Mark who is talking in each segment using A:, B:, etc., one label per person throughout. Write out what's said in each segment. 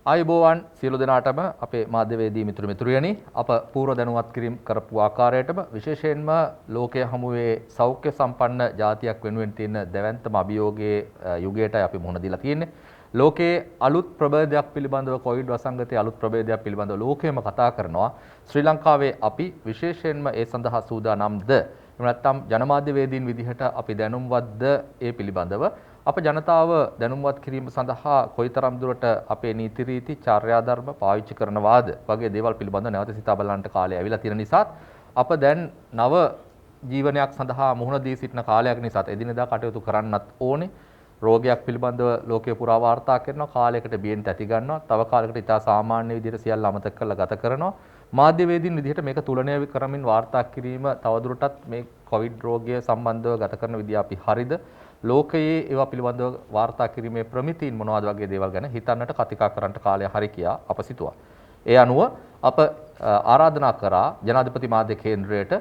A: ආයුබෝවන් සියලු දෙනාටම අපේ මාධ්‍යවේදී මිතුරු මිතුරියනි අප පූර්ව දැනුවත් කිරීම කරපු ආකාරයටම විශේෂයෙන්ම ලෝකයේ හමුවේ සෞඛ්‍ය සම්පන්න ජාතියක් වෙනුවෙන් තියෙන දැවැන්තම අභියෝගයේ යුගයටයි අපි මුහුණ දීලා තියෙන්නේ. ලෝකයේ අලුත් ප්‍රභේදයක් පිළිබඳව කොවිඩ් වසංගතයේ අලුත් ප්‍රභේදයක් පිළිබඳව ලෝකයේම කතා කරනවා. ශ්‍රී ලංකාවේ අපි විශේෂයෙන්ම ඒ සඳහා සූදානම්ද? එහෙම නැත්නම් ජනමාධ්‍යවේදීන් විදිහට අපි දැනුම්වත්ද ඒ පිළිබඳව අප ජනතාව දැනුම්වත් කිරීම සඳහා කොයිතරම් දුරට අපේ නීති රීති චාර්යාධර්ම පාවිච්චි කරනවාද වගේ දේවල් පිළිබඳව නැවත සිතා බලන්නට කාලය ඇවිල්ලා තියෙන නිසාත් අප දැන් නව ජීවනයක් සඳහා මුහුණ දී සිටින කාලයක් නිසාත් එදිනෙදා කටයුතු කරන්නත් ඕනේ. රෝගයක් පිළිබඳව ලෝකයේ පුරා වාර්තා කරනවා, කාලයකට බියෙන් තැති ගන්නවා, තව කාලයකට ඉතා සාමාන්‍ය විදිහට සියල්ල අමතක කරලා ගත කරනවා. මාධ්‍යවේදීන් විදිහට මේක තුලනය කරමින් වාර්තා කිරීම තවදුරටත් මේ කොවිඩ් රෝගය සම්බන්ධව ගත කරන විදිහ අපි හරිද? ලෝකයේ ඒවා පිළිබඳව වාර්තා කිරීමේ ප්‍රමිතීන් මොනවද වගේ දේවල් ගැන හිතන්නට කතිකා කරන්නට කාලය හරි කියා අප සිතුවා. ඒ අනුව අප ආරාධනා කරා ජනාධිපති මාධ්‍ය කේන්ද්‍රයට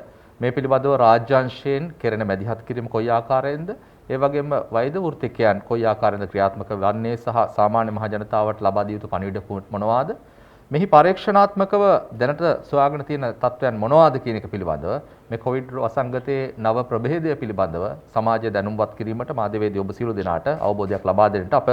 A: මේ පිළිබඳව රාජ්‍යාංශයෙන් කෙරෙන මැදිහත් කිරීම කොයි ආකාරයෙන්ද, ඒ වගේම වෛද්‍ය වෘත්තිකයන් කොයි ආකාරයෙන්ද ක්‍රියාත්මක වන්නේ සහ සාමාන්‍ය මහ ජනතාවට ලබා දිය යුතු පණිවිඩ මොනවාද, මෙහි පරීක්ෂණාත්මකව දැනට සොයාගෙන තියෙන තත්ත්වයන් මොනවාද කියන එක පිළිබඳව මේ කොවිඩ් වසංගතයේ නව ප්‍රභේදය පිළිබඳව සමාජය දැනුම්වත් කිරීමට මාධ්‍යවේදී ඔබ සියලු දෙනාට අවබෝධයක් ලබා දෙන්නට අප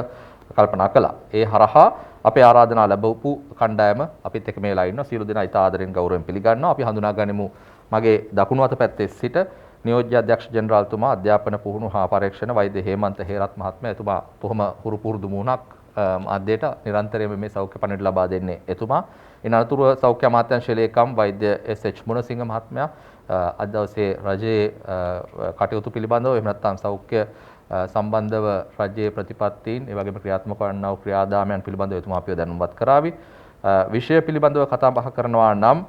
A: කල්පනා කළා. ඒ හරහා අපේ ආරාධනා ලැබවපු කණ්ඩායම අපිත් එක්ක මේලා ඉන්නවා. සියලු දෙනා ඉතා ආදරෙන් ගෞරවයෙන් පිළිගන්නවා. අපි හඳුනා ගනිමු මගේ දකුණු අත පැත්තේ සිට නියෝජ්‍ය අධ්‍යක්ෂ ජෙනරාල්තුමා අධ්‍යාපන පුහුණු හා පරීක්ෂණ වෛද්‍ය හේමන්ත හේරත් මහත්මයා. එතුමා බොහොම හුරු පුරුදු මුණක් මාධ්‍යයට නිරන්තරයෙන්ම මේ සෞඛ්‍ය පණිවිඩ ලබා දෙන්නේ එතුමා. ඉන් අනතුරුව සෞඛ්‍ය අමාත්‍යාංශ ලේකම් වෛද්‍ය එස්.එච්. මුණසිංහ මහත්මයා අද දවසේ රජයේ කටයුතු පිළිබඳව එහෙම නැත්නම් සෞඛ්‍ය සම්බන්ධව රජයේ ප්‍රතිපත්තීන් ඒ වගේම ක්‍රියාත්මක වන්නා වූ ක්‍රියාදාමයන් පිළිබඳව එතුමා අපිව දැනුම්වත් කරાવી. විෂය පිළිබඳව කතා බහ කරනවා නම්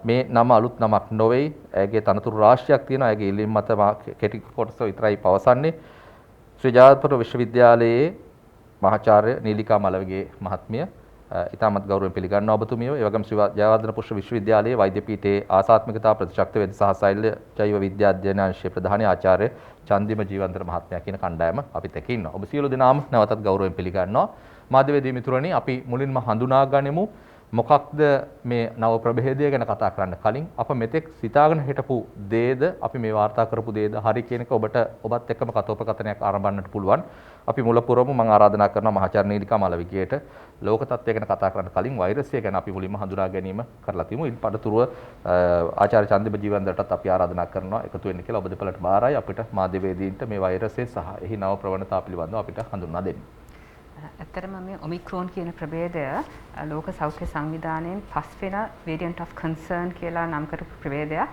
A: මේ නම අලුත් නමක් නොවේ. ඇයගේ තනතුරු රාශියක් තියෙනවා. ඇයගේ ඉල්ලීම් මත කෙටි කොටස විතරයි පවසන්නේ. ශ්‍රී ජයවර්ධන විශ්වවිද්‍යාලයේ මහාචාර්ය නීලිකා මලවගේ මහත්මිය ඉතාමත් ගෞරවයෙන් පිළිගන්නවා ඔබතුමියව. ඒ වගේම ශ්‍රී ජයවර්ධන පුෂ්ප විශ්වවිද්‍යාලයේ වෛද්‍ය පීඨයේ ආසාත්මිකතා ප්‍රතිශක්ති වේද සහ ශෛල්‍ය ජෛව විද්‍යා අධ්‍යයනාංශයේ ප්‍රධානී ආචාර්ය චන්දිම ජීවන්තර මහත්මයා කියන කණ්ඩායම අපිත් එක්ක ඉන්නවා. ඔබ සියලු දෙනාම නැවතත් ගෞරවයෙන් පිළිගන්නවා. මාධ්‍යවේදී මිතුරනි, අපි මුලින්ම හඳුනා ගනිමු මොකක්ද මේ නව ප්‍රභේදය ගැන කතා කරන්න කලින් අප මෙතෙක් සිතාගෙන හිටපු දේද අපි මේ වාර්තා කරපු දේද හරි කියන එක ඔබත් එක්කම කතෝපකථනයක් ආරම්භන්නට පුළුවන්. අපි මුලපුරම මම ආරාධනා කරනවා මහාචාර්ය නීලිකා මලවිගේට ලෝක තත්ත්වය ගැන කතා කරන්න කලින් වෛරසය ගැන අපි මුලින්ම හඳුනා ගැනීම කරලා තිමු. ඉන් පඩතුරුව ආචාර්ය චන්දිම ජීවන්දරටත් අපි ආරාධනා කරනවා එකතු වෙන්න කියලා. ඔබ දෙපළට බාරයි අපිට මාධ්‍යවේදීන්ට මේ වෛරසය සහ එහි නව ප්‍රවණතා පිළිබඳව අපිට හඳුන්වා දෙන්න.
B: ඇත්තටම මේ ඔමික්‍රෝන් කියන ප්‍රභේදය ලෝක සෞඛ්‍ය සංවිධානයෙන් පස්වෙන variant of concern කියලා නම් කරපු ප්‍රභේදයක්.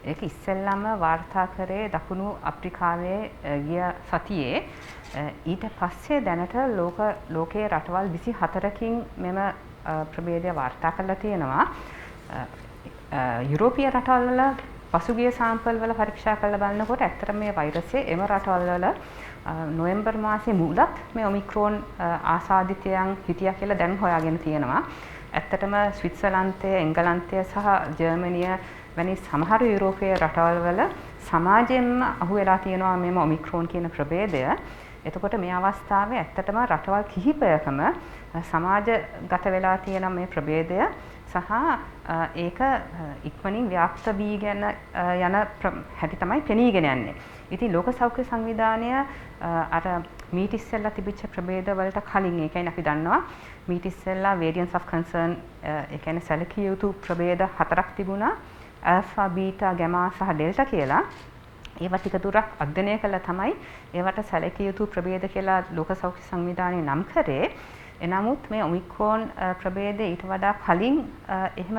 B: ඒක ඉස්සෙල්ලාම වාර්තා කරේ දකුණු අප්‍රිකාවේ ගිය සතියේ. ඊට පස්සේ දැනට ලෝකයේ රටවල් 24කින් මෙම ප්‍රභේදය වාර්තා කරලා තියෙනවා. යුරෝපීය රටවල් වල පසුගිය සාම්පල් වල පරීක්ෂා කරලා බලනකොට ඇත්තටම මේ වෛරසය එම රටවල් වල නොවැම්බර් මාසයේ මුලත් මේ ඔමික්‍රෝන් ආසාදිතයන් හිටියා කියලා දැන් හොයාගෙන තියෙනවා. ඇත්තටම ස්විට්සර්ලන්තය, එංගලන්තය සහ ජර්මනිය වැනි සමහර යුරෝපීය රටවල් වල සමාජයෙන්ම අහුවෙලා තියෙනවා මේ ඔමික්‍රෝන් කියන ප්‍රභේදය. එතකොට මේ අවස්ථාවේ ඇත්තටම රටවල් කිහිපයකම සමාජගත වෙලා තියෙන මේ ප්‍රභේදය සහ ඒක ඉක්මනින් ව්‍යාප්ත වීගෙන යන හැටි තමයි පෙනීගෙන යන්නේ. ඉතින් ලෝක සෞඛ්‍ය සංවිධානය අර මීට ඉස්සෙල්ලා තිබිච්ච ප්‍රභේද වලට කලින් ඒ කියන්නේ අපි දන්නවා මීට ඉස්සෙල්ලා variants of concern ඒ කියන්නේ සැලකිය යුතු ප්‍රභේද 4ක් තිබුණා. alpha, beta, gamma සහ delta කියලා. ඒවා ටික දුරක් අධ්‍යයනය කළා තමයි ඒවට සැලකිය යුතු ප්‍රභේද කියලා ලෝක සෞඛ්‍ය සංවිධානය නම් කරේ. එනමුත් මේ ඔමික්‍රෝන් ප්‍රභේදය ඊට වඩා කලින් එහෙම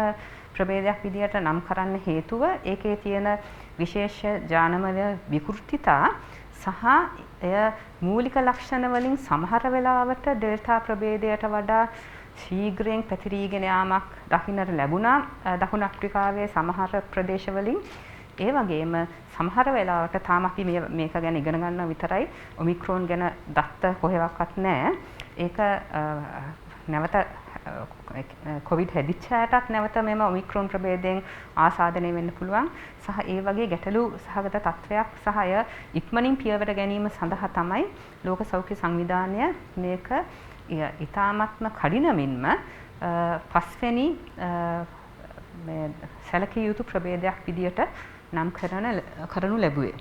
B: ප්‍රභේදයක් විදියට නම් කරන්න හේතුව ඒකේ තියෙන විශේෂ ජානමය විකෘතිතා සහ එය මූලික ලක්ෂණ වලින් සමහර වෙලාවට ඩෙල්ටා ප්‍රභේදයට වඩා ශීඝ්‍රයෙන් පැතිරීගෙන යාමක් දකින්නට ලැබුණා දකුණු අප්‍රිකාවේ සමහර ප්‍රදේශවලින්. ඒ වගේම සමහර වෙලාවට තාම අපි මේක ගැන ඉගෙන ගන්නවා විතරයි. ඔමික්‍රෝන් ගැන දත්ත කොහෙවත් නැහැ. ඒක නැවත කොවිඩ් හැදිච්ච අයටත් නැවත මෙම ඔමික්‍රෝන් ප්‍රභේදයෙන් ආසාදනය වෙන්න පුළුවන්. සහ ඒ වගේ ගැටලු සහගත තත්වයක් සහ අය ඉක්මනින් පියවර ගැනීම සඳහා තමයි ලෝක සෞඛ්‍ය සංවිධානය මේක ඉතාමත්ම කඩිනමින්ම පස්වෙනි මේ සැලකිය යුතු ප්‍රභේදයක් විදියට නම් කරනු ලැබුවේ.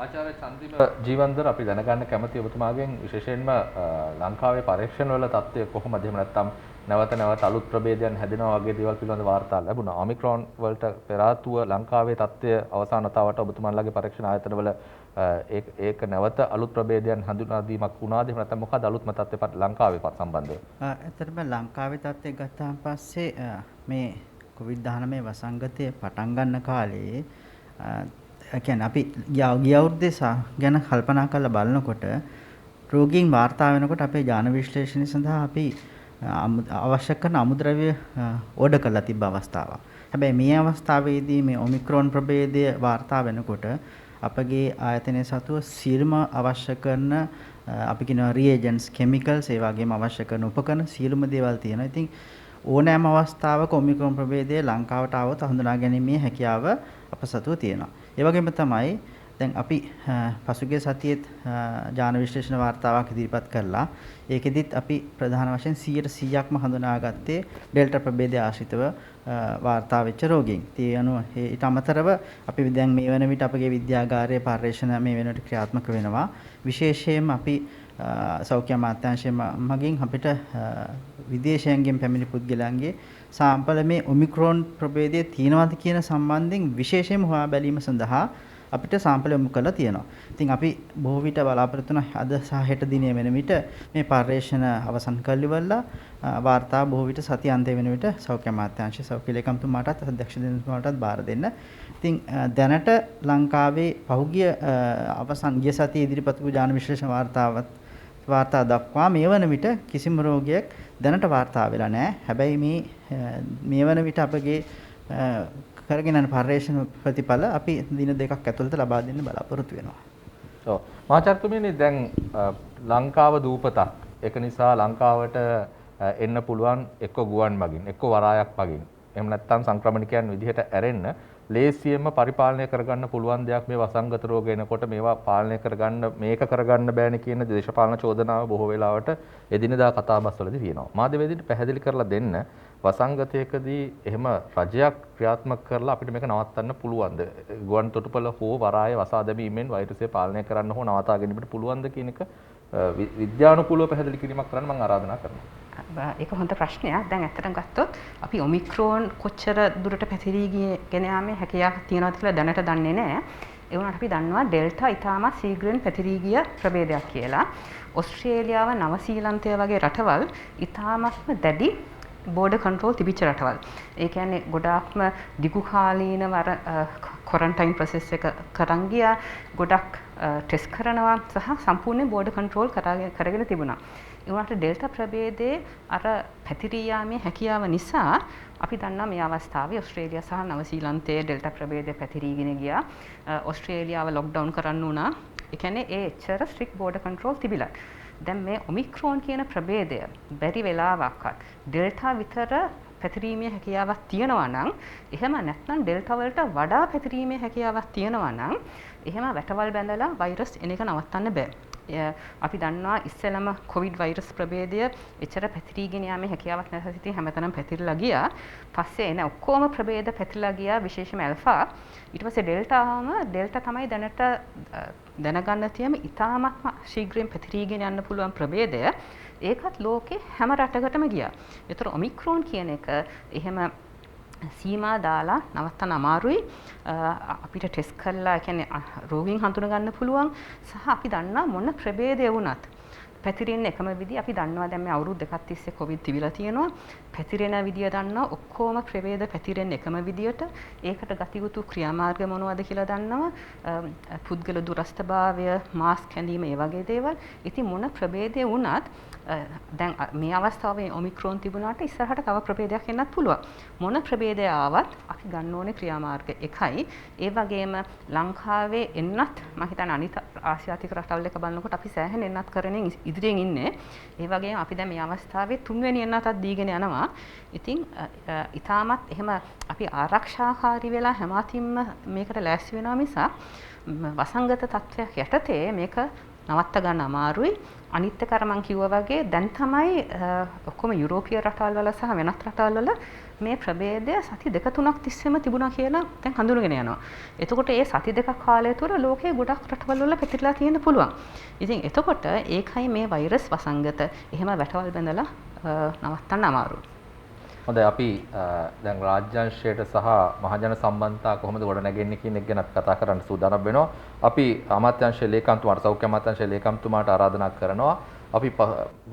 A: ආචාර්ය චන්දිම ජීවන්දර අපි දැනගන්න කැමති ඔබතුමාගෙන් විශේෂයෙන්ම ලංකාවේ පරීක්ෂණවල තත්ත්වය කොහොමද? එහෙම නැත්නම් නැවත අලුත් ප්‍රභේදයන් හැදෙනවා වගේ දේවල් පිළිබඳ වාර්තා ලැබුණා. ඔමික්‍රෝන් වලට පෙර ආතුව ලංකාවේ තත්ත්වය අවසාන වතාවට ඔබතුමාලගේ පරීක්ෂණ ආයතනවල ඒක නැවත අලුත් ප්‍රභේදයන් හඳුනා දීමක් වුණාද? එහෙම නැත්නම් මොකද අලුත්ම තත්ත්වය ලංකාවේ සම්බන්ධව?
C: ඇත්තටම ලංකාවේ තත්ත්වය ගත්තාන් පස්සේ මේ COVID-19 වසංගතය පටන් ගන්න කාලේ කියන්නේ අපි ගිය අවුරුද්දේ ගැන කල්පනා කරලා බලනකොට රෝගීන් වාර්තා වෙනකොට අපේ ජාන විශ්ලේෂණය සඳහා අපි අවශ්‍ය කරන අමුද්‍රව්‍ය ඕඩර් කරලා තිබ්බ අවස්ථාවක්. හැබැයි මේ අවස්ථාවේදී මේ ඔමික්‍රෝන් ප්‍රභේදය වාර්තා වෙනකොට අපගේ ආයතනයේ සතුව සියලුම අවශ්‍ය කරන අපි කියනවා රියේජන්ට්ස්, කෙමිකල්ස්, ඒ වගේම අවශ්‍ය කරන උපකරණ සියලුම දේවල් තියෙනවා. ඉතින් ඕනෑම අවස්ථාවක ඔමික්‍රෝන් ප්‍රභේදය ලංකාවට આવොත් හඳුනා ගැනීමේ හැකියාව අප සතුව තියෙනවා. ඒ වගේම තමයි දැන් අපි පසුගිය සතියේත් ජාන විශ්ලේෂණ වාර්තාවක් ඉදිරිපත් කළා. ඒකෙදිත් අපි ප්‍රධාන වශයෙන් 100%ක්ම හඳුනාගත්තේ ඩෙල්ටා ප්‍රභේදය ආශ්‍රිතව වාර්තා වෙච්ච රෝගීන්. ඒ අනුව ඊට අමතරව අපි දැන් මේ වෙන විට අපගේ විද්‍යාගාරයේ පර්යේෂණ මේ වෙනකොට ක්‍රියාත්මක වෙනවා. විශේෂයෙන්ම අපි සෞඛ්‍ය අමාත්‍යාංශය මගින් අපිට විදේශයන්ගෙන් පැමිණි පුද්ගලයන්ගේ සාම්පල මේ ඔමික්‍රෝන් ප්‍රභේදයේ තියෙනවද කියන සම්බන්ධයෙන් විශේෂයෙන්ම හොයා බැලීම සඳහා අපිට සාම්පල යොමු කරලා තියෙනවා. ඉතින් අපි බොහෝ විට බලාපොරොත්තු වෙන අද සහ හෙට දිනේ වෙන විට මේ පර්යේෂණ අවසන් කරලිවලා වාර්තා බොහෝ විට සති අන්තය වෙන විට සෞඛ්‍ය අමාත්‍යාංශ සෞඛ්‍ය ලේකම්තුමාටත් අධ්‍යක්ෂ දෙනතුමාටත් බාර දෙන්න. ඉතින් දැනට ලංකාවේ පහුගිය අවසන් ගිය සතියේ ඉදිරිපත් වූ ජාන විශ්ලේෂණ වාර්තා දක්වා මේ වන විට කිසිම රෝගයක් දැනට වාර්තා වෙලා නැහැ. හැබැයි මේ වන විට අපගේ කරගෙන යන පර්යේෂණ ප්‍රතිඵල අපි දින දෙකක් ඇතුළත ලබා දෙන්න බලාපොරොත්තු වෙනවා.
A: ඔව්. මාචාර්යතුමියනි දැන් ලංකාව දූපතක්. ඒක නිසා ලංකාවට එන්න පුළුවන් එක්ක ගුවන් මගින්, එක්ක වරායක් මගින්. එහෙම නැත්නම් සංක්‍රමණිකයන් විදිහට ඇරෙන්න ලේසියෙන්ම පරිපාලනය කරගන්න පුළුවන් දෙයක් මේ වසංගත රෝග එනකොට මේවා පාලනය කරගන්න බෑනේ කියන දේශපාලන චෝදනාව බොහෝ වෙලාවට එදිනදා කතාබස්වලදී තියෙනවා. මාධ්‍යවේදීන්ට පැහැදිලි කරලා දෙන්න වසංගතයකදී එහෙම රජයක් ක්‍රියාත්මක කරලා අපිට මේක නවත්තන්න පුළුවන්ද? ගුවන් තොටුපළ හෝ වරාය වසා දැමීමෙන් වෛරසය පාලනය කරන්න හෝ නවතා ගැනීමට පුළුවන්ද කියන එක විද්‍යානුකූලව පැහැදිලි කිරීමක් කරන්න මම ආරාධනා කරනවා.
B: ඒක හොඳ ප්‍රශ්නයක්. දැන් ඇත්තටම ගත්තොත් අපි ඔමික්‍රෝන් කොච්චර දුරට පැතිරී ගෙන යාමේ හැකියාවක් තියෙනවද කියලා දැනට දන්නේ නැහැ. ඒ වුණාට අපි දන්නවා ඩෙල්ටා ඉතාමත් ශීඝ්‍රයෙන් පැතිරී ගිය ප්‍රභේදයක් කියලා. ඕස්ට්‍රේලියාව, නවසීලන්තය වගේ රටවල් ඉතාමත්ම දැඩි බෝඩර් කන්ට්‍රෝල් තිබිච්ච රටවල්. ඒ කියන්නේ ගොඩාක්ම දිගු කාලීනව ක්වොරන්ටයින් ප්‍රොසෙස් එක කරන් ගියා. ගොඩක් ටෙස්ට් කරනවා සහ සම්පූර්ණ බෝඩර් කන්ට්‍රෝල් කරගෙන තිබුණා. ඒ වුණාට ඩෙල්ටා ප්‍රභේදයේ අර පැතිරී යාමේ හැකියාව නිසා අපි දන්නවා මේ අවස්ථාවේ ඕස්ට්‍රේලියාව සහ නවසීලන්තයේ ඩෙල්ටා ප්‍රභේදය පැතිරීගෙන ගියා. ඕස්ට්‍රේලියාව ලොක්ඩවුන් කරන්න වුණා. ඒ කියන්නේ ඒ එච්චර ස්ට්‍රික්ට් බෝඩර් කන්ට්‍රෝල් තිබිලා. දැන් මේ ඔමික්‍රෝන් කියන ප්‍රභේදය බැරි වෙලාවක්වත් ඩෙල්ටා විතර පැතිරීමේ හැකියාවක් තියෙනවා නම් එහෙම නැත්නම් ඩෙල්ටා වලට වඩා පැතිරීමේ හැකියාවක් තියෙනවා නම් එහෙම වැටවල් බැඳලා වෛරස් එන එක නවත්තන්න බෑ. අපි දන්නවා ඉස්සෙල්ලම කොවිඩ් වෛරස් ප්‍රභේදය එච්චර පැතිරීගෙන යාමේ හැකියාවක් නැති ඉතින් හැමතැනම පැතිරලා ගියා. පස්සේ එන ඔක්කොම ප්‍රභේද පැතිරලා ගියා විශේෂයෙන්ම ඇල්ෆා. ඊට පස්සේ ඩෙල්ටා තමයි දැනට දැනගන්න තියෙම ඉතාමත්ම ශීඝ්‍රයෙන් පැතිරීගෙන යන්න පුළුවන් ප්‍රභේදය. ඒකත් ලෝකේ හැම රටකටම ගියා. ඒතර ඔමික්‍රෝන් කියන එක එහෙම සීමා දාලා නවත්තන්න අමාරුයි. අපිට ටෙස්ට් කරලා කියන්නේ රෝගීන් හඳුනා ගන්න පුළුවන් සහ අපි දන්නා මොන ප්‍රභේදය වුණත් පැතිරෙන එකම විදිය අපි දන්නවා. දැන් මේ අවුරුදු දෙකක් තිස්සේ කොවිඩ් තිබිලා තියෙනවා. පැතිරෙන විදිය දන්නවා. ඔක්කොම ප්‍රභේද පැතිරෙන එකම විදියට. ඒකට ගත යුතු ක්‍රියාමාර්ග මොනවද කියලා දන්නවා. පුද්ගල දුරස්ථභාවය, මාස්ක් ඇඳීම, ඒ වගේ දේවල්. ඉතින් මොන ප්‍රභේදය වුණත් දැන් මේ අවස්ථාවේ ඔමික්‍රෝන් තිබුණාට ඉස්සරහට තව ප්‍රභේදයක් එන්නත් පුළුවන්. මොන ප්‍රභේදය ආවත් අපි ගන්න ඕනේ ක්‍රියාමාර්ග එකයි. ඒ වගේම ලංකාවේ එන්නත් මම හිතන්නේ අනිත් ආසියාතික රටවල් එක බලනකොට අපි සෑහෙන එන්නත් කරමින් ඉදිරියෙන් ඉන්නේ. ඒ වගේම අපි දැන් මේ අවස්ථාවේ තුන්වෙනි එන්නතත් දීගෙන යනවා. ඉතින් ඊටමත් එහෙම අපි ආරක්ෂාකාරී වෙලා හැම අතින්ම මේකට ලෑස්ති වෙනවා මිසක් වසංගත තත්ත්වයක් යටතේ මේක නවත්ත ගන්න අමාරුයි. අනිත් එක අර මම කිව්වා වගේ දැන් තමයි ඔක්කොම යුරෝපීය රටවල් වල සහ වෙනත් රටවල් වල මේ ප්‍රභේදය සති දෙක තුනක් තිස්සේම තිබුණා කියලා දැන් හඳුනගෙන යනවා. එතකොට ඒ සති දෙකක් කාලය තුර ලෝකයේ ගොඩක් රටවල් වල පැතිරලා තියෙන්න පුළුවන්. ඉතින් එතකොට ඒකයි මේ වෛරස් වසංගත එහෙම වැටවල් බැඳලා නවත්තන්න අමාරුයි.
A: හොඳයි අපි දැන් රාජ්‍යංශයට සහ මහජන සම්බන්ධතා කොහොමද ගොඩනැගෙන්නේ කියන එක ගැන අපි කතා කරන්න සූදානම් වෙනවා. අපි අමාත්‍යාංශයේ ලේකම්තුමාට සෞඛ්‍ය අමාත්‍යාංශයේ ලේකම්තුමාට ආරාධනා කරනවා. අපි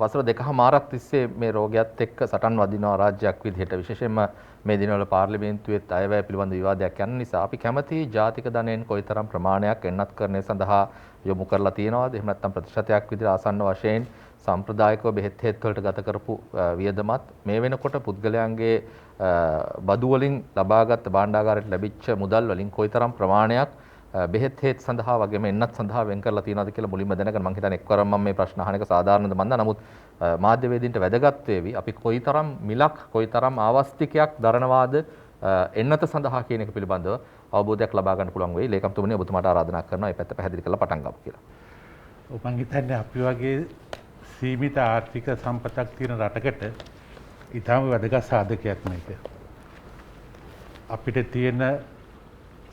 A: වසර දෙකමාරක් තිස්සේ මේ රෝගයත් එක්ක සටන් වදිනවා රාජ්‍යයක් විදිහට. විශේෂයෙන්ම මේ දිනවල පාර්ලිමේන්තුවේත් අයවැය පිළිබඳ විවාදයක් යන නිසා අපි කැමැති ජාතික ධනයෙන් කොයිතරම් ප්‍රමාණයක් එන්නත්කරණය සඳහා යොමු කරලා තියෙනවද? එහෙම නැත්නම් ප්‍රතිශතයක් විදිහට ආසන්න වශයෙන් සම්ප්‍රදායිකව බෙහෙත් හේත් වලට ගත කරපු වියදමත් මේ වෙනකොට පුද්ගලයන්ගේ බදු වලින් ලබාගත් භාණ්ඩාගාරයට ලැබිච්ච මුදල් වලින් කොයිතරම් ප්‍රමාණයක් බෙහෙත් හේත් සඳහා වගේම එන්නත් සඳහා වෙන් කරලා තියෙනවද කියලා මුලින්ම දැනගන්න මම හිතන්නේ එක්වරම මම මේ ප්‍රශ්න අහන එක සාධාරණද මන්ද නමුත් මාධ්‍යවේදීන්ට වැදගත් වේවි අපි කොයිතරම් මිලක් කොයිතරම් ආවස්තිකයක් දරනවාද එන්නත සඳහා කියන එක පිළිබඳව අවබෝධයක් ලබා ගන්න පුළුවන් වෙයි ලේකම්තුමනි ඔබතුමාට ආරාධනා කරනවා මේ පැත්ත පැහැදිලි කරලා පටන් ගමු කියලා.
D: මම හිතන්නේ අපි වගේ සීමිත ආර්ථික සම්පතක් තියෙන රටකට ඊටම වැදගත් සාධකයක් මේක. අපිට තියෙන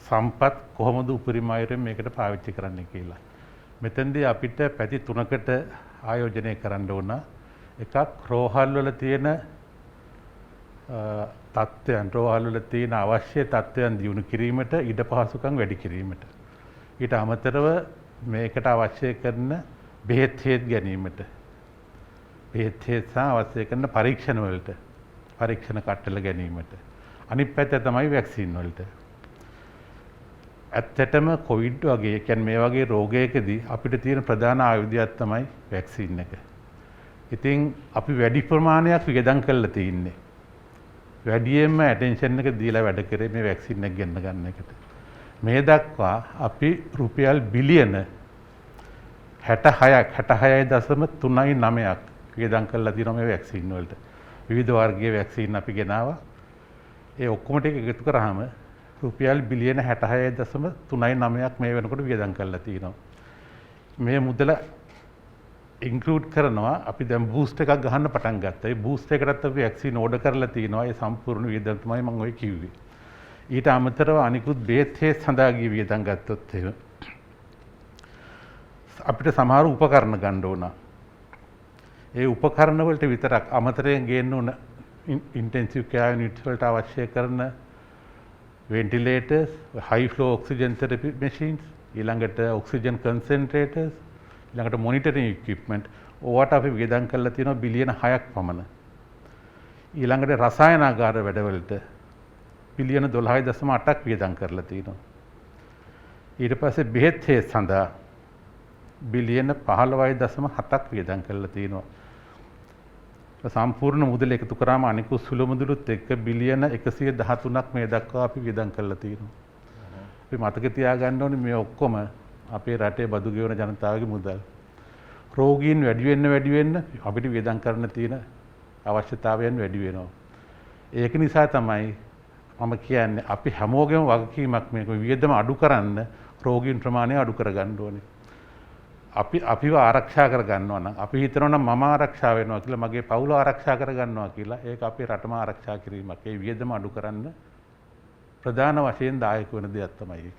D: සම්පත් කොහොමද උපරිම අයුරින් මේකට පාවිච්චි කරන්න කියලා. මෙතෙන්දී අපිට පැති තුනකට ආයෝජනය කරන්න ඕන. එකක් රෝහල් වල තියෙන තත්ත්වයන් රෝහල් වල තියෙන අවශ්‍ය තත්ත්වයන් දියුණු කිරීමට ඉඩ පහසුකම් වැඩි කිරීමට. ඊට අමතරව මේකට අවශ්‍ය කරන බෙහෙත් හේත් ගැනීමට. බෙහෙත් හේත් සහ අවශ්‍ය කරන පරීක්ෂණ වලට පරීක්ෂණ කට්ටල ගැනීමට. අනිත් පැත්ත තමයි වැක්සින් වලට. ඇත්තටම කොවිඩ් වගේ කියන්නේ මේ වගේ රෝගයකදී අපිට තියෙන ප්‍රධාන ආයුධයක් තමයි වැක්සින් එක. ඉතින් අපි වැඩි ප්‍රමාණයක් වියදම් කරලා තින්නේ. වැඩියෙන්ම ඇටෙන්ෂන් එක දීලා වැඩ කරේ මේ වැක්සින් එක ගෙන්න ගන්න එකට. මේ දක්වා අපි රුපියල් බිලියන 66.39ක් වියදම් කරලා තියෙනවා මේ වැක්සින් වලට. විවිධ වර්ගයේ වැක්සින් අපි ගෙනාවා. ඒ ඔක්කොම ටික එකතු කරාම රුපියල් බිලියන 66.39ක් මේ වෙනකොට වියදම් කරලා තියෙනවා. මේ මුදල ඉන්ක්ලූඩ් කරනවා අපි දැන් බූස්ට් එකක් ගහන්න පටන් ගත්තා. ඒ බූස්ට් එකකටත් අපි වැක්සින් ඕඩර් කරලා තියෙනවා. ඒ සම්පූර්ණ වියදම තමයි මම ඔය කිව්වේ. ඊට අමතරව අනිකුත් බෙහෙත් හේත් සඳහා ගිය වියදම් ගත්තොත් එහෙම අපිට සමහර උපකරණ ගන්න ඕන. ඒ උපකරණ වලට විතරක් අමතරයෙන් ගේන්න ඕන ඉන්ටෙන්සිව් කෙයාර් යුනිට්ස් වලට අවශ්‍ය කරන ventilators, high flow oxygen therapy machines, ඊළඟට oxygen concentrators, ඊළඟට monitoring equipment ඕවට අපි වියදම් කරලා තියෙනවා බිලියන 6ක් පමණ. ඊළඟට රසායනාගාර වැඩවලට බිලියන 12.8ක් වියදම් කරලා තියෙනවා. ඊට පස්සේ බෙහෙත් හේත් සඳහා බිලියන 15.7ක් වියදම් කරලා තියෙනවා. සම්පූර්ණ මුදල එකතු කරාම අනිකුත් සුළු මුදලුත් එක්ක බිලියන 113ක් මේ දක්වා අපි වියදම් කරලා තියෙනවා. අපි මතක තියාගන්න ඕනේ මේ ඔක්කොම අපේ රටේ බදු ගෙවන ජනතාවගේ මුදල්. රෝගීන් වැඩි වෙන්න අපිට වියදම් කරන්න තියෙන අවශ්‍යතාවයන් වැඩි වෙනවා. ඒක නිසා තමයි මම කියන්නේ අපි හැමෝගෙම වගකීමක් මේක වියදම අඩු කරන්න රෝගීන් ප්‍රමාණය අඩු කරගන්න ඕනේ. අපිව ආරක්ෂා කරගන්නවා නම් අපි හිතනවා නම් මම ආරක්ෂා වෙනවා කියලා මගේ පවුල ආරක්ෂා කරගන්නවා කියලා ඒක අපේ රටම ආරක්ෂා කිරීමක්. ඒ වියදම අඩු කරන්න ප්‍රධාන වශයෙන් දායක වෙන දෙයක් තමයි ඒක.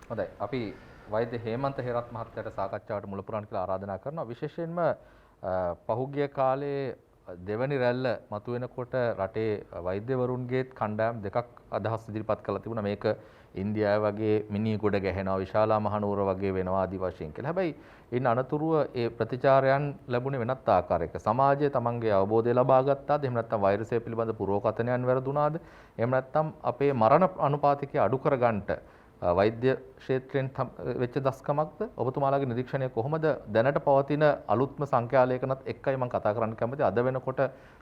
A: හොඳයි අපි වෛද්‍ය හේමන්ත හේරත් මහත්තයාට සාකච්ඡාවට මුල පුරාණ කියලා ආරාධනා කරනවා. විශේෂයෙන්ම පහුගිය කාලේ දෙවැනි රැල්ල මතුවෙනකොට රටේ වෛද්‍යවරුන්ගේත් කණ්ඩායම් දෙකක් අදහස් ඉදිරිපත් කළා තිබුණා මේක ඉන්දියාව වගේ මිනි ගොඩ ගැහෙනවා විශාලා මහනුවර වගේ වෙනවා ආදි වශයෙන් කියලා. හැබැයි ඉන්න අනතුරුව ඒ ප්‍රතිචාරයන් ලැබුණේ වෙනත් ආකාරයක. සමාජයේ තමන්ගේ අවබෝධය ලබා ගත්තාද? එහෙම නැත්නම් වෛරසය පිළිබඳ පුරෝකථනයන් වැරදුනාද? එහෙම නැත්නම් අපේ මරණ අනුපාතිකය අඩු කරගන්නට වෛද්‍ය ක්ෂේත්‍රයෙන් වෙච්ච දස්කමක්ද? ඔබතුමාලාගේ නිරීක්ෂණය කොහොමද? දැනට පවතින අලුත්ම සංඛ්‍යාලයකනත් එක්කයි මම කතා කරන්න කැමතියි. අද වෙනකොට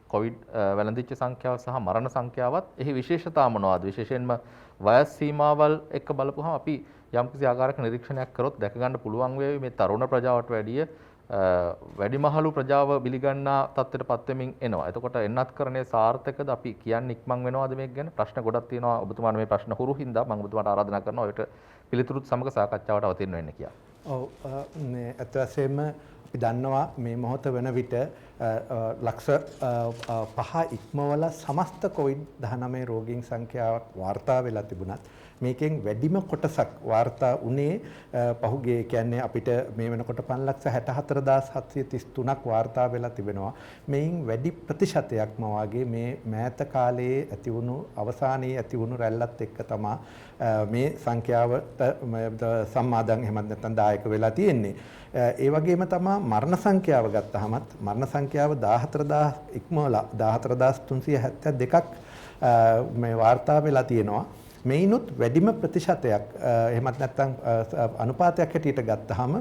A: කොවිඩ් වැළඳිච්ච සංඛ්‍යාව සහ මරණ සංඛ්‍යාවත් එහි විශේෂතා මොනවාද? විශේෂයෙන්ම වයස් සීමාවල් එක්ක බලපුවහම අපි යම්කිසි ආකාරයක නිරීක්ෂණයක් කරොත් දැක ගන්න පුළුවන් වේවි මේ තරුණ ප්‍රජාවට වැඩිය වැඩිමහලු ප්‍රජාව බිලිගන්නා තත්ත්වයට පත් වෙමින් එනවා. එතකොට එන්නත්කරණයේ සාර්ථකද අපි කියන්නේ ඉක්මන් වෙනවද මේක ගැන? ප්‍රශ්න ගොඩක් තියෙනවා. ඔබතුමාට මේ ප්‍රශ්න හුරු හින්දා මම ඔබතුමාට ආරාධනා කරනවා ඔයට පිළිතුරුත් සමග සාකච්ඡාවට අවතීර්ණ වෙන්න කියලා.
E: ඔව් ඇත්ත වශයෙන්ම අපි දන්නවා මේ මොහොත වන විට ලක්ෂ 5 ඉක්මවල සමස්ත COVID-19 රෝගීන් සංඛ්‍යාවක් වාර්තා වෙලා තිබුණත් මේකෙන් වැඩිම කොටසක් වාර්තා වුණේ පහුගිය කියන්නේ අපිට මේ වෙනකොට 5,64,733ක් වාර්තා වෙලා තිබෙනවා. මේන් වැඩි ප්‍රතිශතයක්ම වාගේ මේ මෑත කාලයේ ඇති වුණු අවසානයේ ඇති වුණු රැල්ලත් එක්ක තමයි මේ සංඛ්‍යාවට සම්මාදන් එහෙමත් නැත්නම් දායක වෙලා තියෙන්නේ. ඒ වගේම තමයි මරණ සංඛ්‍යාව ගත්තහමත් මරණ සංඛ්‍යාව 14000 ඉක්මවලා 14372ක් මේ වාර්තා වෙලා තියෙනවා. මේනොත් වැඩිම ප්‍රතිශතයක් එහෙමත් නැත්නම් අනුපාතයක් හැටියට ගත්තාම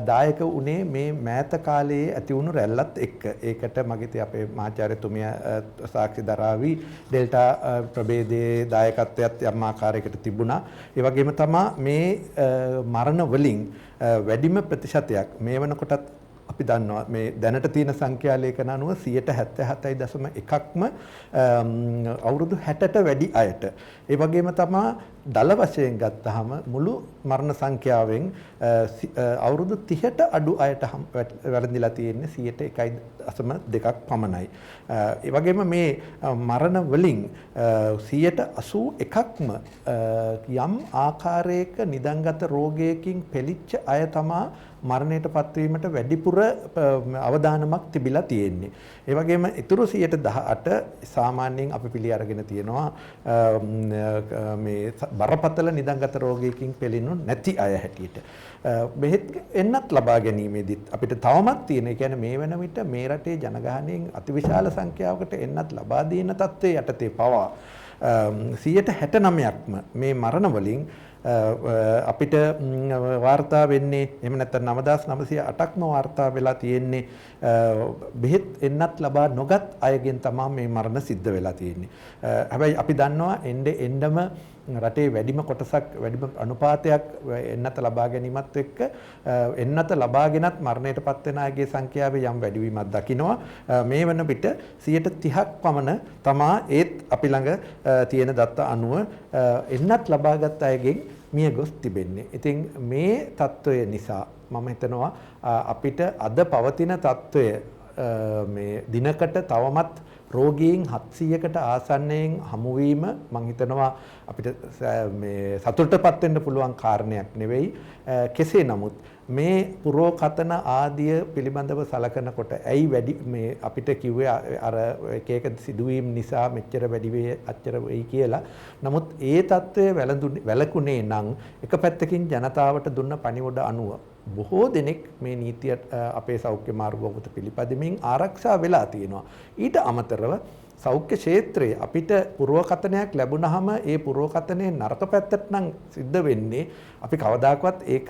E: දායක උනේ මේ මෑත කාලයේ ඇති වුණු රැල්ලත් එක්ක. ඒකට මගිතේ අපේ මහාචාර්යතුමිය සාක්ෂි දරාවි ඩෙල්ටා ප්‍රභේදයේ දායකත්වයක් යම් ආකාරයකට තිබුණා. ඒ වගේම තමයි මේ මරණ වලින් වැඩිම ප්‍රතිශතයක් මේ වෙනකොටත් අපි දන්නවා මේ දැනට තියෙන සංඛ්‍යා ලේඛන අනුව 77.1%ක්ම අවුරුදු 60ට වැඩි අයට. ඒ වගේම තමයි දල වශයෙන් ගත්තාම මුළු මරණ සංඛ්‍යාවෙන් අවුරුදු 30ට අඩු අයට වැළඳිලා තියෙන්නේ 101.2ක් පමණයි. ඒ වගේම මේ මරණ වලින් 81%ක්ම යම් ආකාරයක නිදන්ගත රෝගයකින් පෙළීච්ච අය තමයි මරණයට පත්වීමට වැඩිපුර අවදානමක් තිබිලා තියෙන්නේ. ඒ වගේම ඊතුරු 118 සාමාන්‍යයෙන් අපි පිළි අරගෙන තියෙනවා මේ බරපතල නිදන්ගත රෝගයකින් පෙළෙනු නැති අය හැටියට. බෙහෙත් එන්නත් ලබා ගැනීමේදීත් අපිට තවමත් තියෙන, ඒ කියන්නේ මේ වෙන විට මේ රටේ ජනගහනයෙන් අතිවිශාල සංඛ්‍යාවකට එන්නත් ලබා දෙන තත්ත්වයේ යටතේ පවා 169ක්ම මේ මරණ වලින් අපිට වාර්තා වෙන්නේ එහෙම නැත්නම් 9908ක්ම වාර්තා වෙලා තියෙන්නේ බෙහෙත් එන්නත් ලබා නොගත් අයගෙන් තමයි මේ මරණ සිද්ධ වෙලා තියෙන්නේ. හැබැයි අපි දන්නවා එන්නම රටේ වැඩිම කොටසක් වැඩිම අනුපාතයක් එන්නත ලබා ගැනීමත් එක්ක එන්නත ලබාගෙනත් මරණයටපත් වෙන අයගේ සංඛ්‍යාවේ යම් වැඩිවීමක් දකිනවා. මේ වන විට 30ක් පමණ තමා ඒත් අපි ළඟ තියෙන දත්ත අනුව එන්නත් ලබාගත් අයගෙන් මිය ගොස් තිබෙන්නේ. ඉතින් මේ తত্ত্বය නිසා මම හිතනවා අපිට අද පවතින తত্ত্বය මේ දිනකට තවමත් රෝගීන් 700කට ආසන්නයෙන් හමුවීම මම හිතනවා අපිට මේ සතුටටපත් වෙන්න පුළුවන් කාරණයක් නෙවෙයි. කෙසේ නමුත් මේ පුරෝකතන ආදිය පිළිබඳව සලකනකොට ඇයි වැඩි මේ අපිට කිව්වේ අර එක එක සිදුවීම් නිසා මෙච්චර වැඩි වේ අච්චර වෙයි කියලා. නමුත් ඒ తත්වයේ වැළකුණේ නම් එක පැත්තකින් ජනතාවට දුන්න පණිවුඩ අනුව බොහෝ දෙනෙක් මේ නීතිය අපේ සෞඛ්‍ය මාර්ගෝපත පිළිපදමින් ආරක්ෂා වෙලා තියෙනවා. ඊට අමතරව සෞඛ්‍ය ක්ෂේත්‍රයේ අපිට පුරවකතනයක් ලැබුණාම ඒ පුරවකතනයේ නරක පැත්තට නම් සිද්ධ වෙන්නේ අපි කවදාකවත් ඒක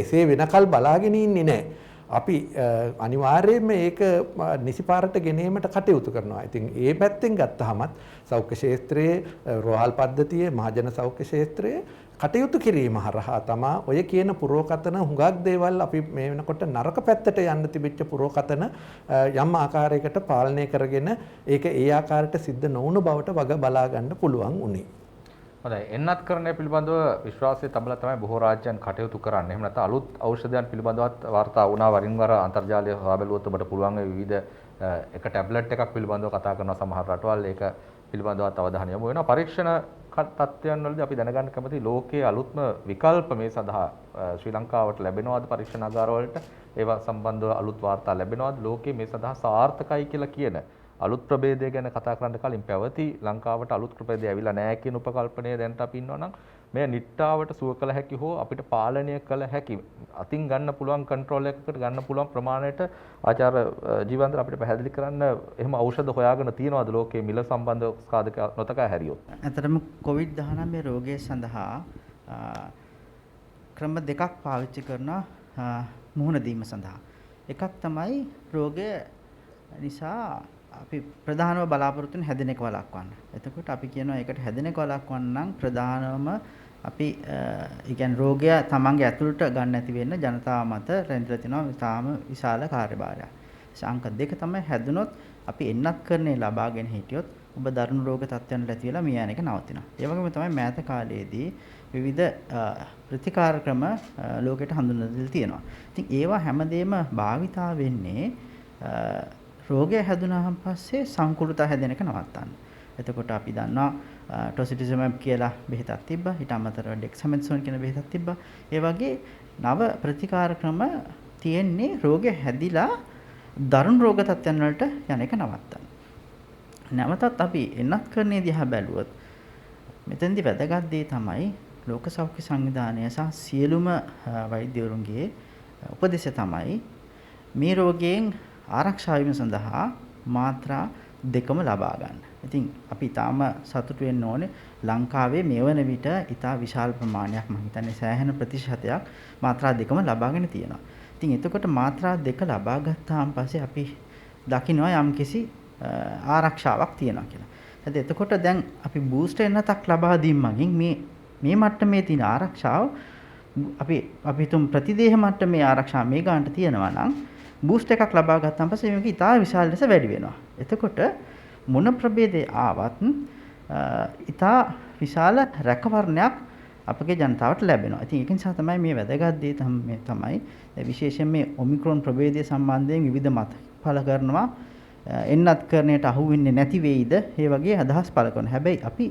E: එසේ වෙනකල් බලාගෙන ඉන්නේ නැහැ. අපි අනිවාර්යයෙන්ම ඒක නිසිපාරට ගෙනීමට කටයුතු කරනවා. ඉතින් ඒ පැත්තෙන් ගත්තහමත් සෞඛ්‍ය ක්ෂේත්‍රයේ රෝහල් පද්ධතියේ මහජන සෞඛ්‍ය ක්ෂේත්‍රයේ කටයුතු කිරීම හරහා තමයි ඔය කියන පුරවකතන හුඟක් දේවල් අපි මේ වෙනකොට නරක පැත්තට යන්න තිබිච්ච පුරවකතන යම් ආකාරයකට පාලනය කරගෙන ඒක ඒ ආකාරයට සිද්ධ නොවුණු බවට වග බලා ගන්න පුළුවන් උනේ.
A: හොඳයි, එන්නත්කරණය පිළිබඳව විශ්වාසය තබලා තමයි බොහෝ රාජ්‍යයන් කටයුතු කරන්නේ. එහෙම නැත්නම් අලුත් ඖෂධයන් පිළිබඳවත් වාර්තා වුණා. වරින් වර අන්තර්ජාලය හොයා බැලුවොත් ඔබට පුළුවන් විවිධ එක ටැබ්ලට් එකක් පිළිබඳව කතා කරන සමහර රටවල් ඒක පිළිබඳවත් අවධානය යොමු වෙනවා. පරීක්ෂණ තත්ත්වයන් වලදී අපි දැනගන්න කැමති ලෝකයේ අලුත්ම විකල්ප මේ සඳහා ශ්‍රී ලංකාවට ලැබෙනවද පරීක්ෂණාගාර වලට? ඒවා සම්බන්ධව අලුත් වාර්තා ලැබෙනවද? ලෝකයේ මේ සඳහා සාර්ථකයි කියලා කියන අලුත් ප්‍රභේදය ගැන කතා කරන්න කලින් පැවති ලංකාවට අලුත් ප්‍රභේදය ඇවිල්ලා නැහැ කියන උපකල්පනය දැනට අපි ඉන්නවා නම් මේ නිට්ටාවට සුව කළ හැකි හෝ අපිට පාලනය කළ හැකි අතින් ගන්න පුළුවන් කන්ට්‍රෝල් එකකට ගන්න පුළුවන් ප්‍රමාණයට ආචාර්ය ජීවන්තර අපිට පැහැදිලි කරන්න එහෙම ඖෂධ හොයාගෙන තියනවාද ලෝකයේ මිල සම්බන්ධ සාධක නොතකා හැරියොත්?
C: ඇත්තටම COVID-19 රෝගය සඳහා ක්‍රම දෙකක් පාවිච්චි කරනවා මුහුණ දීම සඳහා. එකක් තමයි රෝගය නිසා අපි ප්‍රධානව බලාපොරොත්තු වෙන හැදෙන එක වළක්වන්න. එතකොට අපි කියනවා ඒකට හැදෙන එක වළක්වන්න නම් ප්‍රධානවම අපි ඒ කියන්නේ රෝගය තමන්ගේ ඇතුළට ගන්න නැති වෙන්න ජනතාව මත රැඳිලා තිනවා තාම විශාල කාර්යභාරයක්. අංක 2 තමයි හැදුනොත් අපි එන්නත් කරන්නේ ලබාගෙන හිටියොත් ඔබ දරුණු රෝග තත්ත්වයන් ඇති වෙලා මිය යන එක නවතිනවා. ඒ වගේම තමයි මෑත කාලයේදී විවිධ ප්‍රතිකාර ක්‍රම ලෝකෙට හඳුන්වලා දීලා තියෙනවා. ඉතින් ඒවා හැමදේම භාවිතා වෙන්නේ රෝගය හැදුනහන් පස්සේ සංකෘත හැදෙන එක නවත්තන්න. එතකොට අපි දන්නවා ටොසිලිසුමැබ් කියලා බෙහෙතක් තිබ්බා. ඊට අමතරව ඩෙක්සාමෙථසෝන් කියන බෙහෙතක් තිබ්බා. ඒ වගේ නව ප්‍රතිකාර ක්‍රම තියෙන්නේ රෝගය හැදිලා දරුණු රෝග තත්ත්වයන් වලට යන එක නවත්තන්න. නැවතත් අපි එන්නත් කරන්නේ දිහා බැලුවොත් මෙතෙන්දි වැදගත් දේ තමයි ලෝක සෞඛ්‍ය සංවිධානය සහ සියලුම වෛද්‍යවරුන්ගේ උපදෙස් තමයි මේ රෝගයෙන් ආරක්ෂා වීම සඳහා මාත්‍රා 2ම ලබා ගන්න. ඉතින් අපි තාම සතුටු වෙන්න ඕනේ ලංකාවේ මෙවන විට ඉතා විශාල ප්‍රමාණයක් මම හිතන්නේ සෑහෙන ප්‍රතිශතයක් මාත්‍රා 2ම ලබාගෙන තියෙනවා. ඉතින් එතකොට මාත්‍රා 2 ලබා ගත්තාන් පස්සේ අපි දකිනවා යම්කිසි ආරක්ෂාවක් තියෙනවා කියලා. හරි එතකොට දැන් අපි බූස්ටර් එන්නතක් ලබා දීම මගින් මේ මට්ටමේ තියෙන ආරක්ෂාව අපි තුම් ප්‍රතිදේහ මට්ටමේ ආරක්ෂාව මේ ගන්නට තියෙනවා නම් බූස්ටර් එකක් ලබා ගත්තාන් පස්සේ මේක ඉතා විශාල ලෙස වැඩි වෙනවා. එතකොට මොන ප්‍රභේදයේ ආවත් ඉතා විශාල රැකවරණයක් අපගේ ජනතාවට ලැබෙනවා. ඉතින් ඒක නිසා තමයි මේ වැදගත් දේ තමයි විශේෂයෙන් මේ ඔමික්‍රෝන් ප්‍රභේදය සම්බන්ධයෙන් විවිධ මත පළ කරනවා. එන්නත් කරණයට අහු වෙන්නේ නැති වෙයිද? ඒ වගේ අදහස් පළ කරනවා. හැබැයි අපි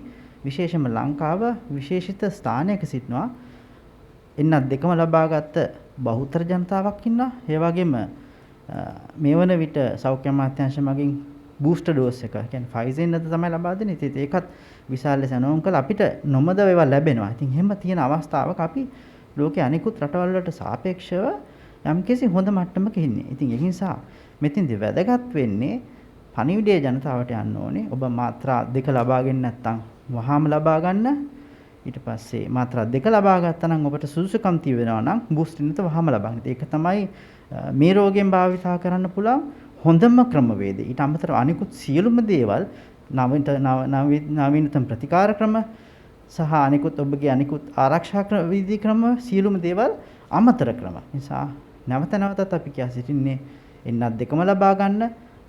C: විශේෂයෙන්ම ලංකාව විශේෂිත ස්ථානයක සිටිනවා. එන්නත් දෙකම ලබාගත් බහුතර ජනතාවක් ඉන්නවා. ඒ වගේම මේ වන විට සෞඛ්‍ය අමාත්‍යාංශ මගින් බූස්ටර් ඩෝස් එක කියන්නේ ෆයිසර් එන්නත තමයි ලබා දෙන්නේ. ඉතින් ඒකත් විශාල ලෙස අනුගමනය කළා අපිට නොමද ඒවා ලැබෙනවා. ඉතින් එහෙම තියෙන අවස්ථාවක අපි ලෝකයේ අනිකුත් රටවල් වලට සාපේක්ෂව යම්කිසි හොඳ මට්ටමක ඉන්නේ. ඉතින් ඒ නිසා මෙතෙන්දී වැදගත් වෙන්නේ පණිවිඩය ජනතාවට යන්න ඕනේ. ඔබ මාත්‍රා 2 ලබාගෙන නැත්නම් වහාම ලබා ගන්න. ඊට පස්සේ මාත්‍රා 2 ලබා ගත්තා නම් ඔබට සුදුසුකම් තියෙනවා නම් බූස්ටර් එන්නත වහාම ලබා ගන්න. ඒක තමයි මේ රෝගයෙන් භාවිතා කරන්න පුළුවන් හොඳම ක්‍රමවේදය. ඊට අමතරව අනිකුත් සියලුම දේවල් නවීනතම ප්‍රතිකාර ක්‍රම සහ අනිකුත් ඔබගේ අනිකුත් ආරක්ෂා විධි ක්‍රම සියලුම දේවල් අමතර ක්‍රම. නිසා නැවතත් අපි කියා සිටින්නේ එන්නත් දෙකම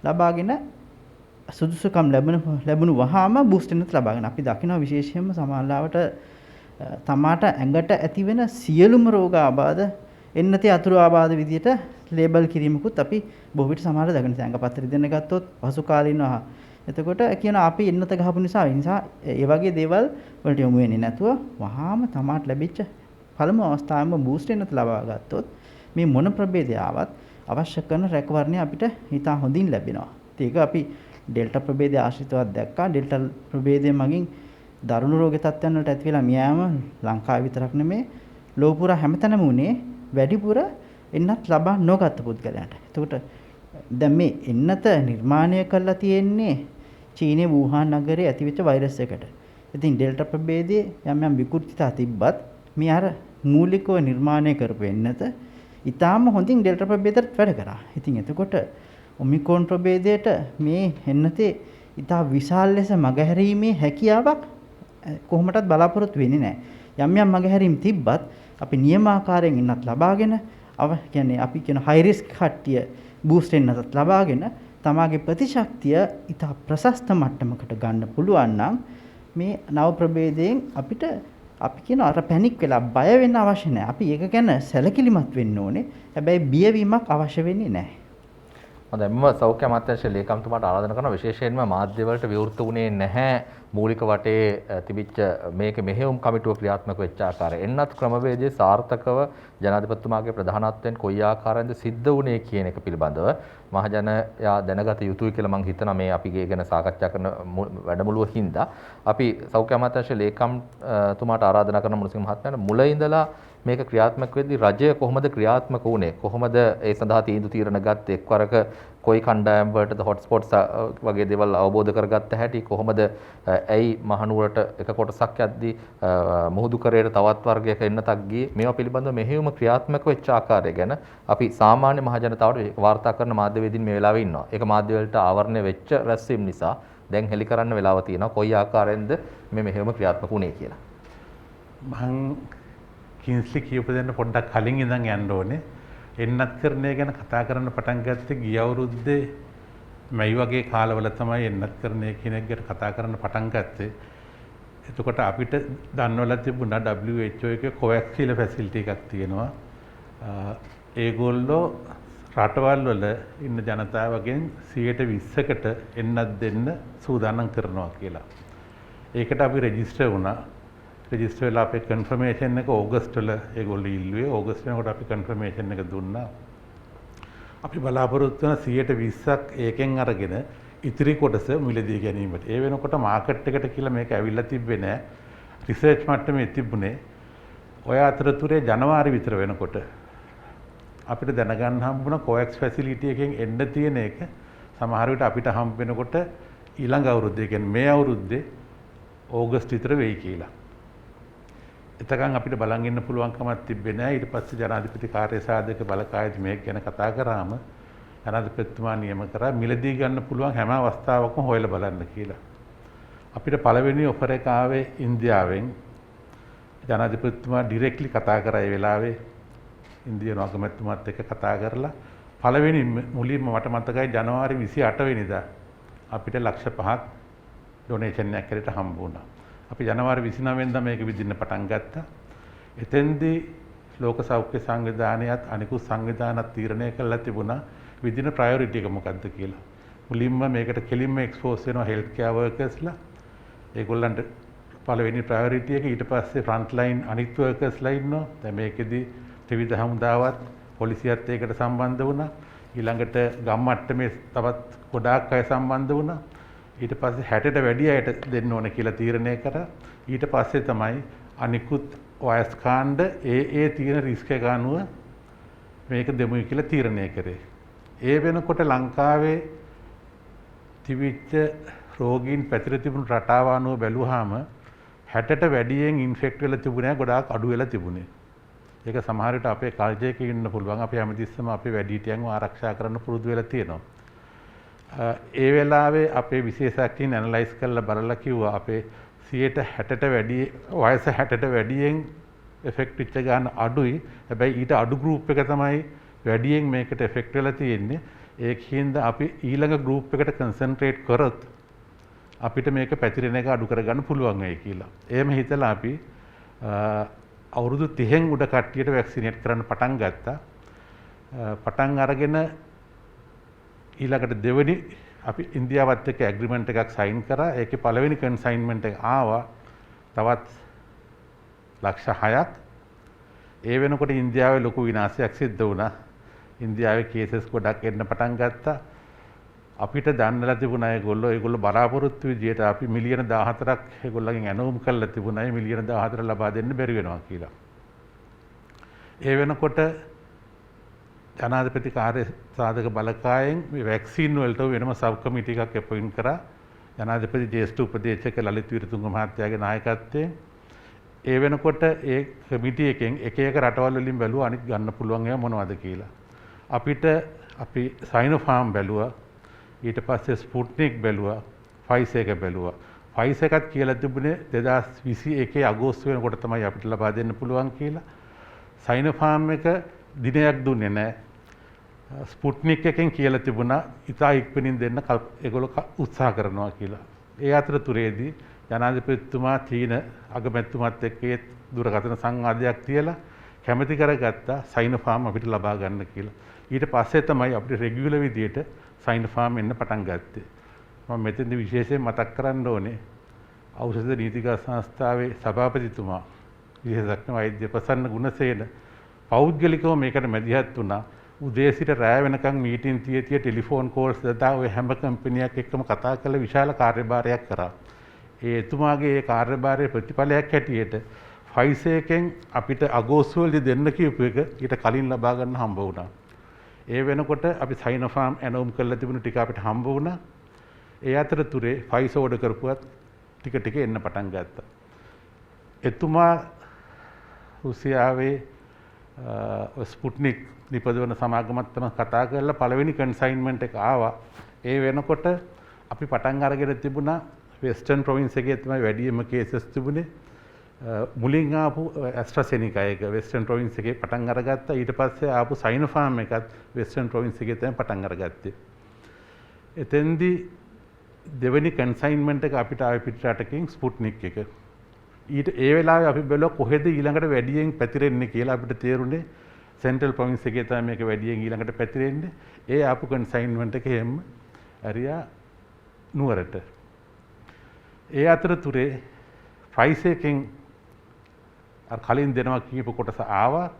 C: ලබාගෙන සුදුසුකම් ලැබුණු වහාම බූස්ටර් එන්නත ලබා ගන්න. අපි දකිනවා විශේෂයෙන්ම සමාජලාවට තමාට ඇඟට ඇති වෙන සියලුම රෝග ආබාධ එන්නතේ අතුරු ආබාධ විදියට ලේබල් කිරීමකුත් අපි බොහෝ විට සමහර දකින සංගපත්‍ර දෙන්න ගත්තොත් පසු කාලිනව. එතකොට කියන අපි එන්නත ගහපු නිසා ඒ වගේ දේවල් වලට යොමු වෙන්නේ නැතුව වහාම තමාට ලැබිච්ච පළමු අවස්ථාවෙම බූස්ටර් එන්නත ලබා ගත්තොත් මේ මොන ප්‍රභේදය ආවත් අවශ්‍ය කරන රැකවරණය අපිට හිතා හොඳින් ලැබෙනවා. ඒක අපි ඩෙල්ටා ප්‍රභේදය ආශ්‍රිතව දැක්කා. ඩෙල්ටා ප්‍රභේදය මගින් දරුණු රෝග තත්ත්වයන් වලට ඇති වෙලා මියෑම ලංකාවේ විතරක් නෙමේ ලෝපුරා හැමතැනම උනේ වැඩිපුර එන්නත් ලබා නොගත් පුද්ගලයන්ට. එතකොට දැන් මේ එන්නත නිර්මාණය කරලා තියෙන්නේ චීනයේ වුහාන් නගරයේ ඇතිවෙච්ච වෛරස් එකට. ඉතින් ඩෙල්ටා ප්‍රභේදයේ යම් විකෘතිතා තිබ්බත් මේ අර මූලිකව නිර්මාණය කරපු එන්නත ඊටාම හොඳින් ඩෙල්ටා ප්‍රභේදයට වැඩ කරා. ඉතින් එතකොට ඔමික්‍රෝන් ප්‍රභේදයට මේ එන්නතේ ඊටා විශාල ලෙස මගහැරීමේ හැකියාවක් කොහොමටත් බලාපොරොත්තු වෙන්නේ නැහැ. යම් මගහැරීම් තිබ්බත් අපි නියමාකාරයෙන් එන්නත් ලබාගෙන කියන්නේ අපි කියන හයි රිස්ක් කට්ටිය බූස්ට් එන්නත් ලබාගෙන තමාගේ ප්‍රතිශක්තිය ඊට ප්‍රශස්ත මට්ටමකට ගන්න පුළුවන් නම් මේ නව ප්‍රභේදයෙන් අපිට අපි කියන අර පැනික් වෙලා බය වෙන්න අවශ්‍ය නැහැ. අපි ඒක ගැන සැලකිලිමත් වෙන්න ඕනේ. හැබැයි බියවීමක් අවශ්‍ය වෙන්නේ නැහැ.
A: හොඳයි මම සෞඛ්‍ය අමාත්‍යාංශ ලේකම්තුමාට ආරාධනා කරනවා විශේෂයෙන්ම මාධ්‍ය වලට විවෘත වුණේ නැහැ මූලික වටේ තිබිච්ච මේක මෙහෙයුම් කමිටුව ක්‍රියාත්මක වෙච්ච ආකාරය. එන්නත් ක්‍රමවේදයේ සාර්ථකව ජනාධිපතිතුමාගේ ප්‍රධානත්වයෙන් කොයි ආකාරයෙන්ද සිද්ධ වුණේ කියන එක පිළිබඳව මහජනයා දැනගත යුතුයි කියලා මම හිතනවා මේ අපි ගැන සාකච්ඡා කරන වැඩමුළුව හින්දා. අපි සෞඛ්‍ය අමාත්‍යාංශ ලේකම්තුමාට ආරාධනා කරන මුලසිංහ මහත්මයාට මුල ඉඳලා මේක ක්‍රියාත්මක වෙද්දී රජය කොහොමද ක්‍රියාත්මක වුණේ? කොහොමද ඒ සඳහා තීන්දුව ගත්තේ? එක්වරක කොයි කණ්ඩායම් වලටද හොට් ස්පොට්ස් වගේ දේවල් අවබෝධ කරගත්ත හැටි කොහොමද? ඇයි මහනුවරට එක කොටසක් යද්දී මුහුදු කරේට තවත් වර්ගයක එන්නතක් ගියේ? මේවා පිළිබඳව මෙහෙයුම ක්‍රියාත්මක වෙච්ච ආකාරය ගැන අපි සාමාන්‍ය මහ ජනතාවට වාර්තා කරන මාධ්‍යවේදීන් මේ වෙලාවේ ඉන්නවා. ඒක මාධ්‍ය වලට ආවරණය වෙච්ච රැස්වීම නිසා දැන් හෙලි කරන්න වෙලාව තියෙනවා. කොයි ආකාරයෙන්ද මේ මෙහෙයුම ක්‍රියාත්මක වුණේ කියලා.
D: මම කින්ස්ලි කියපු දෙන්න පොඩ්ඩක් කලින් ඉඳන් යන්න ඕනේ. එන්නත්කරණය ගැන කතා කරන්න පටන් ගත්තේ ගිය අවුරුද්දේ මේ වගේ කාලවල තමයි එන්නත්කරණය කියන එක ගැන කතා කරන්න පටන් ගත්තේ. එතකොට අපිට දන්වලා තිබුණා WHO එකේ COVAX කියලා ෆැසිලිටි එකක් තියෙනවා. ඒගොල්ලෝ රටවල් වල ඉන්න ජනතාවගෙන් 20%කට එන්නත් දෙන්න සූදානම් කරනවා කියලා. ඒකට අපි රෙජිස්ටර් වුණා. රෙජිස්ටර් වෙලා අපේ කන්ෆර්මේෂන් එක ඕගස්ට් වල ඒගොල්ලෝ ඉල්ලුවේ. ඕගස්ට් වෙනකොට අපි කන්ෆර්මේෂන් එක දුන්නා. අපි බලාපොරොත්තු වෙන 20%ක් ඒකෙන් අරගෙන ඉතිරි කොටස මිලදී ගැනීමට. ඒ වෙනකොට මාකට් එකට කියලා මේක ඇවිල්ලා තිබ්බේ නෑ. රිසර්ච් මට්ටමේ තිබුණේ. ඔය අතරතුරේ ජනවාරි විතර වෙනකොට අපිට දැනගන්න හම්බුණා COVAX ෆැසිලිටි එකෙන් එන්න තියෙන එක සමහර විට අපිට හම්බ වෙනකොට ඊළඟ අවුරුද්දේ කියන්නේ මේ අවුරුද්දේ ඕගස්ට් විතර වෙයි කියලා. එතකන් අපිට බලන් ඉන්න පුළුවන්කමක් තිබ්බේ නෑ. ඊට පස්සේ ජනාධිපති කාර්යසාධක බලකායද මේක ගැන කතා කරාම ජනාධිපතිතුමා නියම කරා මිලදී ගන්න පුළුවන් හැම අවස්ථාවකම හොයලා බලන්න කියලා. අපිට පළවෙනි ඔෆර් එක ආවේ ඉන්දියාවෙන්. ජනාධිපතිතුමා ඩිරෙක්ට්ලි කතා කරා ඒ වෙලාවේ ඉන්දියානු අගමැතිතුමාත් එක්ක කතා කරලා පළවෙනි මුලින්ම මට මතකයි ජනවාරි 28 වෙනිදා අපිට ලක්ෂ 5ක් ඩොනේෂන් එකක් කරට හම්බ වුණා. අපි ජනවාරි 29 වෙනිදා මේක විදින්න පටන් ගත්තා. එතෙන්දී ලෝක සෞඛ්‍ය සංවිධානයත් අනිකුත් සංවිධානත් තීරණය කළා තිබුණා විදින ප්‍රයොරිටි එක මොකක්ද කියලා. මුලින්ම මේකට කෙලින්ම එක්ස්පෝස් වෙනවා හෙල්ත් කෙයාර් වර්කර්ස්ලා. ඒගොල්ලන්ට පළවෙනි ප්‍රයොරිටි එක. ඊට පස්සේ ෆ්‍රන්ට් ලයින් අනිත් වර්කර්ස්ලා ඉන්නවා. දැන් මේකෙදී ත්‍රිවිධ හමුදාවත් පොලිසියත් ඒකට සම්බන්ධ වුණා. ඊළඟට ගම් මට්ටමේ තවත් ගොඩාක් අය සම්බන්ධ වුණා. ඊට පස්සේ 60ට වැඩි අයට දෙන්න ඕන කියලා තීරණය කරා. ඊට පස්සේ තමයි අනිකුත් වයස් කාණ්ඩ ඒ තියෙන රිස්ක් එක අනුව මේක දෙමුයි කියලා තීරණය කරේ. ඒ වෙනකොට ලංකාවේ තිබිච්ච රෝගීන් පැතිර තිබුණු රටාව අනුව බැලුවාම 60ට වැඩියෙන් ඉන්ෆෙක්ට් වෙලා තිබුණේ ගොඩාක් අඩු වෙලා තිබුණේ. ඒක සමහර විට අපේ කල්චර් එකේ ඉන්න පුළුවන්. අපි හැමතිස්සම අපේ වැඩිහිටියන්ව ආරක්ෂා කරන්න පුරුදු වෙලා තියෙනවා. ඒ වෙලාවේ අපේ විශේෂඥයින් ඇනලයිස් කරලා බලලා කිව්වා අපේ 60ට වැඩි වයස 60ට වැඩියෙන් එෆෙක්ට් වෙච්ච ගන්න අඩුයි. හැබැයි ඊට අඩු ගෲප් එක තමයි වැඩියෙන් මේකට එෆෙක්ට් වෙලා තියෙන්නේ. ඒකින්ද අපි ඊළඟ ගෲප් එකට කන්සන්ට්‍රේට් කරොත් අපිට මේක පැතිරෙන එක අඩු කරගන්න පුළුවන් වෙයි කියලා. එහෙම හිතලා අපි අවුරුදු 30න් උඩ කට්ටියට වැක්සිනේට් කරන්න පටන් ගත්තා. පටන් අරගෙන ඊළඟට දෙවෙනි අපි ඉන්දියාවත් එක්ක ඇග්‍රීමන්ට් එකක් සයින් කරා. ඒකේ පළවෙනි කන්සයින්මන්ට් එක ආවා තවත් ලක්ෂ 6ක්. ඒ වෙනකොට ඉන්දියාවේ ලොකු විනාශයක් සිද්ධ වුණා. ඉන්දියාවේ කේසස් ගොඩක් එන්න පටන් ගත්තා. අපිට දන්නලා තිබුණා ඒගොල්ලෝ බලාපොරොත්තු විදියට අපි මිලියන 14ක් ඒගොල්ලන්ගෙන් ඇනවුම් කරලා තිබුණා. ඒ මිලියන 14 ලබා දෙන්න බැරි වෙනවා කියලා. ඒ වෙනකොට ජනාධිපති කාර්යසාධක බලකායෙන් මේ වැක්සින් වලට වෙනම සබ් කමිටි එකක් අපොයින්ට් කරා. ජනාධිපති ජ්‍යෙෂ්ඨ උපදේශක ලලිත් විරතුංග මහත්තයාගේ නායකත්වයෙන්. ඒ වෙනකොට ඒ කමිටි එකෙන් එක එක රටවල් වලින් බැලුවා අනිත් ගන්න පුළුවන් ඒවා මොනවද කියලා. අපි සයිනෝෆාම් බැලුවා. ඊට පස්සේ ස්පුට්නික් බැලුවා. ෆයිසර් එක බැලුවා. ෆයිසර් එකත් කියලා තිබුණේ 2021 අගෝස්තු වෙනකොට තමයි අපිට ලබා දෙන්න පුළුවන් කියලා. සයිනෝෆාම් එක දිනයක් දුන්නේ නැහැ. ස්පුට්නික් එකෙන් කියලා තිබුණා ඉතා ඉක්මනින් දෙන්න ඒගොල්ලෝ උත්සාහ කරනවා කියලා. ඒ අතරතුරේදී ජනාධිපතිතුමා චීන අගමැතිතුමාත් එක්ක දුරකථන සංවාදයක් තියලා කැමැති කරගත්තා සයිනෝෆාම් අපිට ලබා ගන්න කියලා. ඊට පස්සේ තමයි අපිට රෙගියුලර් විදියට සයිනෝෆාම් එන්න පටන් ගත්තේ. මම මෙතෙන්දී විශේෂයෙන් මතක් කරන්න ඕනේ ඖෂධ නීතිගත සංස්ථාවේ සභාපතිතුමා විශේෂඥ වෛද්‍ය ප්‍රසන්න ගුණසේන පෞද්ගලිකව මේකට මැදිහත් වුණා. උදේ සිට රැය වෙනකන් මීටින් තිය ටෙලිෆෝන් කෝල්ස් දතා ඔය හැම කම්පැනියක් එක්කම කතා කරලා විශාල කාර්යභාරයක් කරා. ඒ එතුමාගේ ඒ කාර්යභාරයේ ප්‍රතිඵලයක් හැටියට ෆයිසර් එකෙන් අපිට අගෝස්තු වලදී දෙන්න කියපු එක ඊට කලින් ලබා ගන්න හම්බ වුණා. ඒ වෙනකොට අපි සයිනෝෆාම් ඇනවුම් කරලා තිබුණු ටික අපිට හම්බ වුණා. ඒ අතරතුරේ ෆයිසර් ඕඩර් කරපුවත් ටික ටික එන්න පටන් ගත්තා. එතුමා රුසියාවේ ස්පුට්නික් නිපදවන සමාගමත් තමයි කතා කරලා පළවෙනි කන්සයින්මන්ට් එක ආවා. ඒ වෙනකොට අපි පටන් අරගෙන තිබුණා වෙස්ටර්න් ප්‍රොවින්ස් එකේ තමයි වැඩිම කේසස් තිබුණේ. මුලින් ආපු ඇස්ට්‍රාසෙනිකා එක වෙස්ටර්න් ප්‍රොවින්ස් එකේ පටන් අරගත්තා. ඊට පස්සේ ආපු සයිනෝෆාර්ම් එකත් වෙස්ටර්න් ප්‍රොවින්ස් එකේ තමයි පටන් අරගත්තේ. එතෙන්දී දෙවෙනි කන්සයින්මන්ට් එක අපිට ආවේ පිටරටකින් ස්පුට්නික් එක. ඊට ඒ වෙලාවේ අපි බැලුවා කොහෙද ඊළඟට වැඩියෙන් පැතිරෙන්නේ කියලා. අපිට තේරුනේ සෙන්ට්‍රල් ප්‍රොවින්ස් එකේ තමයි මේක වැඩියෙන් ඊළඟට පැතිරෙන්නේ. ඒ ආපු කන්සයින්මන්ට් එක හැම ඇරියා නුවරට. ඒ අතරතුරේ ප්‍රයිස් එකෙන් අර කලින් දෙනවා කියපු කොටස ආවා.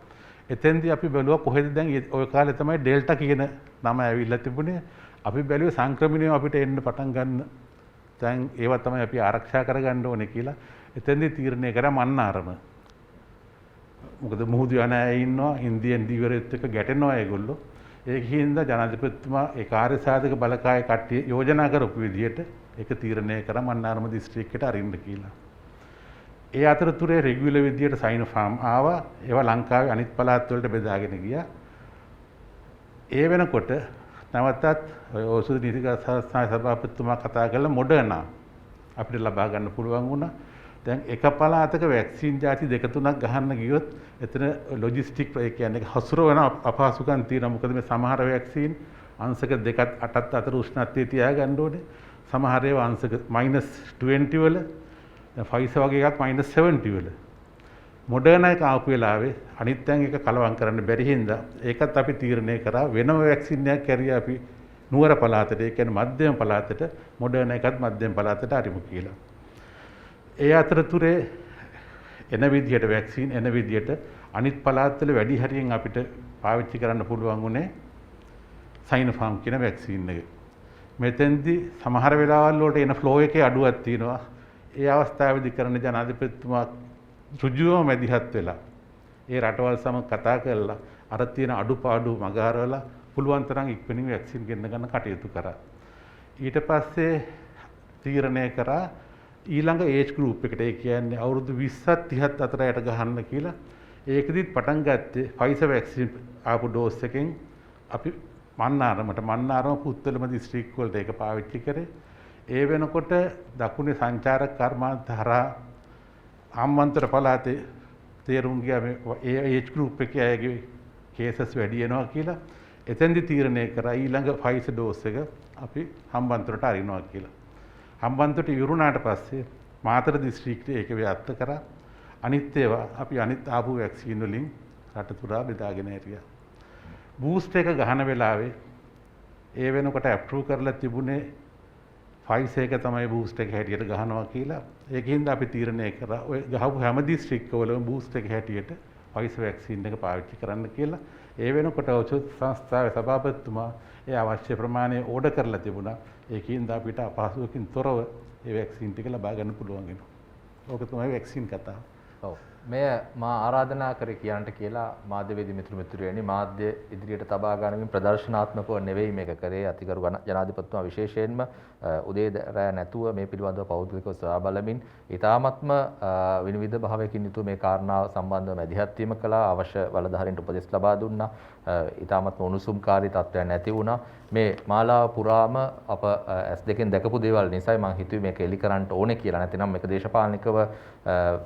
D: එතෙන්දී අපි බැලුවා කොහෙද දැන් ওই කාලේ තමයි ඩෙල්ටා කියන නම ඇවිල්ලා තිබුණේ. අපි බැලුවේ සංක්‍රමණය අපිට එන්න පටන් ගන්න. දැන් ඒවා තමයි අපි ආරක්ෂා කරගන්න ඕනේ කියලා. එතෙන්දී තීරණය කරා මන්නාරම. මොකද මුහුදු යන අය ඉන්නවා, ඉන්දියන් දීවරයත් එක්ක ගැටෙනවා ඒගොල්ලෝ. ඒකින්ද ජනාධිපතිතුමා ඒ කාර්ය සාධක බලකාය කට්ටිය යෝජනා කරපු විදිහට ඒක තීරණය කරා මන්නාරම දිස්ත්‍රික්කයට අරින්න කියලා. ඒ අතරතුරේ රෙගියුලර් විදියට සයිනෝෆාර්ම් ආවා. ඒවා ලංකාවේ අනිත් පළාත් වලට බෙදාගෙන ගියා. ඒ වෙනකොට නැවතත් ඖෂධ නීතිගත සංස්ථාවේ සභාපතිතුමා කතා කළා මොඩර්නා අපිට ලබා ගන්න පුළුවන් වුණා. දැන් එක පළාතක වැක්සින් ಜಾති දෙක තුනක් ගහන්න ගියොත් එතන ලොජිස්ටික් ඒ කියන්නේ හසුරවන අපහසුකම් තියෙනවා. මොකද මේ සමහර වැක්සින් අංශක 2ත් 8ත් අතර උෂ්ණත්වය තියාගන්න ඕනේ. සමහර ඒවා අංශක -20 වල, දැන් ෆයිසර් වගේ එකක් -70 වල. මොඩර්නා එක ආපු වෙලාවේ අනිත් තැන් එක කලවම් කරන්න බැරි හින්දා ඒකත් අපි තීරණය කරා වෙනම වැක්සින් එකක් කැරියා අපි නුවර පළාතට, ඒ කියන්නේ මධ්‍යම පළාතට, මොඩර්නා එකත් මධ්‍යම පළාතට අරිමු කියලා. ඒ අතරතුරේ එන විදියට වැක්සින් එන විදියට අනිත් පළාත්වල වැඩි හරියෙන් අපිට පාවිච්චි කරන්න පුළුවන් උනේ සයිනෝෆාර්ම් කියන වැක්සින් එක. මෙතෙන්දී සමහර වෙලාවල් වලට එන ෆ්ලෝ එකේ අඩුවක් තියෙනවා. ඒ අවස්ථාවේදී කරන ජනාධිපතිතුමා ඍජුවම මැදිහත් වෙලා ඒ රටවල් සමග කතා කරලා අර තියෙන අඩුපාඩු මගහරවලා පුළුවන් තරම් ඉක්මනින් වැක්සින් ගෙන්න ගන්න කටයුතු කරා. ඊට පස්සේ තීරණය කරා ඊළඟ ඒජ් ගෲප් එකට, ඒ කියන්නේ අවුරුදු 20ත් 30ත් අතර යට ගහන්න කියලා. ඒකෙදිත් පටන් ගත්තේ ෆයිසර් වැක්සින් ආපු ඩෝස් එකෙන් අපි මන්නාරම පුත්තලම දිස්ත්‍රික්ක වලට ඒක පාවිච්චි කරේ. ඒ වෙනකොට දකුණේ සංචාරක කර්මාන්ත හරහා ආම්වන්තර පළාතේ තේරුම් ගියා මේ ඒ ඒජ් ගෲප් එකේ අයගේ කේසස් වැඩි වෙනවා කියලා. එතෙන්දි තීරණය කරා ඊළඟ ෆයිසර් ඩෝස් එක අපි හම්බන්තොටට අරිනවා කියලා. හම්බන්තොට ඉවරුණාට පස්සේ මාතර දිස්ත්‍රික්කයේ ඒක ව්‍යාප්ත කරා. අනිත් ඒවා අපි අනිත් ආපු වැක්සින් වලින් රට පුරා බෙදාගෙන හිටියා. බූස්ට් එක ගහන වෙලාවේ ඒ වෙනකොට අප්‍රූව් කරලා තිබුණේ ෆයිසර් එක තමයි බූස්ට් එක හැටියට ගහනවා කියලා. ඒකින්ද අපි තීරණය කරා ඔය ගහපු හැම දිස්ත්‍රික්කවලම බූස්ට් එක හැටියට ෆයිසර් වැක්සින් එක පාවිච්චි කරන්න කියලා. ඒ වෙනකොට ඖෂධ සංස්ථාවේ සභාපතිතුමා ඒ අවශ්‍ය ප්‍රමාණය ඕඩර් කරලා තිබුණා. ඒකින්ද අපිට අපහසුවකින් තොරව ඒ වැක්සින් ටික ලබා ගන්න පුළුවන් වෙනවා. ඕක තමයි වැක්සින් කතාව.
A: ඔව්. මෙය මා ආරාධනා කරේ කියන්නට කියලා මාධ්‍යවේදී මිතුරියනි මාධ්‍ය ඉදිරියට තබා ගන්නමින් ප්‍රදර්ශනාත්මකව නෙවෙයි මේක කරේ. අතිගරු ජනාධිපතිතුමා විශේෂයෙන්ම උදේ රැ නැතුව මේ පිළිබඳව පෞද්ගලිකව සොයා බලමින් ඊ타මත්ම විනිවිද භාවයකින් යුතුව මේ කාරණාව සම්බන්ධව මැදිහත් වීම කළා. අවශ්‍ය බලධාරීන්ට උපදෙස් ලබා දුන්නා. ඊ타මත්ම උණුසුම්කාරී තත්ත්වයක් නැති වුණා. මේ මාලාව පුරාම අප S2 දැකපු දේවල් නිසායි මම හිතුවේ මේක එලි කරන්න ඕනේ කියලා. නැතිනම් මේක දේශපාලනිකව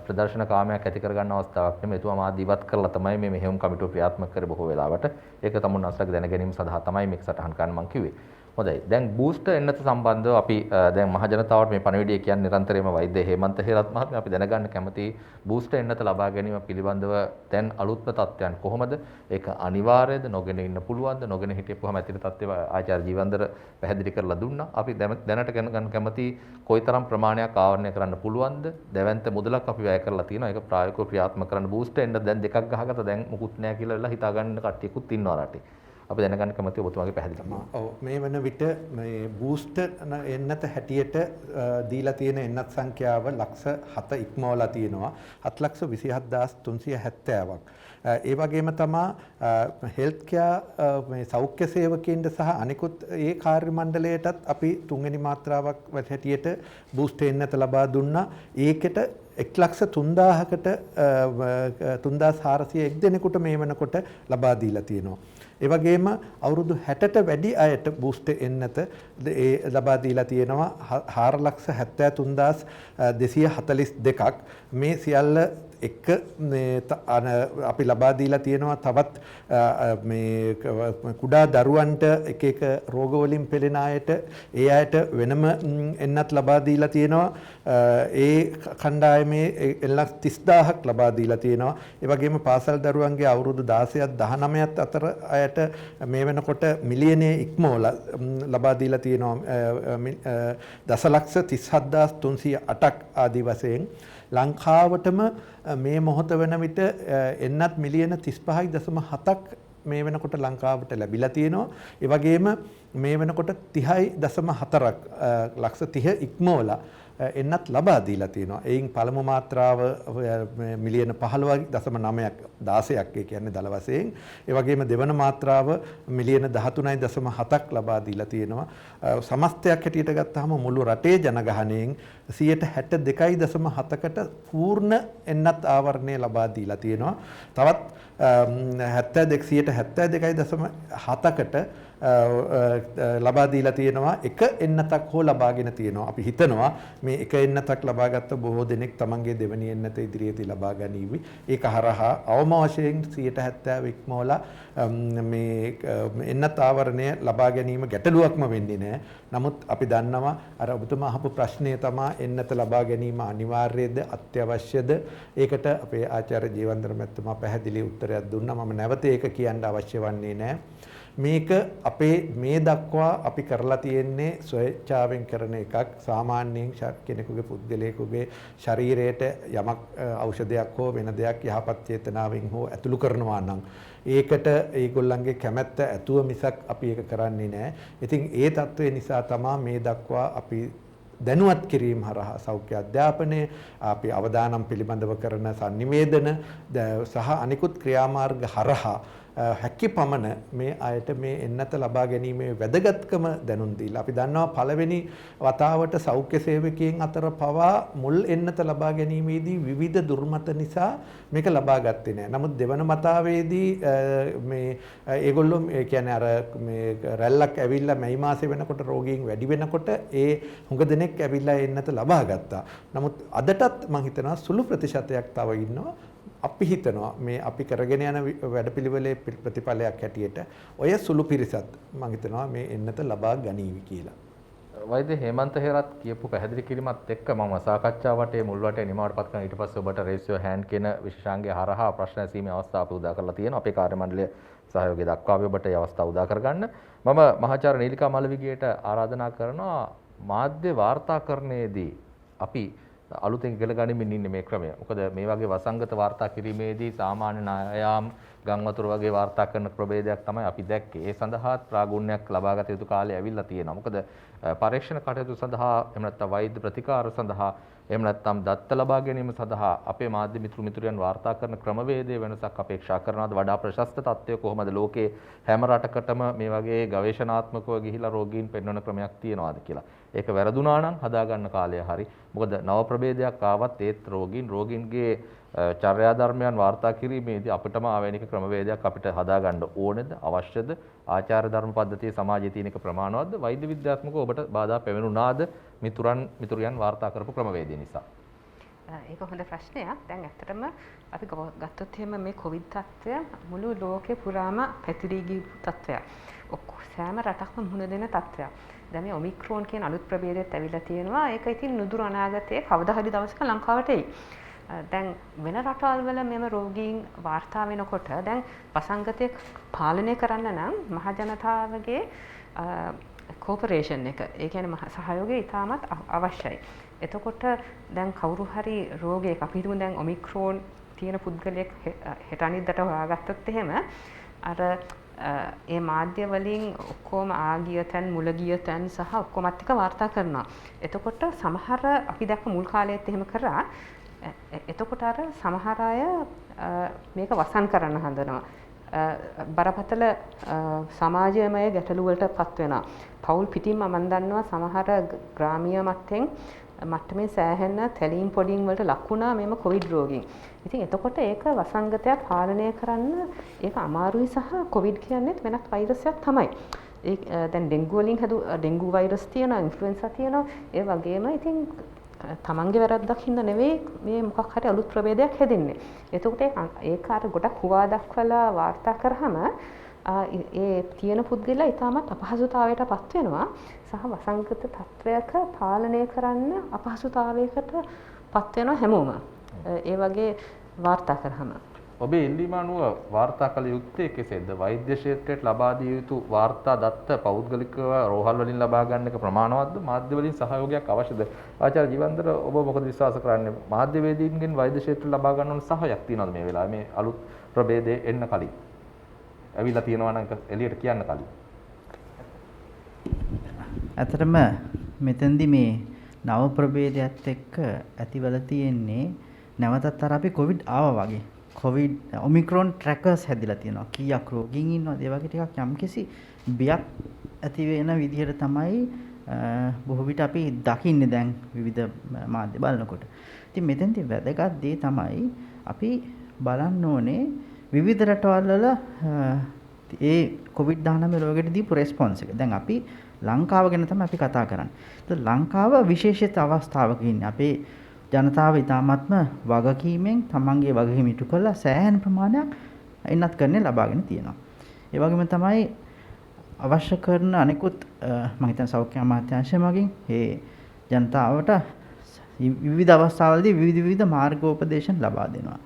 A: ප්‍රදර්ශන කාමයක් ඇති කරගන්න අවස්ථාවක් නෙමෙයි. එතුමා මාධ්‍ය ඉවත් කරලා තමයි මේ මෙහෙයුම් කමිටුව ක්‍රියාත්මක කරේ බොහෝ වෙලාවට. ඒක තමුන් අසලක දැන ගැනීම සඳහා තමයි මේක සටහන් කරන්න මම කිව්වේ. හොඳයි. දැන් බූස්ටර් එන්නත සම්බන්ධව අපි දැන් මහ ජනතාවට මේ පණිවිඩය කියන්නේ නිරන්තරයෙන්ම වෛද්‍ය හේමන්ත හේරත් මහත්මයා අපි දැනගන්න කැමති බූස්ටර් එන්නත ලබා ගැනීම පිළිබඳව දැන් අලුත්ම තත්ත්වයන් කොහොමද? ඒක අනිවාර්යද? නොගෙන ඉන්න පුළුවන්ද? නොගෙන හිටියපුවාම ඇතිර තත්ත්වය ආචාර්ය ජීවන්දර පැහැදිලි කරලා දුන්නා. අපි දැනට ගන්න කැමති කොයිතරම් ප්‍රමාණයක් ආවරණය කරන්න පුළුවන්ද? දැවැන්ත මුදලක් අපි වැය කරලා තියෙනවා. ඒක ප්‍රායෝගිකව ක්‍රියාත්මක කරන්න බූස්ටර් එන්න දැන් දෙකක් ගහගත්තා. දැන් මුකුත් නැහැ කියලා හිතා ගන්න කට්ටියකුත් ඉන්නවා රටේ. අපි දැනගන්න කැමතියි ඔබතුමාගේ පැහැදිලිකම.
E: ඔව් මේ වන විට මේ බූස්ටර් එන්නත හැටියට දීලා තියෙන එන්නත් සංඛ්‍යාව ලක්ෂ 7 ඉක්මවලා තියෙනවා. 7,27,370ක්. ඒ වගේම තමා හෙල්ත් කෙයා මේ සෞඛ්‍ය සේවකයින්ට සහ අනිකුත් ඒ කාර්ය මණ්ඩලයටත් අපි තුන්වෙනි මාත්‍රාවක් හැටියට බූස්ටර් එන්නත ලබා දුන්නා. ඒකට 1,03,000කට 3,401 දෙනෙකුට මේ වෙනකොට ලබා දීලා තියෙනවා. ඒ වගේම අවුරුදු 60ට වැඩි අයට බූස්ටර් එන්නත ඒ ලබා දීලා තියෙනවා 4,73,242ක්. මේ සියල්ල එක අපි ලබා දීලා තියෙනවා තවත් මේ කුඩා දරුවන්ට එක එක රෝග වලින් පෙළෙන අයට ඒ අයට වෙනම එන්නත් ලබා දීලා තියෙනවා. ඒ කණ්ඩායමේ 1,30,000ක් ලබා දීලා තියෙනවා. ඒ වගේම පාසල් දරුවන්ගේ අවුරුදු 16ත් 19ත් අතර අයට මේ වෙනකොට මිලියනයේ ඉක්මවලා ලබා දීලා තියෙනවා 1,37,308ක් ආදී වශයෙන්. ලංකාවටම මේ මොහොත වෙන විට එන්නත් මිලියන 35.7ක් මේ වෙනකොට ලංකාවට ලැබිලා තියෙනවා. ඒ වගේම මේ වෙනකොට 30.4ක් ලක්ෂ 30 ඉක්මවලා එන්නත් ලබා දීලා තියෙනවා. එයින් පළමු මාත්‍රාව මිලියන 15.9ක් 16ක් ඒ කියන්නේ දල වශයෙන්. ඒ වගේම දෙවන මාත්‍රාව මිලියන 13.7ක් ලබා දීලා තියෙනවා. සමස්තයක් හැටියට ගත්තාම මුළු රටේ ජනගහනයෙන් 62.7කට පූර්ණ එන්නත් ආවරණය ලබා දීලා තියෙනවා. තවත් 72.7කට ලබා දීලා තියෙනවා එක එන්නතක් හෝ ලබාගෙන තියෙනවා. අපි හිතනවා මේ එක එන්නතක් ලබාගත්ත බොහෝ දෙනෙක් තමන්ගේ දෙවැනි එන්නත ඉදිරියේදී ලබා ගනීවි. ඒක හරහා අවම වශයෙන් 70% ඉක්මවලා මේ එන්නත් ආවරණය ලබා ගැනීම ගැටලුවක්ම වෙන්නේ නැහැ. නමුත් අපි දන්නවා අර ඔබතුමා අහපු ප්‍රශ්නය තමයි එන්නත ලබා ගැනීම අනිවාර්යද අත්‍යවශ්‍යද? ඒකට අපේ ආචාර්ය ජීවන්දර මැතිතුමා පැහැදිලි උත්තරයක් දුන්නා. මම නැවත ඒක කියන්න අවශ්‍ය වන්නේ නැහැ. මේක අපේ මේ දක්වා අපි කරලා තියෙන්නේ ස්වේච්ඡාවෙන් කරන එකක්. සාමාන්‍යයෙන් කෙනෙකුගේ පුද්ගලයෙකුගේ ශරීරයට යමක් ඖෂධයක් හෝ වෙන දෙයක් යහපත් චේතනාවෙන් හෝ ඇතුළු කරනවා නම් ඒකට ඒගොල්ලන්ගේ කැමැත්ත ඇතුව මිසක් අපි ඒක කරන්නේ නැහැ. ඉතින් ඒ தત્ත්වය නිසා තමයි මේ දක්වා අපි දැනුවත් කිරීම හරහා සෞඛ්‍ය අධ්‍යාපනය අපි අවදානම් පිළිබඳව කරන sannivedana සහ අනිකුත් ක්‍රියාමාර්ග හරහා හැකි පමණ මේ අයට මේ එන්නත ලබා ගැනීමේ වැදගත්කම දැනුම් දීලා අපි දන්නවා පළවෙනි වතාවට සෞඛ්‍ය සේවකයන් අතර පවා මුල් එන්නත ලබා ගැනීමේදී විවිධ දුර්මත නිසා මේක ලබා ගත්තේ නැහැ. නමුත් දෙවන වතාවේදී මේ ඒගොල්ලෝ කියන්නේ අර මේ රැල්ලක් ඇවිල්ලා මැයි මාසේ වෙනකොට රෝගීන් වැඩි වෙනකොට ඒ හුඟ දෙනෙක් ඇවිල්ලා එන්නත ලබා ගත්තා. නමුත් අදටත් මම හිතනවා සුළු ප්‍රතිශතයක් තව ඉන්නවා. අපි හිතනවා මේ අපි කරගෙන යන වැඩපිළිවෙලේ ප්‍රතිඵලයක් හැටියට ඔය සුළු පිරිසත් මම හිතනවා මේ එන්නත ලබා ගනීවි කියලා.
A: වෛද්‍ය හේමන්ත හේරත් කියපු පැහැදිලි කිරීමත් එක්ක මම සාකච්ඡා වටේ මුල් වටේ නිමාවට පත් කරන ඊට පස්සේ ඔබට රේස් යෝර් හෑන්ඩ් කියන විශේෂාංගය හරහා ප්‍රශ්න ඇසීමේ අවස්ථාව අපි උදා කරලා තියෙනවා. අපේ කාර්ය මණ්ඩලය සහයෝගය දක්වාවි ඔබට මේ අවස්ථාව උදා කරගන්න. මම මහාචාර්ය නීලිකා මල්ලවිගේට ආරාධනා කරනවා මාධ්‍ය වාර්තාකරණයේදී අපි අලුතෙන් ඉගෙන ගනිමින් ඉන්නේ මේ ක්‍රමය. මොකද මේ වගේ වසංගත වාර්තා කිරීමේදී සාමාන්‍ය නායාම් ගම් වතුර වගේ වාර්තා කරන ප්‍රභේදයක් තමයි අපි දැක්කේ. ඒ සඳහාත් ප්‍රාගුණ්‍යයක් ලබාගත යුතු කාලය ඇවිල්ලා තියෙනවා. මොකද පරීක්ෂණ කටයුතු සඳහා එහෙම නැත්නම් වෛද්‍ය ප්‍රතිකාර සඳහා එහෙම නැත්නම් දත්ත ලබා ගැනීම සඳහා අපේ මාධ්‍ය මිතුරියන් වාර්තා කරන ක්‍රමවේදයේ වෙනසක් අපේක්ෂා කරනවාද? වඩා ප්‍රශස්ත තත්ත්වය කොහොමද ලෝකේ හැම රටකටම මේ වගේ ගවේෂණාත්මකව ගිහිලා රෝගීන් පෙන්වන ක්‍රමයක් තියනවාද කියලා. ඒක වැරදුනා නම් හදාගන්න කාලය හරි. මොකද නව ප්‍රභේදයක් ආවත් ඒත් රෝගීන්ගේ චර්යා ධර්මයන් වාර්තා කිරීමේදී අපිටම ආවේනික ක්‍රමවේදයක් අපිට හදාගන්න ඕනේද? අවශ්‍යද? ආචාර ධර්ම පද්ධතියේ සමාජයේ තියෙන එක ප්‍රමාණවත්ද? වෛද්‍ය විද්‍යාත්මකව ඔබට බාධා පැමිණුණාද මිතුරියන් වාර්තා කරපු ක්‍රමවේදය නිසා?
B: ඒක හොඳ ප්‍රශ්නයක්. දැන් ඇත්තටම අපි ගත්තොත් එහෙම මේ කොවිඩ් තත්ත්වය මුළු ලෝකේ පුරාම පැතිරී ගිය තත්ත්වයක්. සෑම රටක්ම මුහුණ දෙන තත්ත්වයක්. දැන් මේ ඔමික්‍රෝන් කියන අලුත් ප්‍රභේදයක් ඇවිල්ලා තියෙනවා. ඒක ඉතින් නුදුරු අනාගතයේ කවදා හරි දවසක ලංකාවට එයි. දැන් වෙන රටවල් වල මෙම රෝගීන් වාර්තා වෙනකොට දැන් වසංගතය පාලනය කරන්න නම් මහ ජනතාවගේ කෝපරේෂන් එක, ඒ කියන්නේ සහයෝගය ඉතාමත් අවශ්‍යයි. එතකොට දැන් කවුරු හරි රෝගයක අපි හිතමු දැන් ඔමික්‍රෝන් තියෙන පුද්ගලයෙක් හෙට අනිද්දාට හොයාගත්තොත් එහෙම අර ඒ මාධ්‍ය වලින් ඔක්කොම ආගිය තැන් මුල ගිය තැන් සහ ඔක්කොමත් ටික වාර්තා කරනවා. එතකොට සමහර අපි දැක්ක මුල් කාලයේත් එහෙම කරා. එතකොට අර සමහර අය මේක වසන් කරන්න හදනවා. බරපතල සමාජයමය ගැටලු වලට පත් වෙනවා. පෞල් පිටින්ම මම දන්නවා සමහර ග්‍රාමීය මට්ටෙන් මට්ටමේ සෑහෙන තැලීම් පොඩින් වලට ලක් වුණා මෙම කොවිඩ් රෝගීන්. ඉතින් එතකොට ඒක වසංගතයක් පාලනය කරන්න ඒක අමාරුයි සහ කොවිඩ් කියන්නේ වෙනත් වෛරසයක් තමයි. දැන් ඩෙන්ගු වලින් ඩෙන්ගු වෛරස් තියෙනවා, ඉන්ෆ්ලුවෙන්සා තියෙනවා. ඒ වගේම ඉතින් තමන්ගේ වැරද්දක් හින්දා නෙවෙයි මේ මොකක් හරි අලුත් ප්‍රභේදයක් හැදෙන්නේ. එතකොට ඒක අර ගොඩක් හුවා දක්වලා වාර්තා කරාම ඒ තියෙන පුද්ගලයා ඉතාමත් අපහසුතාවයට පත් වෙනවා සහ වසංගත තත්වයක පාලනය කරන්න අපහසුතාවයකට පත් වෙනවා හැමෝම. ඒ වගේ වාර්තා කරාම
A: ඔබේ ඉල්ලීම අනුව වාර්තා කළ යුත්තේ කෙසේද? වෛද්‍ය ක්ෂේත්‍රයට ලබා දිය යුතු වාර්තා දත්ත පෞද්ගලිකව රෝහල් වලින් ලබා ගන්න එක ප්‍රමාණවත්ද? මාධ්‍ය වලින් සහයෝගයක් අවශ්‍යද? ආචාර්ය ජීවන්තර ඔබ මොකද විශ්වාස කරන්නේ? මාධ්‍යවේදීන්ගෙන් වෛද්‍ය ක්ෂේත්‍රයට ලබා ගන්න ඕන සහයක් තියනවද මේ වෙලාවේ මේ අලුත් ප්‍රභේදය එන්න කලින්? ඇවිල්ලා තියෙනවා නම් එළියට කියන්න කලින්.
C: ඇත්තටම මෙතෙන්දි මේ නව ප්‍රභේදයත් එක්ක ඇතිවල තියෙන්නේ නැවතත් අර අපි කොවිඩ් ආවා වගේ. කොවිඩ් ඔමික්‍රෝන් ට්‍රැකර්ස් හැදිලා තියෙනවා. කීයක් රෝගීන් ඉන්නවද? ඒ වගේ ටිකක් යම්කිසි බියක් ඇති වෙන විදිහට තමයි බොහෝ විට අපි දකින්නේ දැන් විවිධ මාධ්‍ය බලනකොට. ඉතින් මෙතෙන්දී වැදගත් දේ තමයි අපි බලන්න ඕනේ විවිධ රටවල් වල ඒ COVID-19 රෝගයට දීපු රෙස්පොන්ස් එක. දැන් අපි ලංකාව ගැන තමයි අපි කතා කරන්නේ. ඒත් ලංකාව විශේෂිත අවස්ථාවක ඉන්නේ. අපේ ජනතාව ඉතාමත්ම වගකීමෙන් තමන්ගේ වගකීම ඉටු කළා සෑහෙන ප්‍රමාණයක් ඉන්නත් කරන්නේ ලබාගෙන තියෙනවා. ඒ වගේම තමයි අවශ්‍ය කරන අනෙකුත් මම හිතන සෞඛ්‍ය අමාත්‍යාංශය මගින් මේ ජනතාවට විවිධ අවස්ථාවලදී විවිධ මාර්ගෝපදේශන ලබා දෙනවා.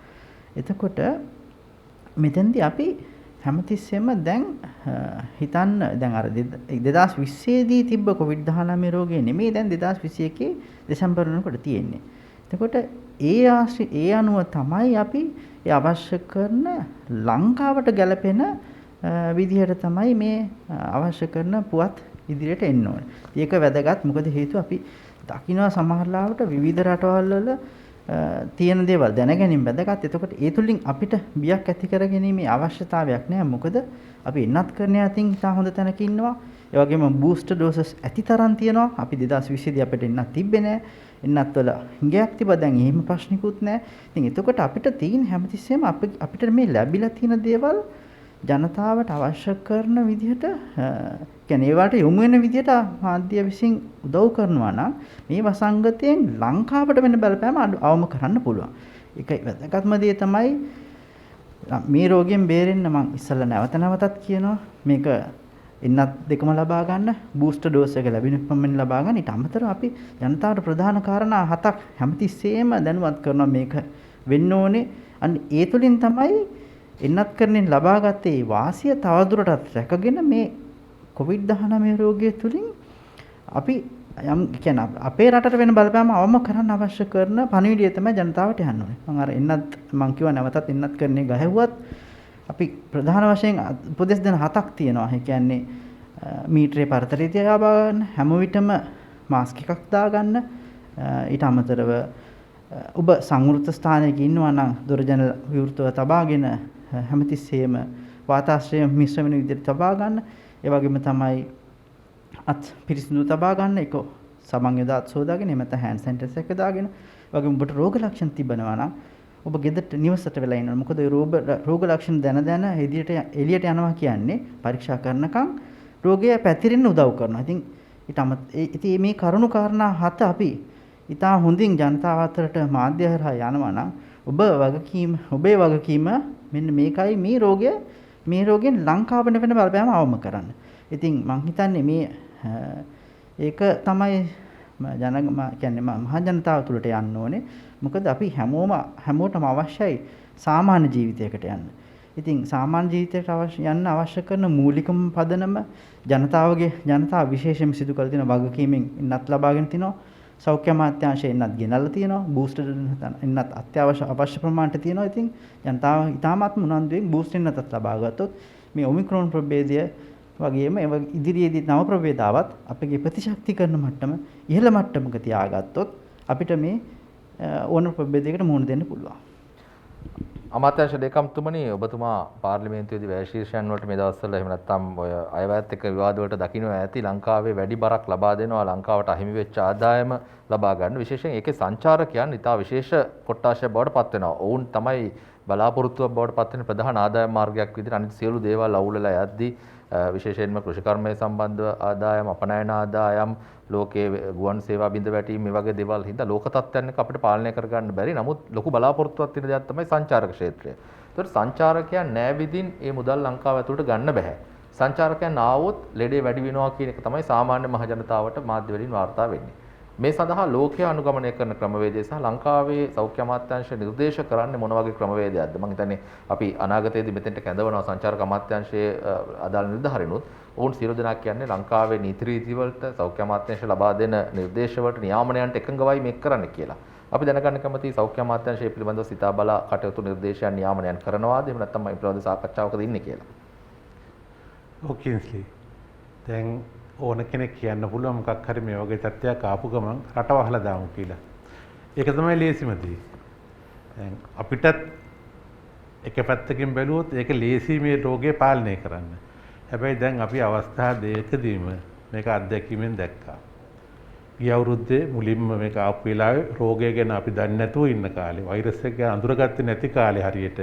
C: එතකොට මෙතෙන්දී අපි හැමතිස්සෙම දැන් හිතන්න දැන් අර 2020 දී තිබ්බ COVID-19 රෝගය නෙමෙයි දැන් 2021 දෙසැම්බර් වෙනකොට තියෙන්නේ. එතකොට ඒ අනුව තමයි අපි ඒ අවශ්‍ය කරන ලංකාවට ගැලපෙන විදිහට තමයි මේ අවශ්‍ය කරන පුවත් ඉදිරියට එන්න ඕනේ. ඒක වැදගත්. මොකද හේතුව අපි දකින්න සමහරලාවට විවිධ රටවල් වල තියෙන දේවල් දැනගැනීම වැදගත්. එතකොට ඒ තුලින් අපිට බියක් ඇති කරගැනීමේ අවශ්‍යතාවයක් නැහැ. මොකද අපි එන්නත් කරන යතින් ඉතා හොඳ තැනක ඉන්නවා. ඒ වගේම බූස්ටර් ඩෝසස් ඇති තරම් තියෙනවා. අපි 2020 දී අපිට එන්නත් තිබ්බේ නැහැ. එන්නත් වල හිඟයක් තිබ්බා. දැන් එහෙම ප්‍රශ්නිකුත් නැහැ. ඉතින් එතකොට අපිට තියෙන හැමතිස්සෙම අපිට මේ ලැබිලා තියෙන දේවල් ජනතාවට අවශ්‍ය කරන විදිහට කියන්නේ ඒවට යොමු වෙන විදිහට මාධ්‍ය විසින් උදව් කරනවා නම් මේ වසංගතයෙන් ලංකාවට වෙන බලපෑම අවම කරන්න පුළුවන්. ඒක වැදගත්ම දේ තමයි මේ රෝගයෙන් බේරෙන්න මම ඉස්සෙල්ලා නැවතත් කියනවා මේක එන්නත් දෙකම ලබා ගන්න බූස්ටර් ඩෝස් එක ලැබෙන පමණ ලබා ගන්න. ඊට අමතරව අපි ජනතාවට ප්‍රධාන කාරණා 7ක් හැමතිස්සෙම දැනුවත් කරනවා මේක වෙන්න ඕනේ. අන්න ඒ තුලින් තමයි එන්නත් කරමින් ලබාගත්තේ වාසිය තවදුරටත් රැකගෙන මේ COVID-19 රෝගය තුලින් අපි යම් කියන්නේ අපේ රටට වෙන බලපෑම අවම කරන්න අවශ්‍ය කරන පණිවිඩය තමයි ජනතාවට යන්න ඕනේ. මම අර එන්නත් මම කිව්වා නැවතත් එන්නත් කරන්නේ ගහුවත් අපි ප්‍රධාන වශයෙන් උපදෙස් දෙන 7ක් තියෙනවා. ඒ කියන්නේ මීටරේ පරතරය තියා ගන්න, හැම විටම මාස්ක් එකක් දාගන්න, ඊට අමතරව ඔබ සංවෘත ස්ථානයක ඉන්නවා නම් දොර ජනල විවෘතව තබාගෙන හැමතිස්සෙම වාතාශ්‍රය මිශ්‍ර වෙන විදිහට තබා ගන්න. ඒ වගේම තමයි අත් පිරිසිදු තබා ගන්න. ඒක සමන් යදාත් සෝදාගෙන එමෙත හෑන්ඩ් සැනිටයිසර් එක දාගෙන. ඒ වගේම ඔබට රෝග ලක්ෂණ තිබෙනවා නම් ඔබ ගෙදරට නිවසට වෙලා ඉන්නවා. මොකද ඒ රෝග ලක්ෂණ දැන එළියට යනවා කියන්නේ පරීක්ෂා කරනකම් රෝගය පැතිරෙන්න උදව් කරනවා. ඉතින් මේ කරුණු කාරණා 7 අපි ඉතා හොඳින් ජනතාව අතරට මාධ්‍ය හරහා යනවා නම් ඔබේ වගකීම මෙන්න මේකයි මේ රෝගයෙන් ලංකාවට වෙන බලපෑම අවම කරන්න. ඉතින් මම හිතන්නේ මේ ඒක තමයි කියන්නේ මහ ජනතාව තුළට යන්න ඕනේ. මොකද අපි හැමෝටම අවශ්‍යයි සාමාන්‍ය ජීවිතයකට යන්න. ඉතින් සාමාන්‍ය ජීවිතයට යන්න අවශ්‍ය කරන මූලිකම පදනම ජනතාව විශේෂයෙන්ම සිදු කළ තියෙන වගකීමෙන් ඉන්නත් ලබාගෙන තිනවා. සෞඛ්‍ය අමාත්‍යාංශය එන්නත් ගෙනල්ලා තියෙනවා. බූස්ටර් එන්නත් අවශ්‍ය ප්‍රමාණයට තියෙනවා. ඉතින් ජනතාව ඉතාමත්ම උනන්දුවෙන් බූස්ටර් එන්නත් ලබා ගත්තොත් මේ ඔමික්‍රෝන් ප්‍රභේදය වගේම ඉදිරියේදී නව ප්‍රභේදාවත් අපගේ ප්‍රතිශක්තිකරණ මට්ටම ඉහළ මට්ටමක තියාගත්තොත් අපිට මේ ඕන ප්‍රභේදයකට මුහුණ දෙන්න පුළුවන්.
A: අමාත්‍යාංශ ලේකම්තුමනි ඔබතුමා පාර්ලිමේන්තුවේදී වැය ශීර්ෂයන් වලට මේ දවස්වල එහෙම නැත්නම් ඔය අයවැයත් එක්ක විවාද වලට දකින්න ඇති ලංකාවේ වැඩි බරක් ලබා දෙනවා ලංකාවට අහිමි වෙච්ච ආදායම ලබා ගන්න විශේෂයෙන් ඒකේ සංචාරකයන් ඉතා විශේෂ කොට්ටාශයක් බවට පත් වෙනවා. ඔවුන් තමයි බලාපොරොත්තුවක් බවට පත් වෙන ප්‍රධාන ආදායම් මාර්ගයක් විදිහට අනිත් සියලු දේවල් අවුලලා යද්දී විශේෂයෙන්ම කෘෂිකර්මය සම්බන්ධව ආදායම් අපනයන ආදායම් ලෝකයේ ගුවන් සේවා බිඳ වැටීම මේ වගේ දේවල් හින්දා ලෝක තත්ත්වයන් එක අපිට පාලනය කරගන්න බැරි. නමුත් ලොකු බලාපොරොත්තුවක් තියෙන දෙයක් තමයි සංචාරක ක්ෂේත්‍රය. ඒතකොට සංචාරකයන් නැවිදින් මේ මුදල් ලංකාව ඇතුළට ගන්න බෑ. සංචාරකයන් ආවොත් ලෙඩේ වැඩි වෙනවා කියන එක තමයි සාමාන්‍ය මහ ජනතාවට මාධ්‍ය වලින් වාර්තා වෙන්නේ. මේ සඳහා ලෝකයේ අනුගමනය කරන ක්‍රමවේදය සහ ලංකාවේ සෞඛ්‍ය අමාත්‍යාංශය නිර්දේශ කරන්නේ මොන වගේ ක්‍රමවේදයක්ද? මම හිතන්නේ අපි අනාගතයේදී මෙතෙන්ට කැඳවනවා සංචාරක අමාත්‍යාංශයේ අදාළ නිලධාරීනුත්. ඔවුන් සියලු දෙනා කියන්නේ ලංකාවේ නීති රීති වලට සෞඛ්‍ය අමාත්‍යාංශය ලබා දෙන නිර්දේශ වලට නියාමනයන්ට එකඟවයි මේක කරන්න කියලා. අපි දැනගන්න කැමතියි සෞඛ්‍ය අමාත්‍යාංශය පිළිබඳව සිතා බලා කටයුතු නිර්දේශයන් නියාමනයන් කරනවාද? එහෙම නැත්නම් මේ පිළිබඳව සාකච්ඡාවකද ඉන්නේ කියලා.
D: ඔකින්ස්ලි. දැන් ඕන කෙනෙක් කියන්න පුළුවන් මොකක් හරි මේ වගේ තත්ත්වයක් ආපු ගමන් රට වහලා දාමු කියලා. ඒක තමයි ලේසිම දේ. දැන් අපිටත් එක පැත්තකින් බැලුවොත් ඒක ලේසි මේ රෝගේ පාලනය කරන්න. හැබැයි දැන් අපි අවස්ථා දෙකදීම මේක අත්දැකීමෙන් දැක්කා. ගිය අවුරුද්දේ මුලින්ම මේක ආපු වෙලාවේ රෝගය ගැන අපි දන්නේ නැතුව ඉන්න කාලේ වෛරස් එක ගැන අඳුරගත්තේ නැති කාලේ හරියට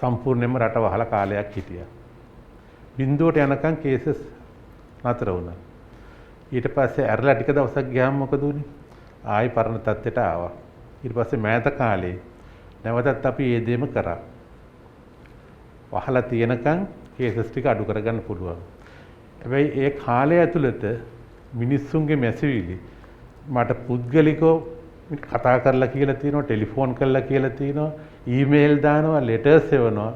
D: සම්පූර්ණයෙන්ම රට වහලා කාලයක් හිටියා. බිඳුවට යනකම් කේසස් නතර වුණා. ඊට පස්සේ ඇරලා ටික දවසක් ගියාම මොකද වුනේ? ආයි පරණ තත්ත්වයට ආවා. ඊට පස්සේ මෑත කාලේ නැවතත් අපි ඒ දෙයම කරා. වහලා තියෙනකම් කේසස් ටික අඩු කරගන්න පුළුවන්. හැබැයි ඒ කාලය ඇතුළත මිනිස්සුන්ගේ මැසිවිලි මට පුද්ගලිකව කතා කරලා කියලා තියෙනවා, ටෙලිෆෝන් කරලා කියලා තියෙනවා, ඊමේල් දානවා, ලෙටර්ස් එවනවා.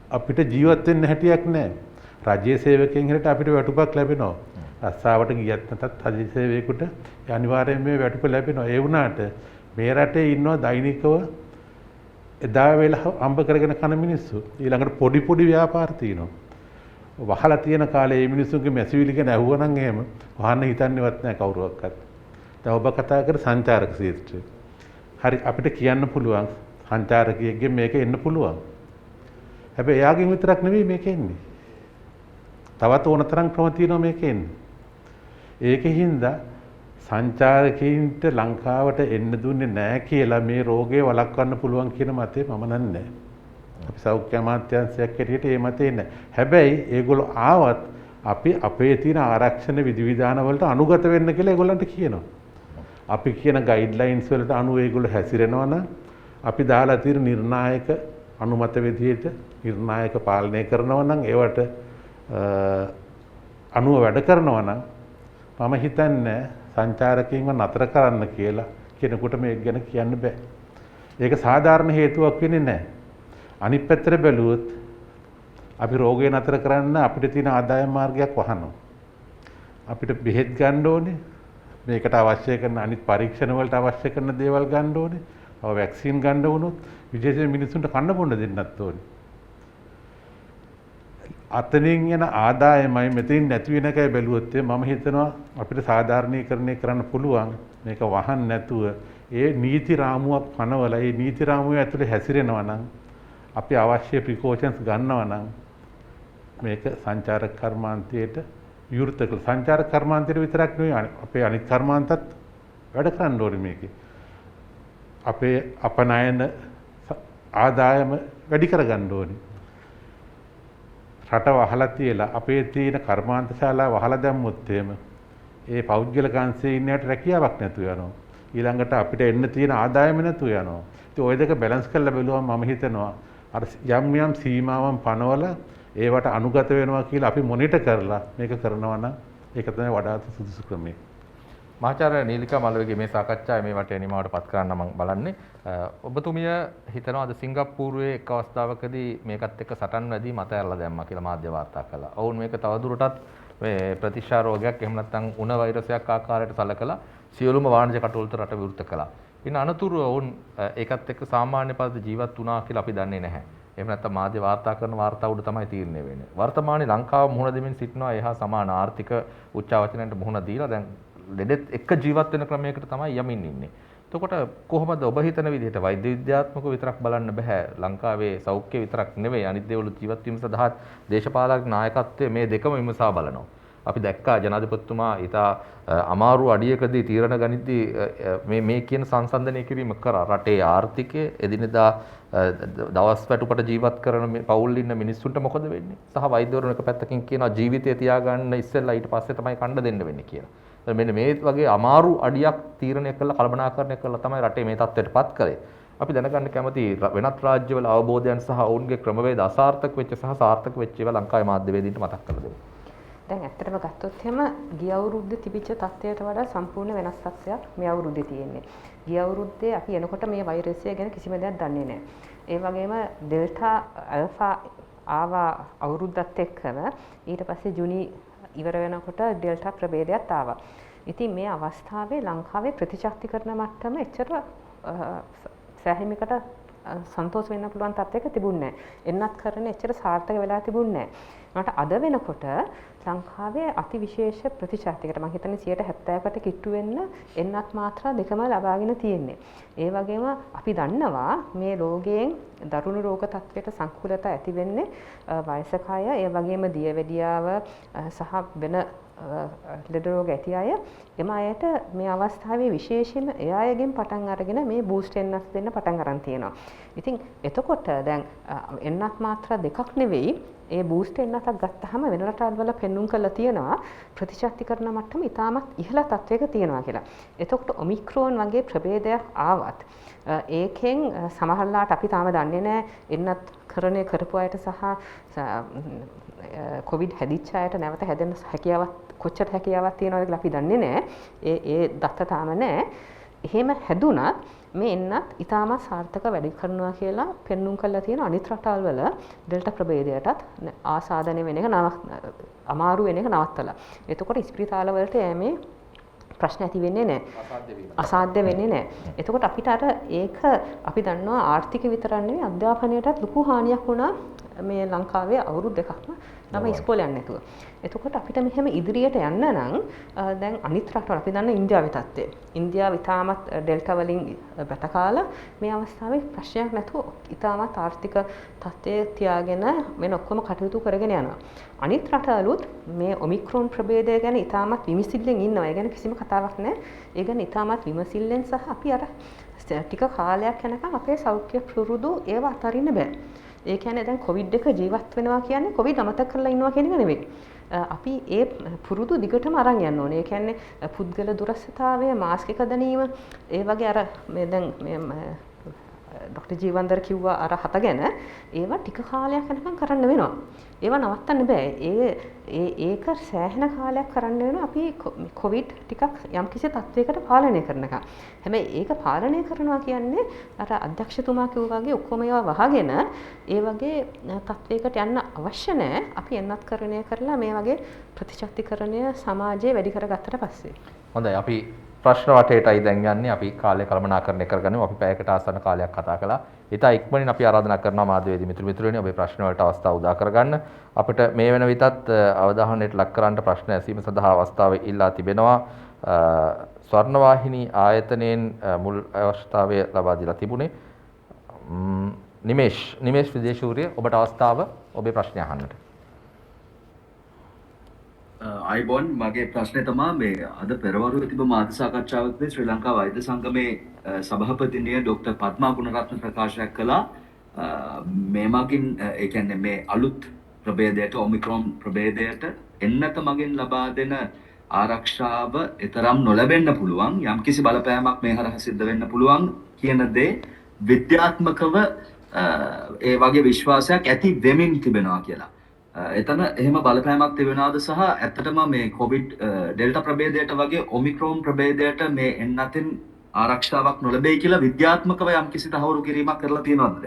D: අපිට ජීවත් වෙන්න හැටියක් නැහැ. රජයේ සේවකයන් හැට අපිට වැටුපක් ලැබෙනවා. රස්සාවට ගියත් නැතත් රජයේ සේවකයෙකුට අනිවාර්යයෙන් මේ වැටුප ලැබෙනවා. ඒ වුණාට මේ රටේ ඉන්නවා දෛනිකව එදා වෙලා අම්බ කරගෙන කන මිනිස්සු. ඊළඟට පොඩි පොඩි ව්‍යාපාර තියෙනවා. වහලා තියෙන කාලේ මේ මිනිස්සුන්ගේ මැසිවිලි ගැන ඇහුවනම් එහෙම වහන්න හිතන්නේවත් නැහැ කවුරුවක්වත්. දැන් ඔබ කතා කර සංචාරක ක්ෂේත්‍රය. හරි අපිට කියන්න පුළුවන් සංචාරකයෙක්ගෙන් මේක එන්න පුළුවන්. හැබැයි එයාගෙන් විතරක් නෙවෙයි මේක එන්නේ. තවත් ඕන තරම් ක්‍රම තියෙනවා මේක එන්නේ. ඒකෙහිඳ සංචාරකයින්ට ලංකාවට එන්න දුන්නේ නැහැ කියලා මේ රෝගේ වළක්වන්න පුළුවන් කියන මතේ මම නන්නේ. අපි සෞඛ්‍ය අමාත්‍යාංශයක් හැටියට ඒ මතේ නැහැ. හැබැයි ඒගොල්ලෝ ආවත් අපි අපේ තියෙන ආරක්ෂණ විධිවිධාන වලට අනුගත වෙන්න කියලා ඒගොල්ලන්ට කියනවා. අපි කියන ගයිඩ්ලයින්ස් වලට අනුව ඒගොල්ලෝ හැසිරෙනවා නම් අපි දාලා තියෙන නිර්ණායක අනුමත විදිහට නිර්ණායක පාලනය කරනවා නම් ඒවට අනුව වැඩ කරනවා නම් මම හිතන්නේ සංචාරකයන්ව නතර කරන්න කියලා කෙනෙකුට මේක ගැන කියන්න බෑ. ඒක සාධාරණ හේතුවක් වෙන්නේ නැහැ. අනිත් පැත්තට බැලුවොත් අපි රෝගය නතර කරන්න අපිට තියෙන ආදායම් මාර්ගයක් වහනවා. අපිට බෙහෙත් ගන්න ඕනේ. මේකට අවශ්‍ය කරන අනිත් පරීක්ෂණ වලට අවශ්‍ය කරන දේවල් ගන්න ඕනේ. තව වැක්සින් ගන්න වුණොත් විශේෂයෙන් මිනිස්සුන්ට කන්න බොන්න දෙන්නත් ඕනේ. අතනින් යන ආදායමයි මෙතනින් නැති වෙන එකයි බැලුවොත් මම හිතනවා අපිට සාධාරණීකරණය කරන්න පුළුවන් මේක වහන්න නැතුව ඒ නීති රාමුවක් පනවලා ඒ නීති රාමුව ඇතුලේ හැසිරෙනවා නම් අපි අවශ්‍ය ප්‍රිකෝෂන්ස් ගන්නවා නම් මේක සංචාරක කර්මාන්තයට විවෘත කළ සංචාරක කර්මාන්තයට විතරක් නෙවෙයි අපේ අනිත් කර්මාන්තත් වැඩ කරන්න ඕනේ මේකේ. අපේ අපනයන ආදායම වැඩි කරගන්න ඕනේ. රට වහලා තියලා අපේ තියෙන කර්මාන්ත ශාලා වහලා දැම්මොත් එහෙම ඒ පෞද්ගලික අංශයේ ඉන්නයට රැකියාවක් නැතුව යනවා. ඊළඟට අපිට එන්න තියෙන ආදායම නැතුව යනවා. ඉතින් ওই දෙක බැලන්ස් කරලා බැලුවම මම හිතනවා අර යම් යම් සීමාවන් පනවලා ඒවට අනුගත වෙනවා කියලා අපි මොනිටර් කරලා මේක කරනවා නම් ඒක තමයි වඩාත් සුදුසු ක්‍රමය.
A: මහාචාර්ය නීලිකා මල්ලවගේ මේ සාකච්ඡාවේ මේ වටේ නිමාවට පත් කරන්න මම බලන්නේ. ඔබතුමිය හිතනවාද සිංගප්පූරුවේ එක් අවස්ථාවකදී මේකත් එක්ක සටන් වැදී මත ඇරලා දැම්මා කියලා මාධ්‍ය වාර්තා කළා. ඔවුන් මේක තවදුරටත් මේ ප්‍රතිශා රෝගයක් එහෙම නැත්නම් උණ වෛරසයක් ආකාරයට සැලකලා සියලුම වාණිජ කටයුතු රට විවෘත කළා. ඉන් අනතුරු ඔවුන් ඒකත් එක්ක සාමාන්‍ය පරිදි ජීවත් වුණා කියලා අපි දන්නේ නැහැ. එහෙම නැත්නම් මාධ්‍ය වාර්තා කරන වාර්තා උඩ තමයි තීරණය වෙන්නේ. වර්තමානයේ ලංකාව මුහුණ දෙමින් සිටිනවා එහා සමාන ආර්ථික උච්චාවචනයන්ට මුහුණ දීලා දැන් ලෙඩෙත් එක්ක ජීවත් වෙන ක්‍රමයකට තමයි යමින් ඉන්නේ. එතකොට කොහොමද ඔබ හිතන විදිහට වෛද්‍ය විද්‍යාත්මකව විතරක් බලන්න බෑ. ලංකාවේ සෞඛ්‍ය විතරක් නෙවෙයි අනිත් දේවලු ජීවත් වීම සඳහා දේශපාලක නායකත්වයේ මේ දෙකම විමසා බලනවා. අපි දැක්කා ජනාධිපතිතුමා ඊට අමාරු අඩියකදී තීරණ ගනිද්දී මේ කියන සංසන්දනය කිරීම කරා රටේ ආර්ථිකය එදිනෙදා දවස් වැටුපට ජීවත් කරන පවුල් ඉන්න මිනිස්සුන්ට මොකද වෙන්නේ? සහ වෛද්‍යවරුන් එක පැත්තකින් කියනවා ජීවිතය තියාගන්න ඉස්සෙල්ලා ඊට පස්සේ තමයි කණ්ඩ දෙන්න වෙන්නේ කියලා. මෙන්න මේ වගේ අමාරු අඩියක් තීරණය කළා කළමනාකරණය කළා තමයි රටේ මේ තත්ත්වයටපත් කළේ. අපි දැනගන්න කැමති වෙනත් රාජ්‍යවල අවබෝධයන් සහ ඔවුන්ගේ ක්‍රමවේද අසාර්ථක වෙච්ච සහ සාර්ථක වෙච්ච ඒවා ලංකාවේ මාධ්‍යවේදීන්ට මතක් කරලා දෙන්න.
B: දැන් ඇත්තටම ගත්තොත් එහෙම ගිය අවුරුද්දේ තිබිච්ච තත්ත්වයට වඩා සම්පූර්ණ වෙනස් තත්ත්වයක් මේ අවුරුද්දේ තියෙන්නේ. ගිය අවුරුද්දේ අපි එනකොට මේ වෛරසය ගැන කිසිම දෙයක් දන්නේ නැහැ. ඒ වගේම ඩෙල්ටා අල්ෆා ආවා අවුරුද්දත් එක්කම ඊට පස්සේ ජුනි ඉවර වෙනකොට ඩෙල්ටා ප්‍රභේදයක් ආවා. ඉතින් මේ අවස්ථාවේ ලංකාවේ ප්‍රතිශක්තිකරණ මට්ටම එච්චර සෑහීමකට සන්තෝෂ වෙන්න පුළුවන් තත්ත්වයක තිබුණේ නැහැ. එන්නත් කරන එච්චර සාර්ථක වෙලා තිබුණේ නැහැ. මට අද වෙනකොට ලංකාවේ අතිවිශේෂ ප්‍රතිශක්තිකට මම හිතන්නේ 70%කට කිට්ටු වෙන්න එන්නත් මාත්‍රා දෙකම ලබාගෙන තියෙන්නේ. ඒ වගේම අපි දන්නවා මේ රෝගයෙන් දරුණු රෝග තත්ත්වයට සංකූලතා ඇති වෙන්නේ වයසක අය, ඒ වගේම දියවැඩියාව සහ වෙන ලෙඩ රෝග ඇති අය. එම අයට මේ අවස්ථාවේ විශේෂයෙන්ම ඒ අයගෙන් පටන් අරගෙන මේ බූස්ට් එන්නස් දෙන්න පටන් අරන් තියෙනවා. ඉතින් එතකොට දැන් එන්නත් මාත්‍රා දෙකක් නෙවෙයි ඒ බූස්ට් එන්නතක් ගත්තාම වෙන රටවල් පෙන්눔 කරලා තියෙනවා ප්‍රතිශක්තිකරණ මට්ටම ඉතාමත් ඉහළ තත්වයක තියෙනවා කියලා. එතකොට ඔමික්‍රෝන් වගේ ප්‍රභේදයක් ආවත් ඒකෙන් සමහරලාට අපි තාම දන්නේ නැහැ එන්නත් කරණය කරපු අයට සහ කොවිඩ් හැදිච්ච අයට නැවත හැදෙන්න හැකියාවක් කොච්චර හැකියාවක් තියෙනවද කියලා අපි දන්නේ නැහැ. ඒ දත්ත තාම නැහැ. එහෙම හැදුනත් මේ එන්නත් ඉතාමත් සාර්ථක වැඩි කරනවා කියලා පෙන්눔 කරලා තියෙන අනිත් රටවල් වල ඩෙල්ටා ප්‍රභේදයටත් ආසාදනය වෙන එක අමාරු වෙන එක නවත්තලා. එතකොට ඉස්පිරිතාල වලට යෑමේ ප්‍රශ්න ඇති වෙන්නේ නැහැ. අසාධ්‍ය වෙන්නේ නැහැ. එතකොට අපිට අර ඒක අපි දන්නවා ආර්ථික විතරක් නෙවෙයි අධ්‍යාපනයටත් ලොකු හානියක් වුණා මේ ලංකාවේ අවුරුදු දෙකක්ම ළමයි ඉස්කෝලේ යන්නේ නැතුව. එතකොට අපිට මෙහෙම ඉදිරියට යන්න නම් දැන් අනිත් රටවල් අපි දන්න ඉන්දියාවේ තත්ත්වය. ඉන්දියාව ඉතාමත් ඩෙල්ටා වලින් බැටකාලා මේ අවස්ථාවේ ප්‍රශ්නයක් නැතුව ඉතාමත් ආර්ථික තත්ත්වයේ තියාගෙන වෙන ඔක්කොම කටයුතු කරගෙන යනවා. අනිත් රටවලුත් මේ ඔමික්‍රෝන් ප්‍රභේදය ගැන ඉතාමත් විමසිල්ලෙන් ඉන්නවා. ඒ ගැන කිසිම කතාවක් නැහැ. ඒ ගැන ඉතාමත් විමසිල්ලෙන් සහ අපි අර ටික කාලයක් යනකම් අපේ සෞඛ්‍ය පුරුදු ඒව අතරින්න බෑ. ඒ කියන්නේ දැන් කොවිඩ් එක ජීවත් වෙනවා කියන්නේ කොවිඩ් අමතක කරලා ඉන්නවා කියන එක නෙවෙයි. අපි ඒ පුරුදු දිගටම අරන් යන්න ඕනේ. ඒ කියන්නේ පුද්ගල දුරස්ථතාවය, මාස්ක් එක දැනීම, ඒ වගේ අර මේ දැන් ඩොක්ටර් ජීවන්දර කිව්වා අර හත ගැන ඒවා ටික කාලයක් යනකම් කරන්න වෙනවා. ඒවා නවත්තන්න බෑ. ඒක සෑහෙන කාලයක් කරන්න වෙනවා අපි කොවිඩ් ටිකක් යම්කිසි තත්වයකට පාලනය කරනකම්. හැබැයි ඒක පාලනය කරනවා කියන්නේ අර අධ්‍යක්ෂතුමා කිව්වා වගේ ඔක්කොම ඒවා වහගෙන ඒ වගේ තත්වයකට යන්න අවශ්‍ය නැහැ. අපි එන්නත්කරණය කරලා මේ වගේ ප්‍රතිශක්තිකරණය සමාජයේ වැඩි කරගත්තට පස්සේ.
A: හොඳයි අපි ප්‍රශ්න වටේටයි දැන් යන්නේ. අපි කාලය කළමනාකරණය කරගන්නවා. අපි පැයකට ආසන්න කාලයක් කතා කළා. ඊට ඉක්මනින් අපි ආරාධනා කරනවා මාධ්‍යවේදී මිතුරුනි ඔබේ ප්‍රශ්න වලට අවස්ථාව උදා කරගන්න. අපිට මේ වෙන විටත් අවධානයට ලක් කරන්න ප්‍රශ්න ඇසීම සඳහා අවස්ථාව ඉල්ලා තිබෙනවා. ස්වර්ණවාහිනී ආයතනයෙන් මුල් අවස්ථාවේ ලබා දීලා තිබුණේ නිමේෂ් විදේශූරිය ඔබට අවස්ථාව ඔබේ ප්‍රශ්නය අහන්නට.
F: අයිබෝන් මගේ ප්‍රශ්නය තමා මේ අද පෙරවරුවේ තිබු මාධ්‍ය සාකච්ඡාවකදී ශ්‍රී ලංකා වෛද්‍ය සංගමේ සභාපතිනිය ඩොක්ටර් පද්මා ගුණරත්න ප්‍රකාශයක් කළා මේ මගින් ඒ කියන්නේ මේ අලුත් ප්‍රභේදයට ඔමික්‍රෝන් ප්‍රභේදයට එන්නත මගින් ලබා දෙන ආරක්ෂාව ඊතරම් නොලැබෙන්න පුළුවන් යම්කිසි බලපෑමක් මේ හරහා සිද්ධ වෙන්න පුළුවන් කියන දේ විද්‍යාත්මකව ඒ වගේ විශ්වාසයක් ඇති වෙමින් තිබෙනවා කියලා. එතන එහෙම බලපෑමක් තිබෙනවාද සහ ඇත්තටම මේ කොවිඩ් ඩෙල්ටා ප්‍රභේදයට වගේ ඔමික්‍රෝන් ප්‍රභේදයට මේ එන්නතින් ආරක්ෂාවක් නොලැබෙයි කියලා විද්‍යාත්මකව යම්කිසි තහවුරු කිරීමක් කරලා තියෙනවද?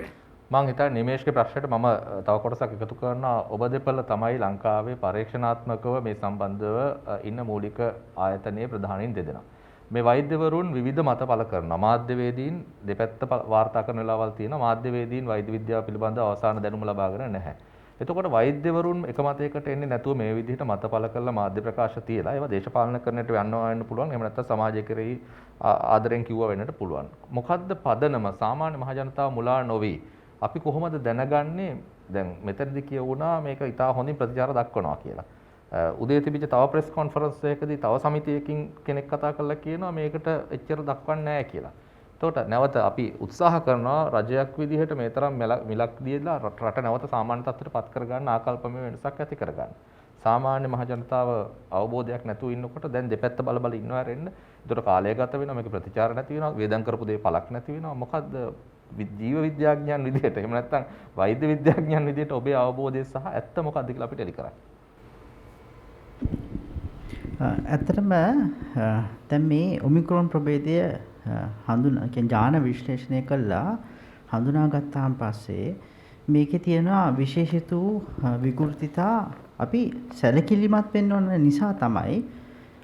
A: මම හිතන්නේ නිමේෂ්ගේ ප්‍රශ්නෙට මම තව කොටසක් එකතු කරනවා. ඔබ දෙපළ තමයි ලංකාවේ පරීක්ෂණාත්මකව මේ සම්බන්ධව ඉන්න මූලික ආයතනයේ ප්‍රධානීන් දෙදෙනා. මේ වෛද්‍යවරුන් විවිධ මත පළ කරනවා. මාධ්‍යවේදීන් දෙපැත්ත වාර්තා කරන වෙලාවල් තියෙනවා. මාධ්‍යවේදීන් වෛද්‍ය විද්‍යාව පිළිබඳව අවසාන දැනුම ලබාගෙන නැහැ. එතකොට වෛද්‍යවරුන් එක මතයකට එන්නේ නැතුව මේ විදිහට මත පළ කරලා මාධ්‍ය ප්‍රකාශ තියලා ඒවා දේශපාලන කරන්නට යනවා වෙන්න පුළුවන්. එහෙම නැත්නම් සමාජය කෙරෙහි ආදරෙන් කිව්වා වෙන්නට පුළුවන්. මොකද්ද පදනම සාමාන්‍ය මහ ජනතාව මුලා නොවි අපි කොහොමද දැනගන්නේ දැන් මෙතනදී කියවුණා මේක ඉතා හොඳින් ප්‍රතිචාර දක්වනවා කියලා. උදේ තිබිච්ච තව ප්‍රෙස් කොන්ෆරන්ස් එකකදී තව සමිතියකින් කෙනෙක් කතා කරලා කියනවා මේකට එච්චර දක්වන්නේ නැහැ කියලා. එතකොට නැවත අපි උත්සාහ කරනවා රජයක් විදිහට මේ තරම් මිලක් දීලා රට නැවත සාමාන්‍ය තත්ත්වයට පත් කරගන්න ආකල්පමය වෙනසක් ඇති කරගන්න. සාමාන්‍ය මහ ජනතාව අවබෝධයක් නැතුව ඉන්නකොට දැන් දෙපැත්ත බල බල ඉන්නවා රෙන්න. ඒතකොට කාලය ගත වෙනවා මේක ප්‍රතිචාර නැති වෙනවා වේදම් කරපු දේ පළක් නැති වෙනවා. මොකද්ද ජීව විද්‍යාඥයන් විදිහට එහෙම නැත්නම් වෛද්‍ය විද්‍යාඥයන් විදිහට ඔබේ අවබෝධය සහ ඇත්ත මොකද්ද කියලා අපිට එලි කරන්න.
C: ඇත්තටම දැන් මේ ඔමික්‍රෝන් ප්‍රභේදය හඳුනා කියන්නේ ඥාන විශ්ලේෂණය කළා හඳුනාගත්තාන් පස්සේ මේකේ තියෙන විශේෂිත විකෘතිතා අපි සැලකිලිමත් වෙන්න ඕන නිසා තමයි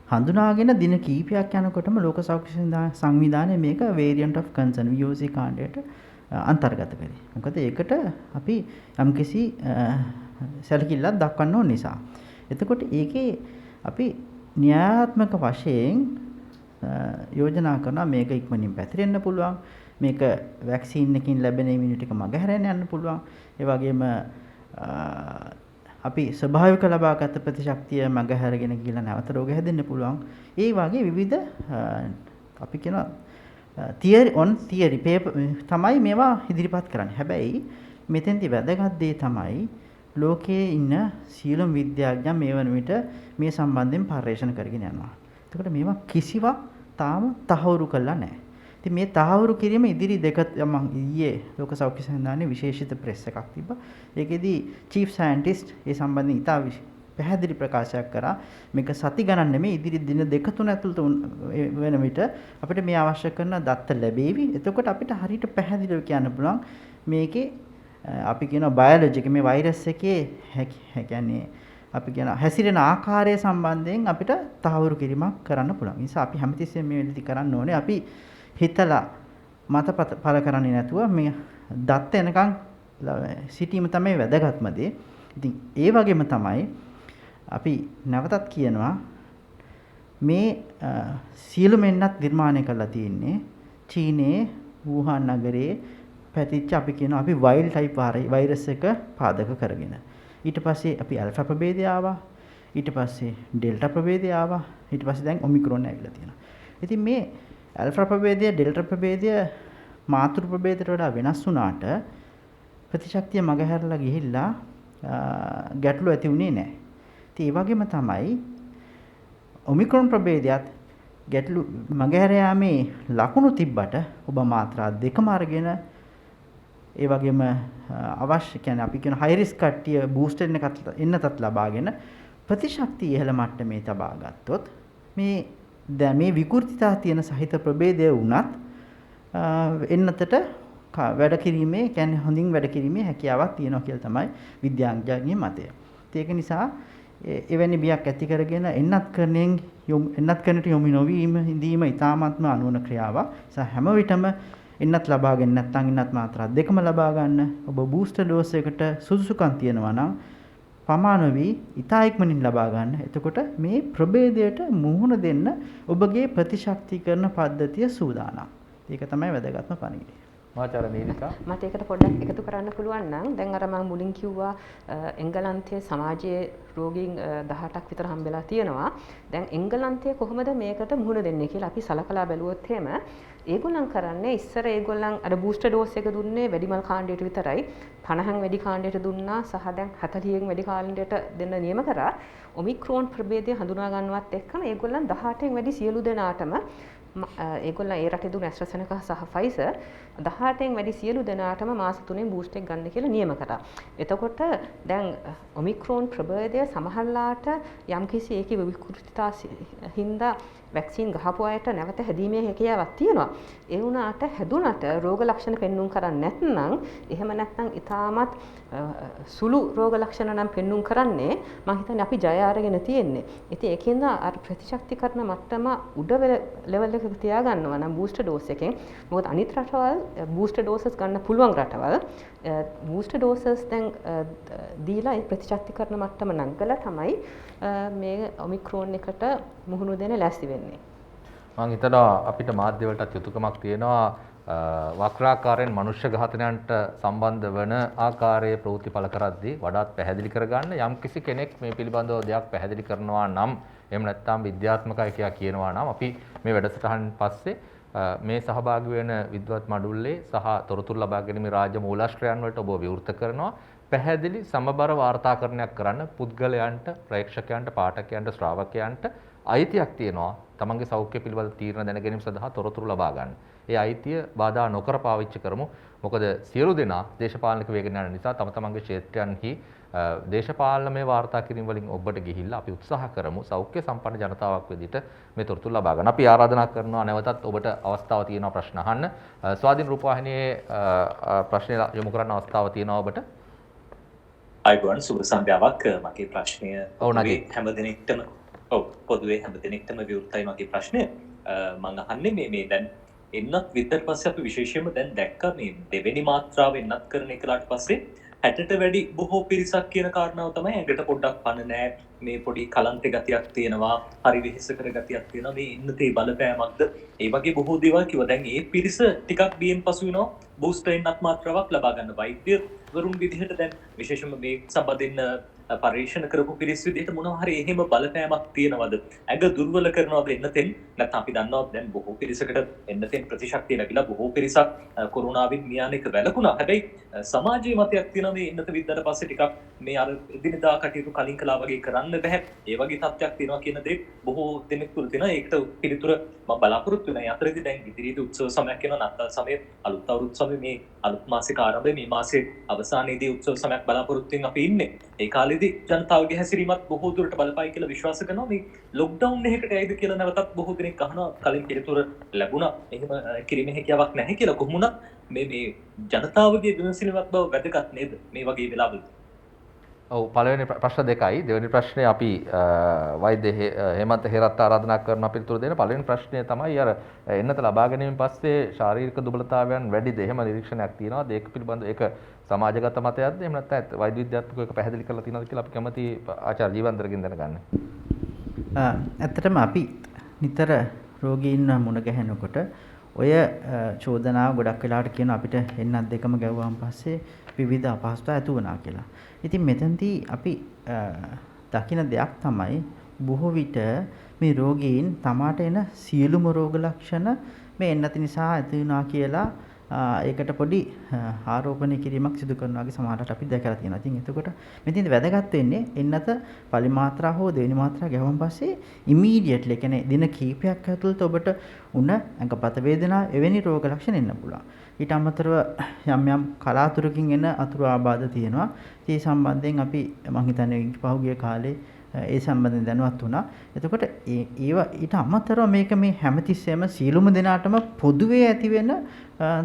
C: හඳුනාගෙන දින කීපයක් යනකොටම ලෝක සෞඛ්‍ය සංවිධානය මේක variant of concern VOC කාණ්ඩයට අන්තර්ගත කරේ. මොකද ඒකට අපි යම්කිසි සැලකිල්ලක් දක්වන්න ඕන නිසා. එතකොට ඒකේ අපි න්‍යායාත්මක වශයෙන් යෝජනා කරනවා මේක ඉක්මනින් පැතිරෙන්න පුළුවන්. මේක වැක්සින් එකකින් ලැබෙන ඉමුනිටි එක මගහැරෙන්න යන්න පුළුවන්. ඒ වගේම අපි ස්වභාවික ලබාගත් ප්‍රතිශක්තිය මගහැරගෙන ගිහලා නැවත රෝග හැදෙන්න පුළුවන්. ඒ වගේ විවිධ අපි කියන theory paper තමයි මේවා ඉදිරිපත් කරන්නේ. හැබැයි මෙතෙන්දි වැදගත් දේ තමයි ලෝකයේ ඉන්න සියලුම විද්‍යාඥයන් මේ වන විට මේ සම්බන්ධයෙන් පර්යේෂණ කරගෙන යනවා. එතකොට මේවා කිසිවක් තාම තහවුරු කරලා නැහැ. ඉතින් මේ තහවුරු කිරීම ඉදිරි දෙක මම ඊයේ ලෝක සෞඛ්‍ය සංවිධානයේ විශේෂිත ප්‍රෙස් එකක් තිබ්බා. ඒකෙදි චීෆ් සයන්ටිස්ට් ඒ සම්බන්ධයෙන් ඉතා පැහැදිලි ප්‍රකාශයක් කරා. මේක සති ගණන් නෙමෙයි ඉදිරි දින දෙක තුන ඇතුළත වෙන විට අපිට මේ අවශ්‍ය කරන දත්ත ලැබෙවි. එතකොට අපිට හරියට පැහැදිලිව කියන්න පුළුවන් මේකේ අපි කියන බයොලොජි එකේ මේ වෛරස් එකේ කියන්නේ අපි කියන හැසිරෙන ආකාරය සම්බන්ධයෙන් අපිට තහවුරු කිරීමක් කරන්න පුළුවන්. ඒ නිසා අපි හැමතිස්සෙම මේ වෙලෙදි කරන්න ඕනේ අපි හිතලා මත පළ කරන්නේ නැතුව මේ දත්ත එනකන් සිටීම තමයි වැදගත්ම දේ. ඉතින් ඒ වගේම තමයි අපි නැවතත් කියනවා මේ සියලුම එන්නත් නිර්මාණය කරලා තියෙන්නේ චීනයේ වුහාන් නගරයේ පැතිච්ච අපි කියන අපි වයිල්ඩ් ටයිප් වෛරස් එක පාදක කරගෙන. ඊට පස්සේ අපි ඇල්ෆා ප්‍රභේදය ආවා. ඊට පස්සේ ඩෙල්ටා ප්‍රභේදය ආවා. ඊට පස්සේ දැන් ඔමික්‍රෝන් ඇවිල්ලා තියෙනවා. ඉතින් මේ ඇල්ෆා ප්‍රභේදය ඩෙල්ටා ප්‍රභේදය මාතෘ ප්‍රභේදයට වඩා වෙනස් වුණාට ප්‍රතිශක්තිය මගහැරලා ගිහිල්ලා ගැටලු ඇති වුණේ නැහැ. ඉතින් ඒ වගේම තමයි ඔමික්‍රෝන් ප්‍රභේදයත් ගැටලු මගහැර යාමේ ලකුණු තිබ්බට ඔබ මාත්‍රා දෙකම අරගෙන ඒ වගේම අවශ්‍ය කියන්නේ අපි කියන හයි රිස්ක් කට්ටිය බූස්ටර් එන්නතත් ලබාගෙන ප්‍රතිශක්තිය ඉහළ මට්ටමේ තබා ගත්තොත් මේ දැන් මේ විකෘතිතා තියෙන සහිත ප්‍රභේදය වුණත් එන්නතට වැඩ කිරීමේ කියන්නේ හොඳින් වැඩ කිරීමේ හැකියාවක් තියෙනවා කියලා තමයි විද්‍යාඥයන්ගේ මතය. ඒක නිසා එවැනි බියක් ඇති කරගෙන එන්නත් කරන්නට යොමු නොවීම ඉදීම ඉතාමත්ම අනුවන ක්‍රියාවක්. ඒ හැම විටම එන්නත් ලබාගෙන නැත්නම් එන්නත් මාත්‍රා දෙකම ලබා ගන්න ඔබ බූස්ටර් ඩෝස් එකට සුදුසුකම් තියෙනවා නම් පමාණු වී ඉතා ඉක්මනින් ලබා ගන්න. එතකොට මේ ප්‍රභේදයට මුහුණ දෙන්න ඔබගේ ප්‍රතිශක්තිකරණ පද්ධතිය සූදානම්. ඒක තමයි වැදගත්ම පණිවිඩය.
A: මහාචාර්ය නීලිකා
B: මට ඒකට පොඩ්ඩක් එකතු කරන්න පුළුවන් නම් දැන් අර මම මුලින් කිව්වා එංගලන්තයේ සමාජයේ රෝගීන් 18ක් විතර හම්බෙලා තියෙනවා. දැන් එංගලන්තයේ කොහොමද මේකට මුහුණ දෙන්නේ කියලා අපි සලකලා බැලුවොත් එහෙම ඒගොල්ලන් කරන්නේ ඉස්සර ඒගොල්ලන් අර බූස්ටර් ඩෝස් එක දුන්නේ වැඩිමල් කාණ්ඩයට විතරයි 50න් වැඩි කාණ්ඩයට දුන්නා සහ දැන් 40න් වැඩි කාණ්ඩයට දෙන්න නියම කරා. ඔමික්‍රෝන් ප්‍රභේදය හඳුනා ගන්නවත් එක්කම ඒගොල්ලන් 18න් වැඩි සියලු දෙනාටම ඒගොල්ලන් ඒ රටේ දුන්න ඇස්ට්‍රාසෙනකා සහ ෆයිසර් 18න් වැඩි සියලු දෙනාටම මාස 3න් බූස්ට් එක ගන්න කියලා නියම කරා. එතකොට දැන් ඔමික්‍රෝන් ප්‍රභේදය සමහරලාට යම්කිසි ඒකේ විකෘතිතා හින්දා වැක්සින් ගහපු අයට නැවත හැදීමේ හැකියාවක් තියෙනවා. ඒ වුණාට හැදුනට රෝග ලක්ෂණ පෙන්눔 කරන්නේ නැත්නම් එහෙම නැත්නම් ඊටමත් සුළු රෝග ලක්ෂණ නම් පෙන්눔 කරන්නේ මම හිතන්නේ අපි ජය අරගෙන තියෙන්නේ. ඉතින් ඒකෙන්ද අර ප්‍රතිශක්තිකරණ මට්ටම උඩ ලෙවල් එකක තියාගන්නවා නම් බූස්ටර් ඩෝස් එකෙන් මොකද අනිත් රටවල් බූස්ටර් ඩෝසස් ගන්න පුළුවන් රටවල් බූස්ටර් ඩෝසස් දැන් දීලා ඒ ප්‍රතිශක්තිකරණ මට්ටම නංගලා තමයි මේ ඔමික්‍රෝන් එකට මුහුණ දෙන්න ලෑස්ති වෙන්නේ.
A: මම හිතනවා අපිට මාධ්‍ය වලටත් යුතුයකමක් තියෙනවා වක්‍රාකාරයෙන් මනුෂ්‍ය ඝාතනයන්ට සම්බන්ධ වන ආකාරයේ ප්‍රවෘත්තිඵල කරද්දී වඩාත් පැහැදිලි කරගන්න යම්කිසි කෙනෙක් මේ පිළිබඳව දෙයක් පැහැදිලි කරනවා නම් එහෙම නැත්නම් විද්‍යාත්මකයි කියලා කියනවා නම් අපි මේ වැඩසටහන් පස්සේ මේ සහභාගී වෙන විද්වත් මඩුල්ලේ සහ තොරතුරු ලබා ගැනීම රාජ්‍ය මූලාශ්‍රයන් වලට ඔබ විවෘත කරනවා පැහැදිලි සමබර වාර්තාකරණයක් කරන්න පුද්ගලයන්ට ප්‍රේක්ෂකයන්ට පාඨකයන්ට ශ්‍රාවකයන්ට අයිතියක් තියෙනවා තමන්ගේ සෞඛ්‍ය පිළිබඳ තීරණ දැන ගැනීම සඳහා තොරතුරු ලබා ගන්න. ඒ අයිතිය බාධා නොකර පාවිච්චි කරමු. මොකද සියලු දෙනා දේශපාලනික වේගන යන නිසා තම තමන්ගේ ක්ෂේත්‍රයන්හි දේශපාලනමය වාර්තා කිරීම වලින් ඔබට ගිහිල්ලා අපි උත්සාහ කරමු සෞඛ්‍ය සම්පන්න ජනතාවක් විදිහට මේ තොරතුරු ලබා ගන්න. අපි ආරාධනා කරනවා නැවතත් ඔබට අවස්ථාව තියෙනවා ප්‍රශ්න අහන්න. ස්වාධීන රූපවාහිනියේ ප්‍රශ්න යොමු කරන්න අවස්ථාව තියෙනවා ඔබට.
G: අයිබෝන් සුබ සන්ධ්‍යාවක්. මගේ ප්‍රශ්නය හැමදෙනෙක්ටම පොදුවේ හැමදෙනෙක්ටම විවෘතයි මගේ ප්‍රශ්නය. මම අහන්නේ මේ දැන් එන්නත් විතර පස්සේ අපි විශේෂයෙන්ම දැන් දැක්ක මේ දෙවෙනි මාත්‍රාව එන්නත් කරන එකලාට පස්සේ 60ට වැඩි බොහෝ පිරිසක් කියන කාරණාව තමයි ඇඟට පොඩ්ඩක් පණ නැහැ මේ පොඩි කලන්ත ගතියක් තියෙනවා හරි වෙහෙසකර ගතියක් තියෙනවා මේ ඉන්නතේ බලපෑමක්ද ඒ වගේ බොහෝ දේවල් කිව්වා. දැන් ඒ පිරිස ටිකක් බියෙන් පසු වෙනවා බූස්ටර් එන්නත් මාත්‍රාවක් ලබා ගන්න වෛද්‍යවරුන් විදිහට දැන් විශේෂයෙන්ම මේ සම්බන්ධින් පරීක්ෂණ කරපු පිරිස් විදිහට මොනවා හරි එහෙම බලපෑමක් තියෙනවද? ඇඟ දුර්වල කරනවද එන්නතෙන්? නැත්නම් අපි දන්නවා දැන් බොහෝ පිරිසකට එන්නතෙන් ප්‍රතිශක්තිය ලැබිලා බොහෝ පිරිසක් කොරෝනාවෙන් මියන එක වැළකුණා. හැබැයි සමාජයේ මතයක් තියෙනවා මේ එන්නත විද්‍යාවට පස්සේ ටිකක් මේ අර එදිනදා කටයුතු කලින් කළා වගේ කරන්න බෑ. ඒ වගේ තත්ත්වයක් තියෙනවා කියන දේ බොහෝ දෙනෙක් තුල තියෙනවා. ඒකට පිළිතුර මම බලාපොරොත්තු වෙනවා. ඒ අතරේදී දැන් ඉදිරියේදී උත්සව සමයක් වෙනවා. නත්තල් සමයේ අලුත් අවුරුදු සමයේ මේ අලුත් මාසික ආරම්භයේ මේ මාසයේ අවසානයේදී උත්සව සමයක් බලාපොරොත්තු වෙන අපි ඉන්නේ. ඒ කාලෙදී ජනතාවගේ හැසිරීමත් බොහෝ දුරට බලපායි කියලා විශ්වාස කරනවා. මේ ලොක්ඩවුන් එකකට ඇයිද කියලා නැවතත් බොහෝ දෙනෙක් අහනවා. කලින් පිළිතුර ලැබුණා. එහෙම කිරීමේ හැකියාවක් නැහැ කියලා. කොහොමුණත් මේ ජනතාවගේ විමසිලිමත් බව වැදගත් නේද මේ වගේ වෙලාවලදී?
A: ඔව් පළවෙනි ප්‍රශ්න දෙකයි. දෙවෙනි ප්‍රශ්නේ අපි වෛද්‍ය හේමන්ත හේරත් ආරාධනා කරන පිළිතුරු දෙන්න. පළවෙනි ප්‍රශ්නය තමයි අර එන්නත ලබා ගැනීමෙන් පස්සේ ශාරීරික දුබලතාවයන් වැඩිද? එහෙම නිරීක්ෂණයක් තියෙනවා. ඒක පිළිබඳව ඒක සමාජගත මතයක්ද? එහෙම නැත්නම් වෛද්‍ය විද්‍යාත්මකව ඒක පැහැදිලි කරලා තියෙනවද කියලා අපි කැමති ආචාර්ය ජීවන්තරගෙන් දැනගන්න.
C: ඇත්තටම අපි නිතර රෝගීන් මුණ ගැහෙනකොට ඔය චෝදනාව ගොඩක් වෙලාවට කියන අපිට එන්නත් දෙකම ගැව්වාන් පස්සේ විවිධ අපහසුතා ඇති වුණා කියලා. ඉතින් මෙතනදී අපි දකින දෙයක් තමයි බොහෝ විට මේ රෝගීන් තමාට එන සියලුම රෝග ලක්ෂණ මේ එන්නත නිසා ඇති වුණා කියලා ඒකට පොඩි ආරෝපණය කිරීමක් සිදු කරනවා වගේ සමහරවිට අපි දැකලා තියෙනවා. ඉතින් එතකොට මෙතෙන්ද වැදගත් වෙන්නේ එන්නත පළි මාත්‍රා හෝ දෙවෙනි මාත්‍රා ගැවුම් පස්සේ ඉමීඩියට්ලි කියන්නේ දින කිහිපයක් ඇතුළත ඔබට උණ ඇඟපත වේදනා එවැනි රෝග ලක්ෂණ එන්න පුළුවන්. ඊට අමතරව යම් යම් කලාතුරකින් එන අතුරු ආබාධ තියෙනවා. ඒ සම්බන්ධයෙන් අපි මම හිතන්නේ පහුගිය කාලේ ඒ සම්බන්ධයෙන් දැනුවත් වුණා. එතකොට ඒවා ඊට අමතරව මේක මේ හැමතිස්සෙම සීලුම දෙනාටම පොදුවේ ඇති වෙන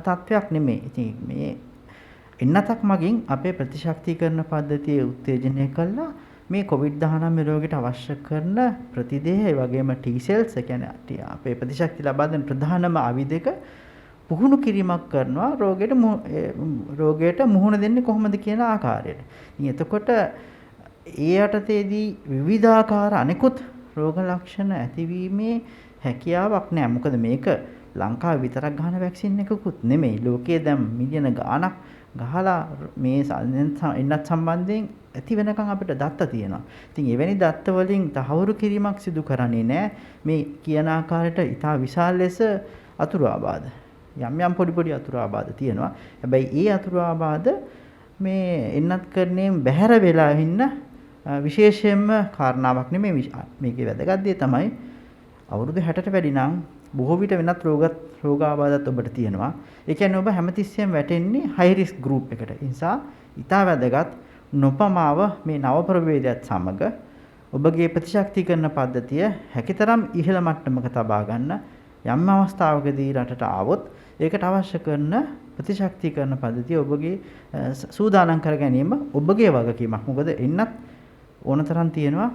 C: තත්වයක් නෙමෙයි. ඉතින් මේ එන්නතක් මගින් අපේ ප්‍රතිශක්තිකරණ පද්ධතිය උත්තේජනය කළා මේ COVID-19 රෝගයට අවශ්‍ය කරන ප්‍රතිදේහ ඒ වගේම T cells ඒ කියන්නේ අපේ ප්‍රතිශක්තිය ලබා දෙන ප්‍රධානම ආයුධයක පුහුණු කිරීමක් කරනවා රෝගයට මුහුණ දෙන්නේ කොහොමද කියන ආකාරයට. ඉතින් එතකොට ඒ යටතේදී විවිධාකාර අනෙකුත් රෝග ලක්ෂණ ඇතිවීමේ හැකියාවක් නැහැ. මොකද මේක ලංකාවේ විතරක් ගන්න වැක්සින් එකකුත් නෙමෙයි. ලෝකයේ දැන් මිලියන ගාණක් ගහලා මේ එන්නත් සම්බන්ධයෙන් ඇති වෙනකන් අපිට දත්ත තියෙනවා. ඉතින් එවැනි දත්ත වලින් තහවුරු කිරීමක් සිදු කරන්නේ නැහැ. මේ කියන ආකාරයට ඉතා විශාල ලෙස අතුරු ආබාධ යම් පොඩි අතුරු ආබාධ තියෙනවා. හැබැයි ඒ අතුරු ආබාධ මේ එන්නත් කරන්නේ බැහැර වෙලා ඉන්න විශේෂයෙන්ම කාරණාවක් නෙමෙයි. මේකේ වැදගත් දේ තමයි අවුරුදු 60ට වැඩි නම් බොහෝ විට වෙනත් රෝග ආබාධත් ඔබට තියෙනවා. ඒ කියන්නේ ඔබ හැමතිස්සෙම වැටෙන්නේ high risk group එකට. ඒ නිසා ඊට වැදගත් නොපමාව මේ නව ප්‍රභේදයත් සමග ඔබගේ ප්‍රතිශක්තිකරණ පද්ධතිය හැකිතරම් ඉහළ මට්ටමක තබා ගන්න යම් අවස්ථාවකදී රටට ආවොත් ඒකට අවශ්‍ය කරන ප්‍රතිශක්තිකරණ පද්ධතිය ඔබගේ සූදානම් කර ගැනීම ඔබගේ වගකීමක්. මොකද එන්නත් ඕනතරම් තියෙනවා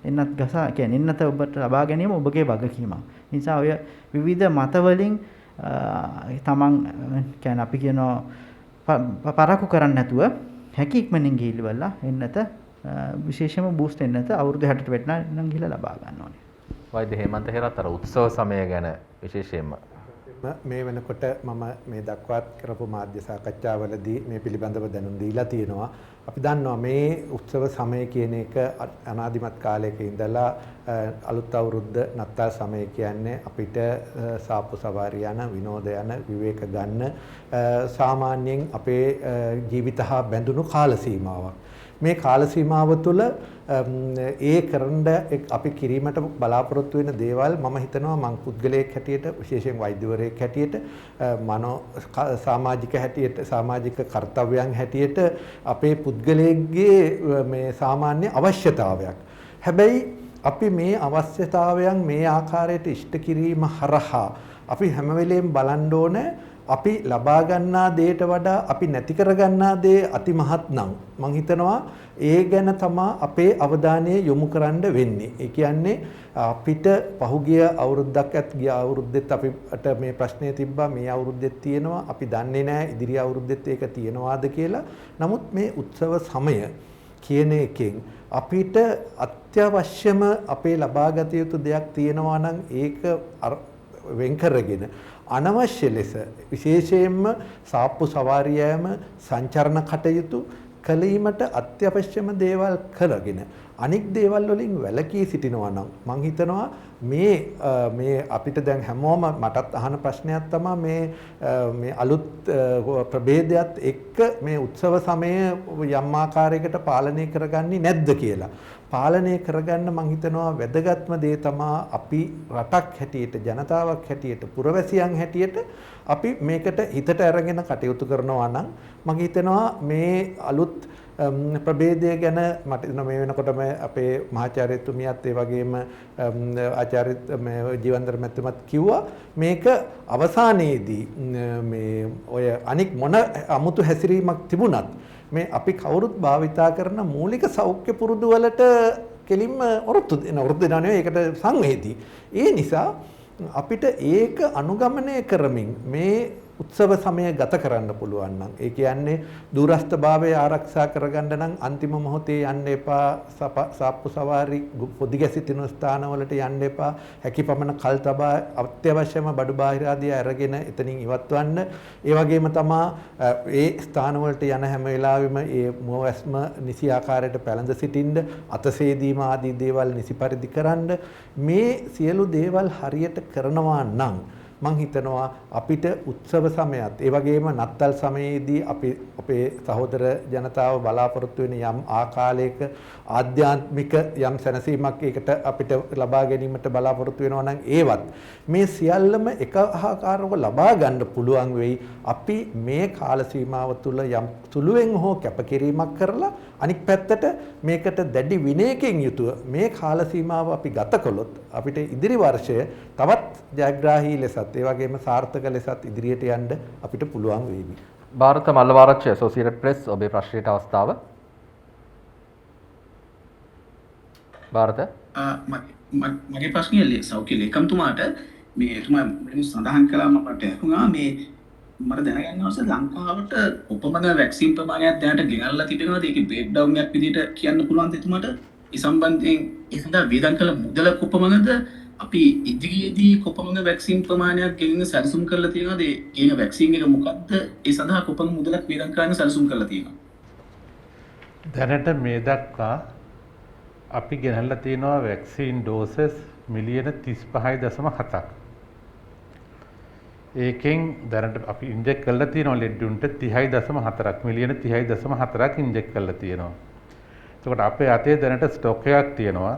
C: එන්නත් ගසා කියන්නේ එන්නත ඔබට ලබා ගැනීම ඔබගේ වගකීමක්. ඒ නිසා ඔය විවිධ මත වලින් තමන් කියන්නේ අපි කියනවා පරක්කු කරන්නේ නැතුව හැකි ඉක්මනින් ගිහිල්ලා එන්නත විශේෂම බූස්ට් එන්නත අවුරුදු 60ට වෙටනා නම් ගිහිල්ලා ලබා ගන්න ඕනේ.
A: වෛද්‍ය හේමන්ත හේරත් අර උත්සව සමය ගැන විශේෂයෙන්ම
E: මේ වෙනකොට මම මේ දක්වාත් කරපු මාධ්‍ය සාකච්ඡාවලදී මේ පිළිබඳව දැනුම් දීලා තියෙනවා. අපි දන්නවා මේ උත්සව සමය කියන එක අනාදිමත් කාලයක ඉඳලා අලුත් අවුරුද්ද නත්තල් සමය කියන්නේ අපිට සාප්පු සවාරි යන විනෝද යන විවේක ගන්න සාමාන්‍යයෙන් අපේ ජීවිත හා බැඳුණු කාල සීමාවක්. මේ කාල සීමාව තුළ ඒ කරන්න අපි කිරීමට බලාපොරොත්තු වෙන දේවල් මම හිතනවා මං පුද්ගලයෙක් හැටියට විශේෂයෙන් වෛද්‍යවරයෙක් හැටියට සමාජික හැටියට සමාජික කර්තව්‍යයන් හැටියට අපේ පුද්ගලයෙක්ගේ මේ සාමාන්‍ය අවශ්‍යතාවයක්. හැබැයි අපි මේ අවශ්‍යතාවයන් මේ ආකාරයට ඉෂ්ට කිරීම හරහා අපි හැම වෙලෙම බලන්න ඕනේ අපි ලබා ගන්නා දේට වඩා අපි නැති කර ගන්නා දේ අතිමහත් නම් මම හිතනවා ඒ ගැන තමයි අපේ අවධානය යොමු කරන්න වෙන්නේ. ඒ කියන්නේ අපිට පහුගිය අවුරුද්දක් ගිය අවුරුද්දෙත් අපිට මේ ප්‍රශ්නේ තිබ්බා මේ අවුරුද්දෙත් තියෙනවා අපි දන්නේ නැහැ ඉදිරි අවුරුද්දෙත් ඒක තියෙනවාද කියලා. නමුත් මේ උත්සව සමය කියන එකෙන් අපිට අත්‍යවශ්‍යම අපේ ලබාගත යුතු දෙයක් තියෙනවා නම් ඒක වෙන් කරගෙන අනවශ්‍ය ලෙස විශේෂයෙන්ම සාප්පු සවාරියෑම සංචරණ කටයුතු කලීමට අත්‍යවශ්‍යම දේවල් කරගෙන අනික් දේවල් වලින් වැළකී සිටිනවා නම් මම හිතනවා මේ අපිට දැන් හැමෝම මටත් අහන ප්‍රශ්නයක් තමයි මේ අලුත් ප්‍රභේදයත් එක්ක මේ උත්සව සමය යම් ආකාරයකට පාලනය කරගන්නේ නැද්ද කියලා. පාලනය කරගන්න මම හිතනවා වැදගත්ම දේ තමයි අපි රටක් හැටියට ජනතාවක් හැටියට පුරවැසියන් හැටියට අපි මේකට හිතට අරගෙන කටයුතු කරනවා නම් මම හිතනවා මේ අලුත් ප්‍රභේදය ගැන මට මේ වෙනකොටම අපේ මහාචාර්යතුමියත් ඒ වගේම ආචාර්ය ජීවන්දර මැතිතුමත් කිව්වා මේක අවසානයේදී මේ ඔය අනික් මොන අමුතු හැසිරීමක් තිබුණත් මේ අපි කවුරුත් භාවිතා කරන මූලික සෞඛ්‍ය පුරුදු වලට කෙලින්ම ඔරොත්තු දෙනවා නෙවෙයි ඒකට සංවේදී. ඒ නිසා අපිට ඒක අනුගමනය කරමින් මේ උත්සව සමය ගත කරන්න පුළුවන් නම් ඒ කියන්නේ දුරස්ථභාවය ආරක්ෂා කරගන්න නම් අන්තිම මොහොතේ යන්න එපා සාප්පු සවාරි පොඩි ගැසිතින ස්ථානවලට යන්න එපා හැකිපමණ කල් තබා අත්‍යවශ්‍යම බඩු බාහිර ආදී අරගෙන එතනින් ඉවත්වන්න ඒ වගේම තමා ඒ ස්ථානවලට යන හැම වෙලාවෙම ඒ මුවැස්ම නිසි ආකාරයට පැළඳ සිටින්න අතසේදීම ආදී දේවල් නිසි පරිදි කරන්න මේ සියලු දේවල් හරියට කරනවා නම් මං හිතනවා අපිට උත්සව සමයත් ඒ වගේම නත්තල් සමයේදී අපි අපේ සහෝදර ජනතාව බලාපොරොත්තු වෙන යම් ආකාරයක ආධ්‍යාත්මික යම් සැනසීමක් ඒකට අපිට ලබා ගැනීමට බලාපොරොත්තු වෙනවා නම් ඒවත් මේ සියල්ලම එක ආකාරව ලබා ගන්න පුළුවන් වෙයි අපි මේ කාල සීමාව තුළ යම් සුළුවෙන් හෝ කැපකිරීමක් කරලා අනික් පැත්තට මේකට දැඩි විනයකින් යුතුව මේ කාල සීමාව අපි ගත කළොත් අපිට ඉදිරි වර්ෂය තවත් ජයග්‍රාහී ලෙසත් ඒ වගේම සාර්ථක ලෙසත් ඉදිරියට යන්න අපිට පුළුවන් වේවි.
A: ಭಾರತ ಮಲ್ಲವಾರච්ච ඇසෝසියේටඩ් ප්‍රෙස් ඔබේ ප්‍රශ්නයට අවස්ථාව. ಭಾರತ
H: මගේ ප්‍රශ්නය සෞඛ්‍ය ලේකම්තුමාට මේ එතුමා සඳහන් කළා මට ඇහුණා මේ මට දැනගන්න අවශ්‍ය ලංකාවට උපමන වැක්සින් ප්‍රමාණයක් දැනට ගෙනල්ලා තිබෙනවාද ඒකේ බ්‍රේක් ඩවුන් එකක් විදිහට කියන්න පුළුවන්ද එතුමාට ඒ සම්බන්ධයෙන් ඒ සඳහා වේදන් කළ මුදල කොපමණද අපි ඉදිරියේදී කොපමණ වැක්සින් ප්‍රමාණයක් ගෙනින්න සැලසුම් කරලා තියෙනවද ඒ වැක්සින් එක මොකක්ද ඒ සඳහා කොපමණ මුදලක් වේදන් කරන්න සැලසුම් කරලා තියෙනවද
D: දැනට මේ දක්වා අපි ගෙනල්ලා තියෙනවා වැක්සින් ඩෝසස් මිලියන 35.7ක්. ඒකෙන් දැනට අපි ඉන්ජෙක්ට් කරලා තියෙනවා ලෙඩ්ඩුන්ට 30.4ක් මිලියන 30.4ක් ඉන්ජෙක්ට් කරලා තියෙනවා. එතකොට අපේ අතේ දැනට ස්ටොක් එකක් තියෙනවා.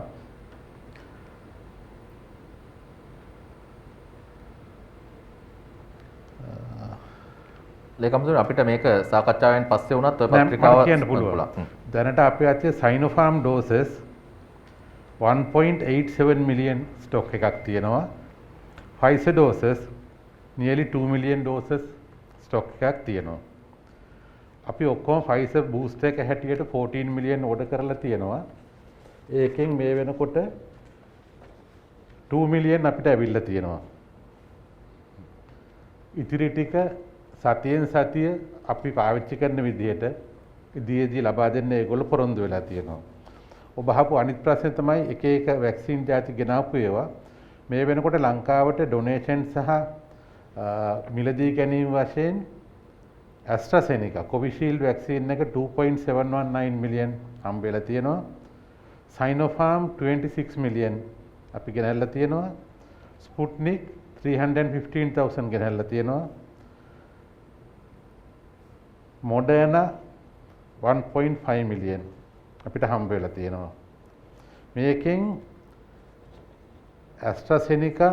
A: ලේකම්තුමනි අපිට මේක සාකච්ඡාවෙන් පස්සේ වුණත් ඔය පත්‍රිකාව
D: කියන්න පුළුවන්. දැනට අපේ අතේ සයිනෝෆාර්ම් ඩෝසස් 1.87 මිලියන් ස්ටොක් එකක් තියෙනවා. Pfizer doses nearly 2 million doses stock එකක් තියෙනවා. අපි ඔක්කොම Pfizer booster එක හැටියට 14 මිලියන් ඕඩර් කරලා තියෙනවා. ඒකෙන් මේ වෙනකොට 2 මිලියන් අපිට ඇවිල්ලා තියෙනවා. ඉතිරි ටික සතියෙන් සතිය අපි පාවිච්චි කරන විදිහට දීදී ලබා දෙන්න ඒගොල්ලෝ පොරොන්දු වෙලා තියෙනවා. ඔබ අහපු අනිත් ප්‍රශ්නේ තමයි එක එක වැක්සින් ಜಾති ගෙනාපු ඒවා. මේ වෙනකොට ලංකාවට ඩොනේෂන් සහ මිලදී ගැනීම වශයෙන් AstraZeneca Covishield vaccine එක 2.719 මිලියන් හම්බෙලා තියෙනවා. Sinopharm 26 මිලියන් අපි ගෙනල්ලා තියෙනවා. Sputnik 315,000 ගෙනල්ලා තියෙනවා. Moderna 1.5 මිලියන් අපිට හම්බ වෙලා තියෙනවා. මේකෙන් AstraZeneca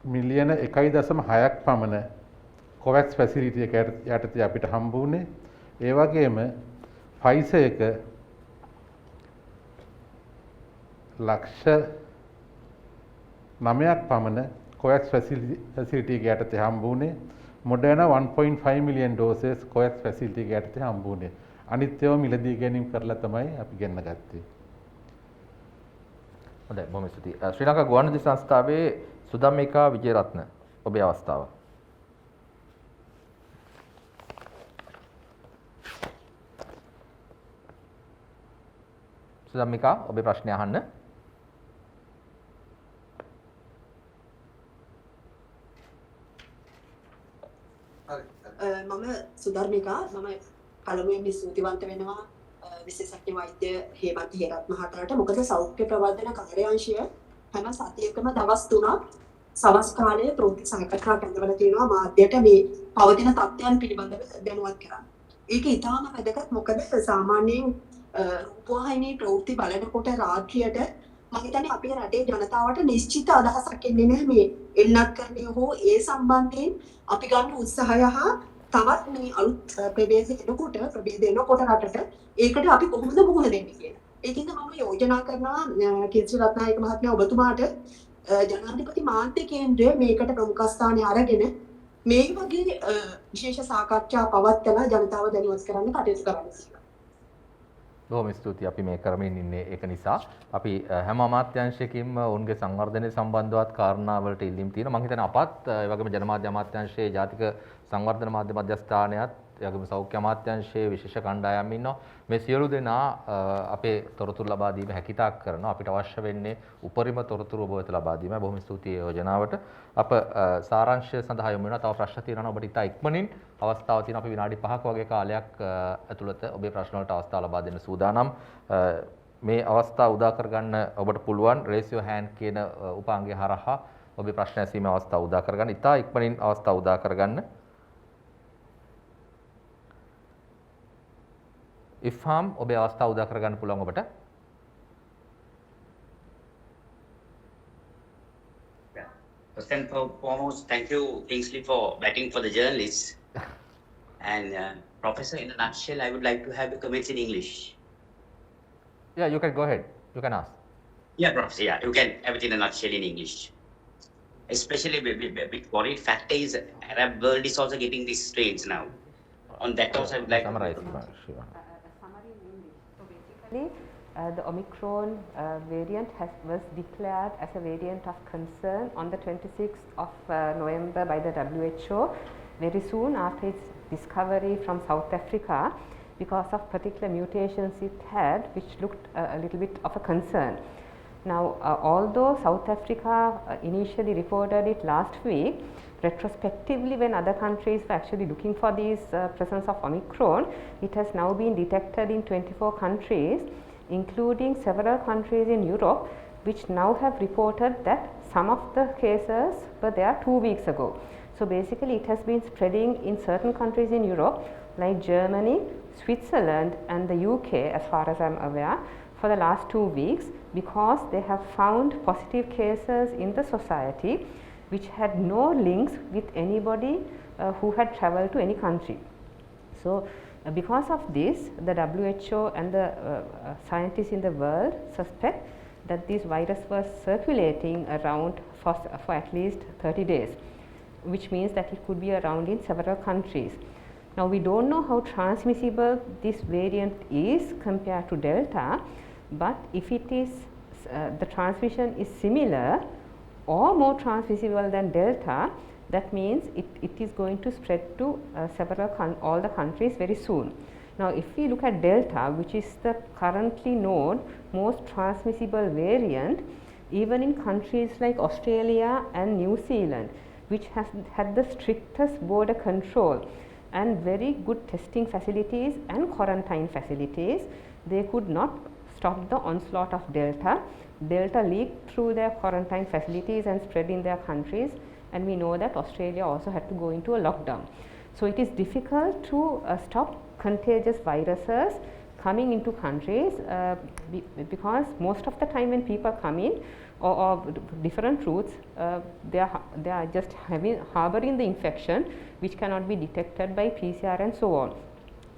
D: මිලියන 1.6ක් පමණ COVAX ෆැසිලිටි එක යටතේ අපිට හම්බ වුණේ. ඒ වගේම Pfizer එක ලක්ෂ 9ක් පමණ COVAX ෆැසිලිටි එක යටතේ හම්බ වුණේ. Moderna 1.5 මිලියන් ඩෝසස් COVAX ෆැසිලිටි එක යටතේ හම්බ වුණේ. අනිත් ඒවා මිලදී ගැනීම කරලා තමයි අපි ගෙන්න ගත්තේ.
A: හොඳයි බොහොම ස්තුතියි. ශ්‍රී ලංකා ගුවන්විදුලි සංස්ථාවේ සුදම්මිකා විජේරත්න ඔබේ අවස්ථාව. සුදම්මිකා ඔබේ ප්‍රශ්නය අහන්න.
I: මම සුධර්මිකා මම පළමුවෙන් ස්තුතිවන්ත වෙනවා විශේෂඥ වෛද්‍ය හේමන්ත හේරත් මහතාට. මොකද සෞඛ්‍ය ප්‍රවර්ධන කාර්යාංශය හැම සතියකම දවස් 3ක් සවස් කාලයේ ප්‍රවෘත්ති සංකල්පනා කරවල තියෙනවා මාධ්‍යයට මේ පවතින තත්ත්වයන් පිළිබඳව දැනුවත් කරන්න. ඒක ඉතාම වැදගත්. මොකද සාමාන්‍යයෙන් රූපවාහිනී ප්‍රවෘත්ති බලනකොට රාත්‍රියට මම හිතන්නේ අපේ රටේ ජනතාවට නිශ්චිත අදහසක් එන්නේ නැහැ මේ එන්නත්කරණය හෝ ඒ සම්බන්ධයෙන් අපි ගන්න උත්සාහය හා තවත් මේ අලුත් ප්‍රභේද එනකොට රටට ඒකට අපි කොහොමද මුහුණ දෙන්නේ කියලා. ඒකින්ද මම යෝජනා කරනවා කීර්ති රත්නායක මහත්මයා ඔබතුමාට ජනාධිපති මාධ්‍ය කේන්ද්‍රය මේකට ප්‍රමුඛස්ථානය අරගෙන මේ වගේ විශේෂ සාකච්ඡා පවත්වලා ජනතාව දැනුවත් කරන්න කටයුතු කරන්න.
A: බොහොම ස්තුතියි. අපි මේ කරමින් ඉන්නේ ඒක නිසා අපි හැම අමාත්‍යාංශයකින්ම ඔවුන්ගේ සංවර්ධනය සම්බන්ධවත් කාරණාවලට ඉල්ලීම් තියෙනවා. මම හිතන්නේ අපත් ඒ වගේම ජනමාධ්‍ය අමාත්‍යාංශයේ ජාතික සංවර්ධන මාධ්‍ය මධ්‍යස්ථානයත් ඒ වගේම සෞඛ්‍ය අමාත්‍යාංශයේ විශේෂ කණ්ඩායම් ඉන්නවා. මේ සියලු දෙනා අපේ තොරතුරු ලබා දීම හැකියාවක් කරනවා. අපිට අවශ්‍ය වෙන්නේ උපරිම තොරතුරු ඔබ වෙත ලබා දීමයි. බොහොම ස්තුතියි යෝජනාවට. අප සාරාංශය සඳහා යොමු වෙනවා. තව ප්‍රශ්න තියෙනවා නම් ඔබට ඉතා ඉක්මනින් අවස්ථාව තියෙනවා. අපි විනාඩි 5ක වගේ කාලයක් ඇතුළත ඔබේ ප්‍රශ්න වලට අවස්ථාව ලබා දෙන්න සූදානම්. මේ අවස්ථාව උදා කරගන්න ඔබට පුළුවන් raise your hand කියන උපාංගය හරහා ඔබේ ප්‍රශ්න ඇසීමේ අවස්ථාව උදා කරගන්න. ඉතා ඉක්මනින් අවස්ථාව උදා කරගන්න. ඉෆ්හාම් ඔබේ අවස්ථාව උදා කරගන්න පුළුවන් ඔබට.
J: First and foremost, thank you, Kingsley, for batting for the journalists. And Professor, in a nutshell, I would like to have the comments in English.
A: Yeah, you can go ahead. You can ask.
J: Yeah, Professor, yeah, you can have it in a nutshell in English. Especially with worried factor is Arab world is also getting these strains now. On that also, I would like
A: summarize.
B: Summary in English. So basically, the Omicron variant was declared as a variant of concern on the 26th of November by the WHO, very soon after its discovery from South Africa, because of particular mutations it had, which looked a little bit of a concern. Now, although South Africa initially reported it last week, retrospectively when other countries were actually looking for this presence of Omicron, it has now been detected in 24 countries, including several countries in Europe, which now have reported that some of the cases were there 2 weeks ago. So basically it has been spreading in certain countries in Europe like Germany, Switzerland and the UK, as far as I am aware, for the last 2 weeks, because they have found positive cases in the society which had no links with anybody who had travelled to any country. So because of this, the WHO and the scientists in the world suspect that this virus was circulating around for at least 30 days, which means that it could be around in several countries. Now we don't know how transmissible this variant is compared to Delta, but if it is the transmission is similar or more transmissible than Delta, that means it is going to spread to all the countries very soon. Now if we look at Delta, which is the currently known most transmissible variant, even in countries like Australia and New Zealand, which has had the strictest border control and very good testing facilities and quarantine facilities, they could not stop the onslaught of Delta. Delta leaked through their quarantine facilities and spread in their countries, and we know that Australia also had to go into a lockdown. So it is difficult to stop contagious viruses coming into countries because most of the time when people come in or different routes, they are just harboring the infection, which cannot be detected by PCR and so on.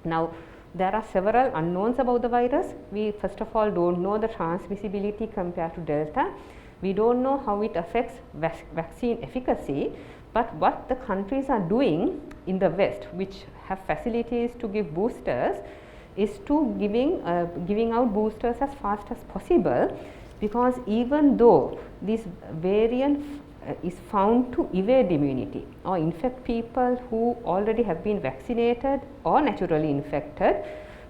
B: Now there are several unknowns about the virus. We first of all don't know the transmissibility compared to Delta. We don't know how it affects vaccine efficacy, but what the countries are doing in the West, which have facilities to give boosters, is to giving out boosters as fast as possible, because even though this variant is found to evade immunity or infect people who already have been vaccinated or naturally infected,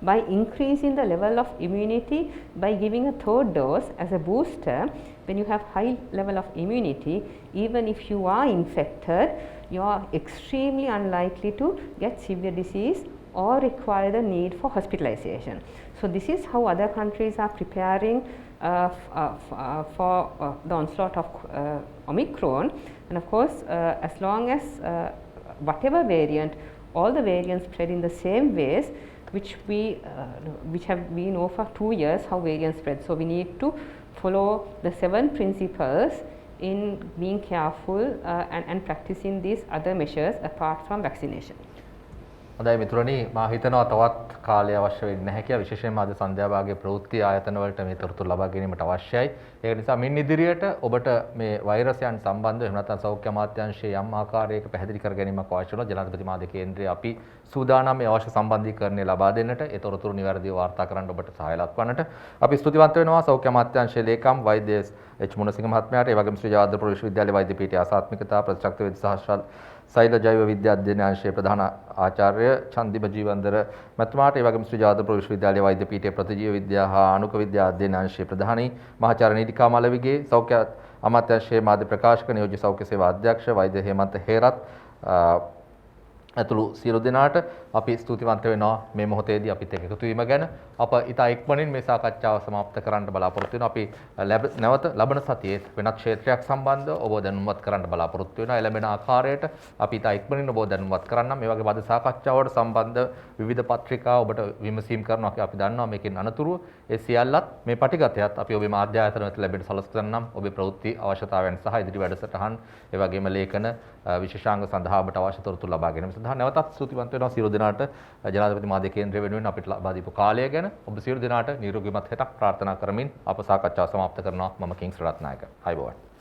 B: by increasing the level of immunity by giving a third dose as a booster, when you have high level of immunity, even if you are infected, you are extremely unlikely to get severe disease or require the need for hospitalization. So this is how other countries are preparing for the onslaught of Omicron. And of course, as long as whatever variant, all the variants spread in the same ways, which we know for 2 years how variants spread. So we need to follow the 7 principles in being careful and practicing these other measures apart from vaccination.
A: හොඳයි මිතුරනි, මා හිතනවා තවත් කාලය අවශ්‍ය වෙන්නේ නැහැ කියලා. විශේෂයෙන්ම අද සන්ධ්‍යා භාගයේ ප්‍රවෘත්ති ආයතන වලට මේ තොරතුරු ලබා ගැනීමට අවශ්‍යයි. ඒක නිසා මින් ඉදිරියට ඔබට මේ වෛරසයන් සම්බන්ධව එහෙම නැත්නම් සෞඛ්‍ය අමාත්‍යාංශයේ යම් ආකාරයක පැහැදිලි කර ගැනීමක් අවශ්‍ය වෙනවා. ජනාධිපති මාධ්‍ය කේන්ද්‍රය අපි සූදානම් මේ අවශ්‍ය සම්බන්ධීකරණය ලබා දෙන්නට, ඒ තොරතුරු නිවැරදිව වාර්තා කරන්න ඔබට සහාය ලක්වන්නට අපි ස්තුතිවන්ත වෙනවා සෞඛ්‍ය අමාත්‍යාංශයේ ලේකම් වෛද්‍ය එච් මුණසිංහ මහත්මයාට, ඒ වගේම ශ්‍රී ජයවර්ධනපුර විශ්වවිද්‍යාලයේ වෛද්‍ය පීඨයේ ආසාත්මිකතා ප්‍රතිශක්ති වෛද්‍ය සහ සෛල ජෛව විද්‍යා අධ්‍යයනාංශයේ ප්‍රධාන ආචාර්ය චන්දිම ජීවන්දර මහත්මයාට, ඒ වගේම ශ්‍රී ජයවර්ධනපුර විශ්වවිද්‍යාලයේ වෛද්‍ය පීඨයේ ප්‍රතිජීව විද්‍යා හා අණුක විද්‍යා අධ්‍යයනාංශයේ ප්‍රධානී මහාචාර්ය නීතිකා මලවිගේ, සෞඛ්‍ය අමාත්‍යාංශයේ මාධ්‍ය ප්‍රකාශක නියෝජ්‍ය සෞඛ්‍ය සේවා අධ්‍යක්ෂ වෛද්‍ය හේමන්ත හේරත් ඇතුළු සියලු දෙනාට අපි ස්තුතිවන්ත වෙනවා මේ මොහොතේදී අපිත් එක්ක එකතු වීම ගැන. අප ඉතා ඉක්මනින් මේ සාකච්ඡාව સમાપ્ત කරන්න බලාපොරොත්තු වෙනවා. අපි නැවත ලබන සතියේ වෙනත් ක්ෂේත්‍රයක් සම්බන්ධව ඔබ දැනුම්වත් කරන්න බලාපොරොත්තු වෙනවා. එළඹෙන ආකාරයට අපි ඉතා ඉක්මනින් ඔබ දැනුම්වත් කරන්නම්. මේ වගේ වද සාකච්ඡාවට සම්බන්ධ විවිධ පත්‍රිකා ඔබට විමසීම් කරනවා අපි දන්නවා. මේකෙන් අනතුරුව ඒ සියල්ලත් මේ පටිගතයත් අපි ඔබේ මාධ්‍ය ආයතන වෙත ලැබෙන්න සලස්වන්නම්. ඔබේ ප්‍රවෘත්ති අවශ්‍යතාවයන් සහ ඉදිරි වැඩසටහන් ඒ වගේම ලේඛන විශේෂාංග සඳහා ඔබට අවශ්‍ය තොරතුරු ලබා ගැනීම සඳහා නැවතත් ස්තුතිවන්ත වෙනවා සියලු දෙනාට ජනාධිපති මාධ්‍ය කේන්ද්‍රය වෙනුවෙන් අපිට ලබා දීපු කාලය ගැන. ඔබ සියලු දෙනාට නිරෝගීමත් හෙටක් ප්‍රාර්ථනා කරමින් අප සාකච්ඡාව સમાપ્ત කරනවා. මම කිංස් රත්නායක. ආයුබෝවන්.